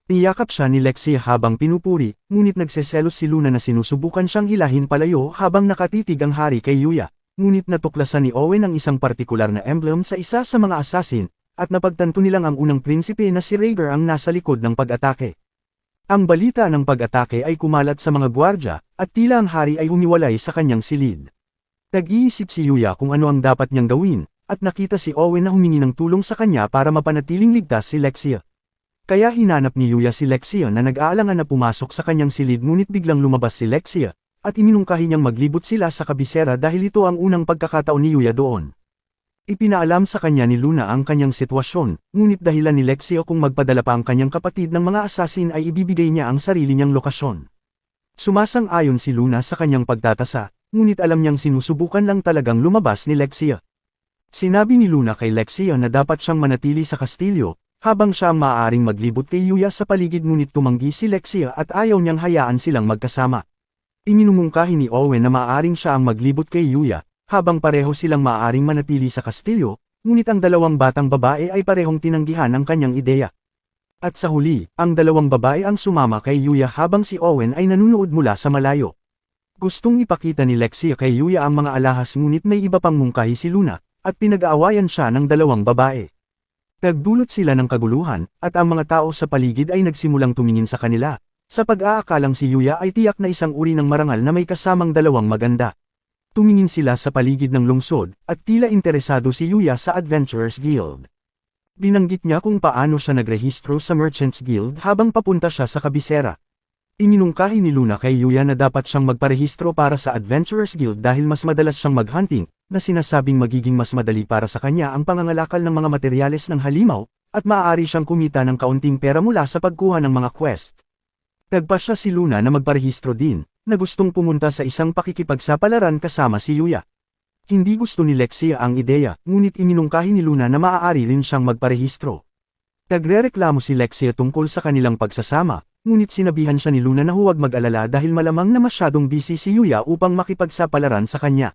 Niyakap siya ni Lexia habang pinupuri, ngunit nagseselos si Luna na sinusubukan siyang hilahin palayo habang nakatitig ang hari kay Yuya. Ngunit natuklasan ni Owen ang isang partikular na emblem sa isa sa mga assassin, at napagtanto nilang ang unang prinsipe na si Rhaegar ang nasa likod ng pag-atake. Ang balita ng pag-atake ay kumalat sa mga gwardya, at tila ang hari ay humiwalay sa kanyang silid. Nag-iisip si Yuya kung ano ang dapat niyang gawin, at nakita si Owen na humingi ng tulong sa kanya para mapanatiling ligtas si Lexia. Kaya hinanap ni Yuya si Lexia na nag-aalangan na pumasok sa kanyang silid ngunit biglang lumabas si Lexia, at iminungkahi niyang maglibot sila sa kabisera dahil ito ang unang pagkakataon ni Yuya doon. Ipinaalam sa kanya ni Luna ang kanyang sitwasyon, ngunit dahilan ni Lexia kung magpadala pa ang kanyang kapatid ng mga assassin ay ibibigay niya ang sarili niyang lokasyon. Sumasang-ayon si Luna sa kanyang pagtatasa, ngunit alam niyang sinusubukan lang talagang lumabas ni Lexia. Sinabi ni Luna kay Lexia na dapat siyang manatili sa kastilyo, habang siya ang maaaring maglibot kay Yuya sa paligid ngunit tumanggi si Lexia at ayaw niyang hayaan silang magkasama. Iminumungkahi ni Owen na maaaring siya ang maglibot kay Yuya, habang pareho silang maaaring manatili sa kastilyo, ngunit ang dalawang batang babae ay parehong tinanggihan ang kanyang ideya. At sa huli, ang dalawang babae ang sumama kay Yuya habang si Owen ay nanunood mula sa malayo. Gustong ipakita ni Lexia kay Yuya ang mga alahas ngunit may iba pang mungkahi si Luna, at pinag-aawayan siya ng dalawang babae. Nagdulot sila ng kaguluhan, at ang mga tao sa paligid ay nagsimulang tumingin sa kanila, sa pag-aakalang si Yuya ay tiyak na isang uri ng marangal na may kasamang dalawang maganda. Tumingin sila sa paligid ng lungsod, at tila interesado si Yuya sa Adventurers Guild. Binanggit niya kung paano siya nagrehistro sa Merchants Guild habang papunta siya sa kabisera. Iminungkahi ni Luna kay Yuya na dapat siyang magparehistro para sa Adventurers Guild dahil mas madalas siyang maghunting, na sinasabing magiging mas madali para sa kanya ang pangangalakal ng mga materyales ng halimaw, at maaari siyang kumita ng kaunting pera mula sa pagkuha ng mga quest. Nagpasya si Luna na magparehistro din, na gustong pumunta sa isang pakikipagsapalaran kasama si Yuya. Hindi gusto ni Lexia ang ideya, ngunit iminungkahi ni Luna na maaari rin siyang magparehistro. Nagrereklamo si Lexia tungkol sa kanilang pagsasama, ngunit sinabihan siya ni Luna na huwag mag-alala dahil malamang na masyadong busy si Yuya upang makipagsapalaran sa kanya.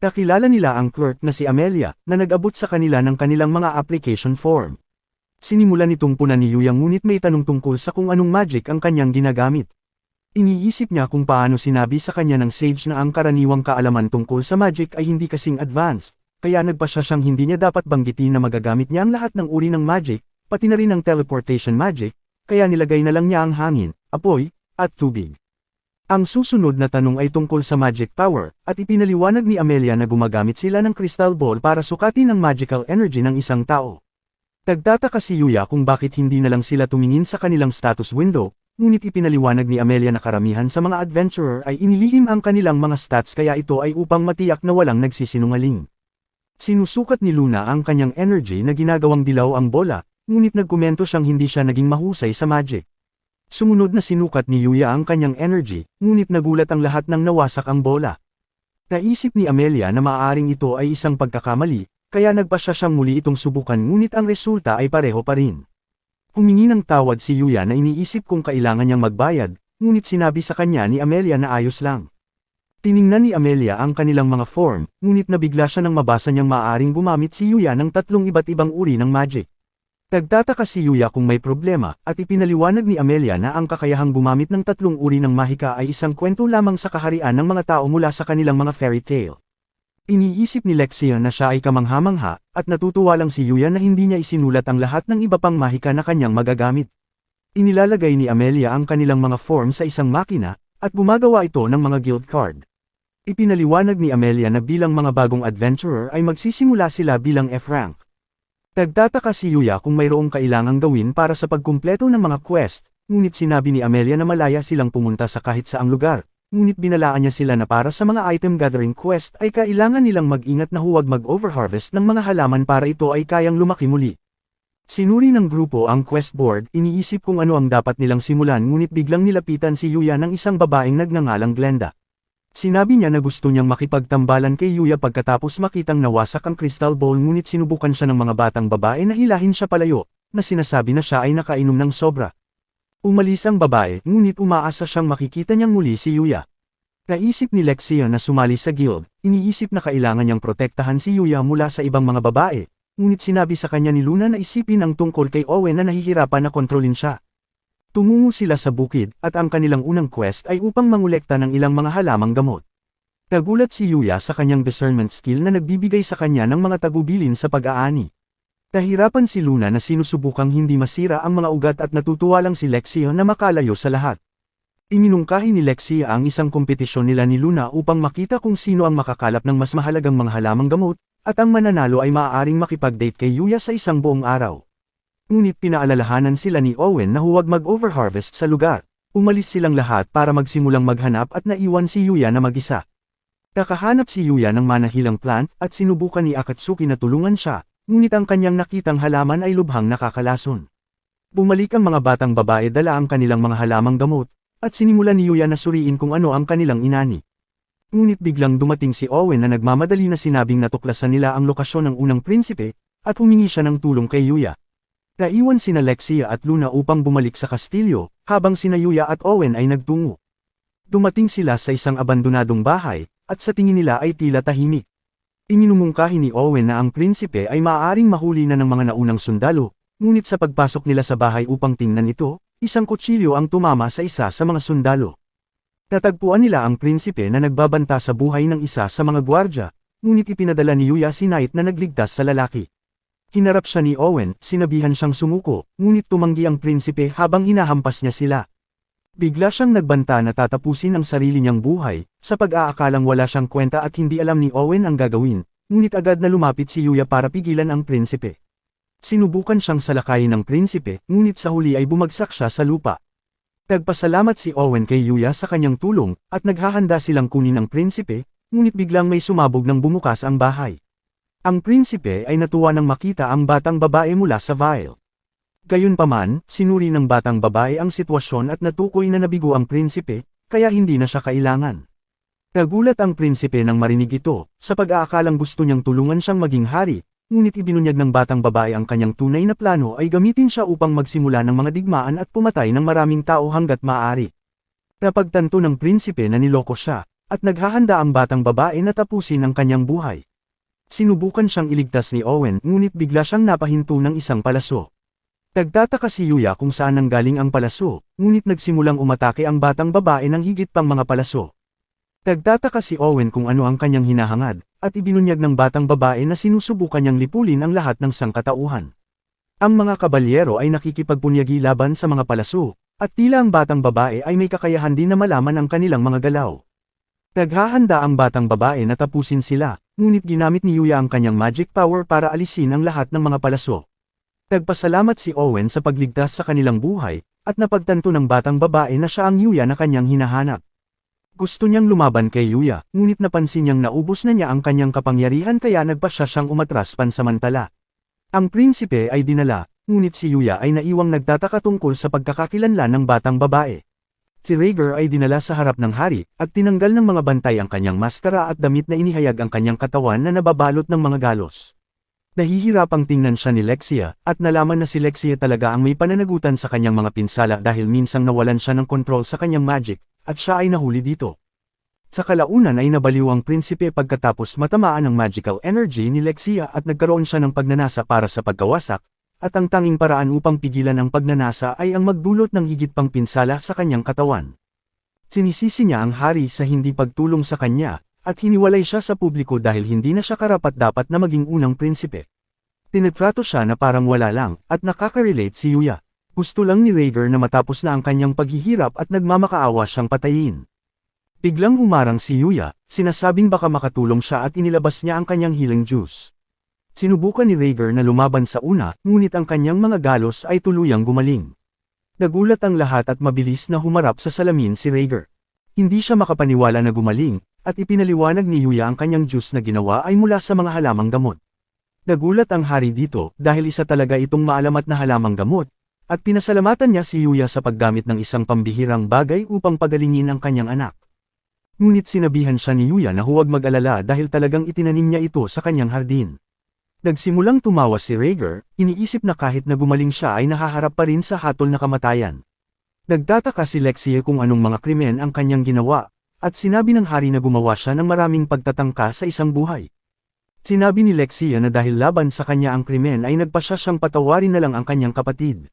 Nakilala nila ang clerk na si Amelia, na nag-abot sa kanila ng kanilang mga application form. Sinimulan nitong punan ni Yuya ngunit may tanong tungkol sa kung anong magic ang kanyang ginagamit. Iniisip niya kung paano sinabi sa kanya ng sage na ang karaniwang kaalaman tungkol sa magic ay hindi kasing advanced, kaya nagpasya siyang hindi niya dapat banggitin na magagamit niya ang lahat ng uri ng magic, pati na rin ang teleportation magic, kaya nilagay na lang niya ang hangin, apoy, at tubig. Ang susunod na tanong ay tungkol sa magic power, at ipinaliwanag ni Amelia na gumagamit sila ng crystal ball para sukatin ang magical energy ng isang tao. Nagtataka si Yuya kung bakit hindi na lang sila tumingin sa kanilang status window, ngunit ipinaliwanag ni Amelia na karamihan sa mga adventurer ay inilihim ang kanilang mga stats kaya ito ay upang matiyak na walang nagsisinungaling. Sinusukat ni Luna ang kanyang energy na ginagawang dilaw ang bola, ngunit nagkomento siyang hindi siya naging mahusay sa magic. Sumunod na sinukat ni Yuya ang kanyang energy, ngunit nagulat ang lahat nang nawasak ang bola. Naisip ni Amelia na maaaring ito ay isang pagkakamali, kaya nagpasya siyang muli itong subukan ngunit ang resulta ay pareho pa rin. Humingi ng tawad si Yuya na iniisip kung kailangan niyang magbayad, ngunit sinabi sa kanya ni Amelia na ayos lang. Tiningnan ni Amelia ang kanilang mga form, ngunit nabigla siya nang mabasa niyang maaaring gumamit si Yuya ng 3 iba't ibang uri ng magic. Nagtataka si Yuya kung may problema, at ipinaliwanag ni Amelia na ang kakayahang gumamit ng 3 uri ng mahika ay isang kwento lamang sa kaharian ng mga tao mula sa kanilang mga fairy tale. Iniisip ni Lexia na siya ay kamangha-mangha, at natutuwa lang si Yuya na hindi niya isinulat ang lahat ng iba pang mahika na kanyang magagamit. Inilalagay ni Amelia ang kanilang mga form sa isang makina, at gumagawa ito ng mga guild card. Ipinaliwanag ni Amelia na bilang mga bagong adventurer ay magsisimula sila bilang F-rank. Nagtataka si Yuya kung mayroong kailangang gawin para sa pagkumpleto ng mga quest, ngunit sinabi ni Amelia na malaya silang pumunta sa kahit saang lugar, ngunit binalaan niya sila na para sa mga item gathering quest ay kailangan nilang mag-ingat na huwag mag-overharvest ng mga halaman para ito ay kayang lumaki muli. Sinuri ng grupo ang quest board, iniisip kung ano ang dapat nilang simulan ngunit biglang nilapitan si Yuya ng isang babaeng nagngangalang Glenda. Sinabi niya na gusto niyang makipagtambalan kay Yuya pagkatapos makitang nawasak ang crystal ball ngunit sinubukan siya ng mga batang babae na hilahin siya palayo, na sinasabi na siya ay nakainom ng sobra. Umalis ang babae ngunit umaasa siyang makikita niyang muli si Yuya. Naisip ni Lexia na sumali sa guild, iniisip na kailangan niyang protektahan si Yuya mula sa ibang mga babae, ngunit sinabi sa kanya ni Luna na isipin ang tungkol kay Owen na nahihirapan na kontrolin siya. Tumungo sila sa bukid, at ang kanilang unang quest ay upang mangolekta ng ilang mga halamang gamot. Nagulat si Yuya sa kanyang discernment skill na nagbibigay sa kanya ng mga tagubilin sa pag-aani. Nahirapan si Luna na sinusubukang hindi masira ang mga ugat at natutuwa lang si Lexia na makalayo sa lahat. Iminungkahi ni Lexia ang isang kompetisyon nila ni Luna upang makita kung sino ang makakalap ng mas mahalagang mga halamang gamot, at ang mananalo ay maaaring makipag-date kay Yuya sa isang buong araw. Ngunit pinaalalahanan sila ni Owen na huwag mag-overharvest sa lugar. Umalis silang lahat para magsimulang maghanap at naiwan si Yuya na mag-isa. Nakahanap si Yuya ng manahilang plant at sinubukan ni Akatsuki na tulungan siya, ngunit ang kanyang nakitang halaman ay lubhang nakakalason. Bumalik ang mga batang babae dala ang kanilang mga halamang gamot, at sinimulan ni Yuya na suriin kung ano ang kanilang inani. Ngunit biglang dumating si Owen na nagmamadali na sinabing natuklasan nila ang lokasyon ng unang prinsipe, at humingi siya ng tulong kay Yuya. Naiwan sina Lexia at Luna upang bumalik sa kastilyo, habang sina Yuya at Owen ay nagtungo. Dumating sila sa isang abandonadong bahay, at sa tingin nila ay tila tahimik. Iminumungkahi ni Owen na ang prinsipe ay maaaring mahuli na ng mga naunang sundalo, ngunit sa pagpasok nila sa bahay upang tingnan ito, isang kutsilyo ang tumama sa isa sa mga sundalo. Natagpuan nila ang prinsipe na nagbabanta sa buhay ng isa sa mga gwardya, ngunit ipinadala ni Yuya si Knight na nagligtas sa lalaki. Hinarap siya ni Owen, sinabihan siyang sumuko, ngunit tumanggi ang prinsipe habang hinahampas niya sila. Bigla siyang nagbanta na tatapusin ang sarili niyang buhay, sa pag-aakalang wala siyang kwenta at hindi alam ni Owen ang gagawin, ngunit agad na lumapit si Yuya para pigilan ang prinsipe. Sinubukan siyang salakayin ng prinsipe, ngunit sa huli ay bumagsak siya sa lupa. Nagpasalamat si Owen kay Yuya sa kanyang tulong, at naghahanda silang kunin ang prinsipe, ngunit biglang may sumabog nang bumukas ang bahay. Ang prinsipe ay natuwa nang makita ang batang babae mula sa vial. Gayunpaman, sinuri ng batang babae ang sitwasyon at natukoy na nabigo ang prinsipe, kaya hindi na siya kailangan. Nagulat ang prinsipe nang marinig ito, sa pag-aakalang gusto niyang tulungan siyang maging hari, ngunit ibinunyag ng batang babae ang kanyang tunay na plano ay gamitin siya upang magsimula ng mga digmaan at pumatay ng maraming tao hanggat maaari. Napagtanto ng prinsipe na niloko siya, at naghahanda ang batang babae na tapusin ang kanyang buhay. Sinubukan siyang iligtas ni Owen ngunit bigla siyang napahinto ng isang palaso. Nagtataka si Yuya kung saan nanggaling ang palaso, ngunit nagsimulang umatake ang batang babae ng higit pang mga palaso. Nagtataka si Owen kung ano ang kanyang hinahangad, at ibinunyag ng batang babae na sinusubukan niyang lipulin ang lahat ng sangkatauhan. Ang mga kabalyero ay nakikipagpunyagi laban sa mga palaso, at tila ang batang babae ay may kakayahan din na malaman ang kanilang mga galaw. Naghahanda ang batang babae na tapusin sila, ngunit ginamit ni Yuya ang kanyang magic power para alisin ang lahat ng mga palaso. Nagpasalamat si Owen sa pagligtas sa kanilang buhay, at napagtanto ng batang babae na siya ang Yuya na kanyang hinahanap. Gusto niyang lumaban kay Yuya, ngunit napansin niyang naubos na niya ang kanyang kapangyarihan kaya nagpasya siyang umatras pansamantala. Ang prinsipe ay dinala, ngunit si Yuya ay naiwang nagtataka tungkol sa pagkakakilanlan ng batang babae. Si Rhaegar ay dinala sa harap ng hari, at tinanggal ng mga bantay ang kanyang maskara at damit na inihayag ang kanyang katawan na nababalot ng mga galos. Nahihirapang tingnan siya ni Lexia, at nalaman na si Lexia talaga ang may pananagutan sa kanyang mga pinsala dahil minsang nawalan siya ng kontrol sa kanyang magic, at siya ay nahuli dito. Sa kalaunan ay nabaliw ang prinsipe pagkatapos matamaan ng magical energy ni Lexia at nagkaroon siya ng pagnanasa para sa pagkawasak, at ang tanging paraan upang pigilan ang pagnanasa ay ang magdulot ng higit pang pinsala sa kanyang katawan. Sinisisi niya ang hari sa hindi pagtulong sa kanya, at hiniwalay siya sa publiko dahil hindi na siya karapat-dapat na maging unang prinsipe. Tinitrato siya na parang wala lang, at nakaka-relate si Yuya. Gusto lang ni Rhaegar na matapos na ang kanyang paghihirap at nagmamakaawa siyang patayin. Biglang humarang si Yuya, sinasabing baka makatulong siya at inilabas niya ang kanyang healing juice. Sinubukan ni Rhaegar na lumaban sa una, ngunit ang kanyang mga galos ay tuluyang gumaling. Nagulat ang lahat at mabilis na humarap sa salamin si Rhaegar. Hindi siya makapaniwala na gumaling, at ipinaliwanag ni Yuya ang kanyang juice na ginawa ay mula sa mga halamang gamot. Nagulat ang hari dito dahil isa talaga itong maalamat na halamang gamot, at pinasalamatan niya si Yuya sa paggamit ng isang pambihirang bagay upang pagalingin ang kanyang anak. Ngunit sinabihan siya ni Yuya na huwag mag-alala dahil talagang itinanim niya ito sa kanyang hardin. Nagsimulang tumawa si Rhaegar, iniisip na kahit na gumaling siya ay nahaharap pa rin sa hatol na kamatayan. Nagtataka si Lexia kung anong mga krimen ang kanyang ginawa, at sinabi ng hari na gumawa siya ng maraming pagtatangka sa isang buhay. Sinabi ni Lexia na dahil laban sa kanya ang krimen ay nagpasya siyang patawarin na lang ang kanyang kapatid.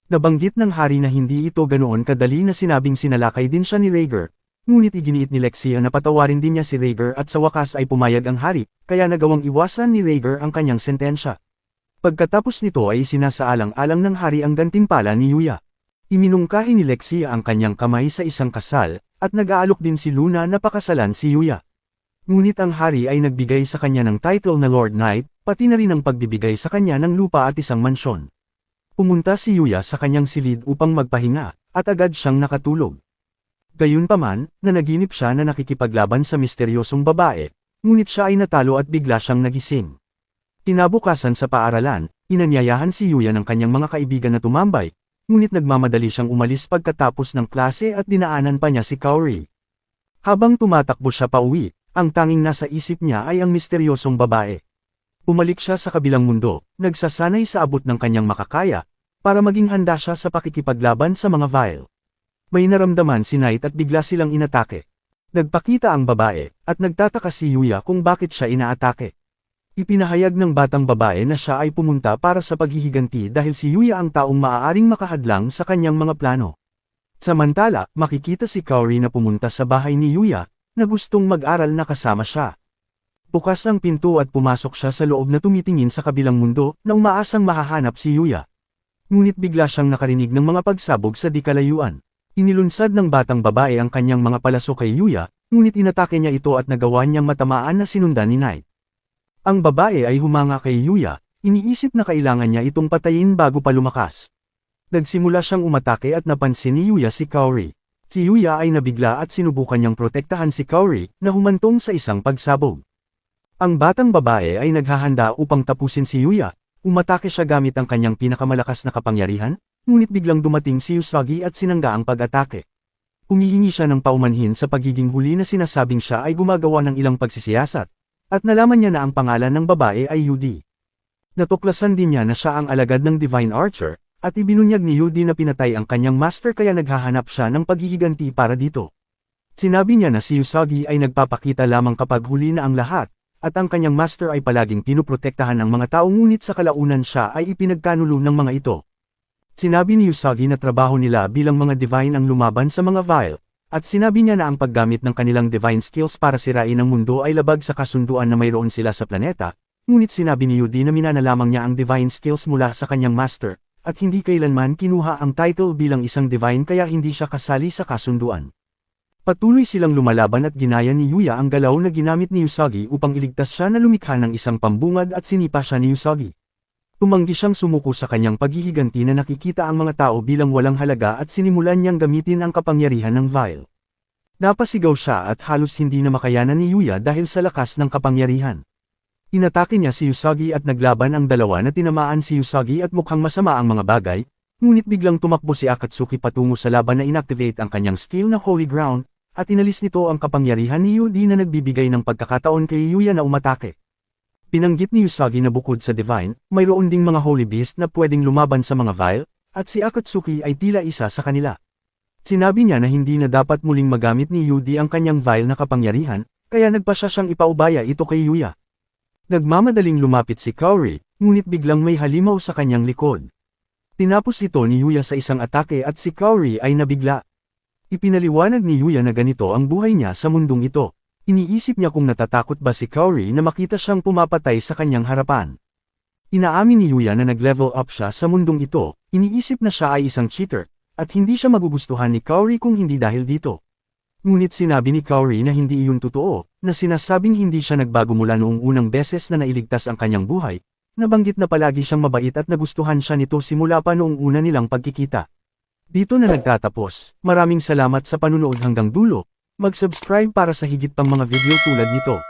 Nabanggit ng hari na hindi ito ganoon kadali na sinabing sinalakay din siya ni Rhaegar, ngunit iginiit ni Lexia na patawarin din niya si Rhaegar at sa wakas ay pumayag ang hari, kaya nagawang iwasan ni Rhaegar ang kanyang sentensya. Pagkatapos nito ay sinasaalang-alang ng hari ang gantimpala ni Yuya. Iminungkahi ni Lexia ang kanyang kamay sa isang kasal, at nag-aalok din si Luna na pakasalan si Yuya. Ngunit ang hari ay nagbigay sa kanya ng title na Lord Knight, pati na rin ang pagbibigay sa kanya ng lupa at isang mansyon. Pumunta si Yuya sa kanyang silid upang magpahinga, at agad siyang nakatulog. Gayunpaman, nanaginip siya na nakikipaglaban sa misteryosong babae, ngunit siya ay natalo at bigla siyang nagising. Kinabukasan sa paaralan, inanyayahan si Yuya ng kanyang mga kaibigan na tumambay, ngunit nagmamadali siyang umalis pagkatapos ng klase at dinaanan pa niya si Kaori. Habang tumatakbo siya pauwi, ang tanging nasa isip niya ay ang misteryosong babae. Pumalik siya sa kabilang mundo, nagsasanay sa abot ng kanyang makakaya, para maging handa siya sa pakikipaglaban sa mga Vile. May naramdaman si Knight at bigla silang inatake. Nagpakita ang babae, at nagtataka si Yuya kung bakit siya inaatake. Ipinahayag ng batang babae na siya ay pumunta para sa paghihiganti dahil si Yuya ang taong maaaring makahadlang sa kanyang mga plano. Samantala, makikita si Kaori na pumunta sa bahay ni Yuya, na gustong mag-aral na kasama siya. Bukas ang pinto at pumasok siya sa loob na tumitingin sa kabilang mundo na umaasang mahahanap si Yuya. Ngunit bigla siyang nakarinig ng mga pagsabog sa di kalayuan. Inilunsad ng batang babae ang kanyang mga palaso kay Yuya, ngunit inatake niya ito at nagawa niyang matamaan na sinundan ni Knight. Ang babae ay humanga kay Yuya, iniisip na kailangan niya itong patayin bago pa lumakas. Nagsimula siyang umatake at napansin ni Yuya si Kaori. Si Yuya ay nabigla at sinubukan niyang protektahan si Kaori na humantong sa isang pagsabog. Ang batang babae ay naghahanda upang tapusin si Yuya, umatake siya gamit ang kanyang pinakamalakas na kapangyarihan, ngunit biglang dumating si Usagi at sinangga ang pag-atake. Humihingi siya ng paumanhin sa pagiging huli na sinasabing siya ay gumagawa ng ilang pagsisiyasat. At nalaman niya na ang pangalan ng babae ay Yudi. Natuklasan din niya na siya ang alagad ng Divine Archer, at ibinunyag ni Yudi na pinatay ang kanyang master kaya naghahanap siya ng paghihiganti para dito. Sinabi niya na si Usagi ay nagpapakita lamang kapag huli na ang lahat, at ang kanyang master ay palaging pinuprotektahan ng mga tao ngunit sa kalaunan siya ay ipinagkanulo ng mga ito. Sinabi ni Usagi na trabaho nila bilang mga Divine ang lumaban sa mga Vile. At sinabi niya na ang paggamit ng kanilang divine skills para sirain ang mundo ay labag sa kasunduan na mayroon sila sa planeta, ngunit sinabi ni Yudi na minana lamang niya ang divine skills mula sa kanyang master, at hindi kailanman kinuha ang title bilang isang divine kaya hindi siya kasali sa kasunduan. Patuloy silang lumalaban at ginaya ni Yuya ang galaw na ginamit ni Usagi upang iligtas siya na lumikha ng isang pambungad at sinipa siya ni Usagi. Tumanggi siyang sumuko sa kanyang paghihiganti na nakikita ang mga tao bilang walang halaga at sinimulan niyang gamitin ang kapangyarihan ng Vile. Napasigaw siya at halos hindi na makayanan ni Yuya dahil sa lakas ng kapangyarihan. Inatake niya si Usagi at naglaban ang dalawa na tinamaan si Usagi at mukhang masama ang mga bagay, ngunit biglang tumakbo si Akatsuki patungo sa laban na inactivate ang kanyang skill na Holy Ground, at inalis nito ang kapangyarihan ni Yudi na nagbibigay ng pagkakataon kay Yuya na umatake. Pinanggit ni Usagi na bukod sa Divine, mayroon ding mga Holy Beast na pwedeng lumaban sa mga Vile, at si Akatsuki ay tila isa sa kanila. Sinabi niya na hindi na dapat muling magamit ni Yudi ang kanyang Vile na kapangyarihan, kaya nagpasya siyang ipaubaya ito kay Yuya. Nagmamadaling lumapit si Kaori, ngunit biglang may halimaw sa kanyang likod. Tinapos ito ni Yuya sa isang atake at si Kaori ay nabigla. Ipinaliwanag ni Yuya na ganito ang buhay niya sa mundong ito. Iniisip niya kung natatakot ba si Kaori na makita siyang pumapatay sa kanyang harapan. Inaamin ni Yuya na nag-level up siya sa mundong ito, iniisip na siya ay isang cheater, at hindi siya magugustuhan ni Kaori kung hindi dahil dito. Ngunit sinabi ni Kaori na hindi iyon totoo, na sinasabing hindi siya nagbago mula noong unang beses na nailigtas ang kanyang buhay, nabanggit na palagi siyang mabait at nagustuhan siya nito simula pa noong una nilang pagkikita. Dito na nagtatapos, maraming salamat sa panunood hanggang dulo. Mag-subscribe para sa higit pang mga video tulad nito.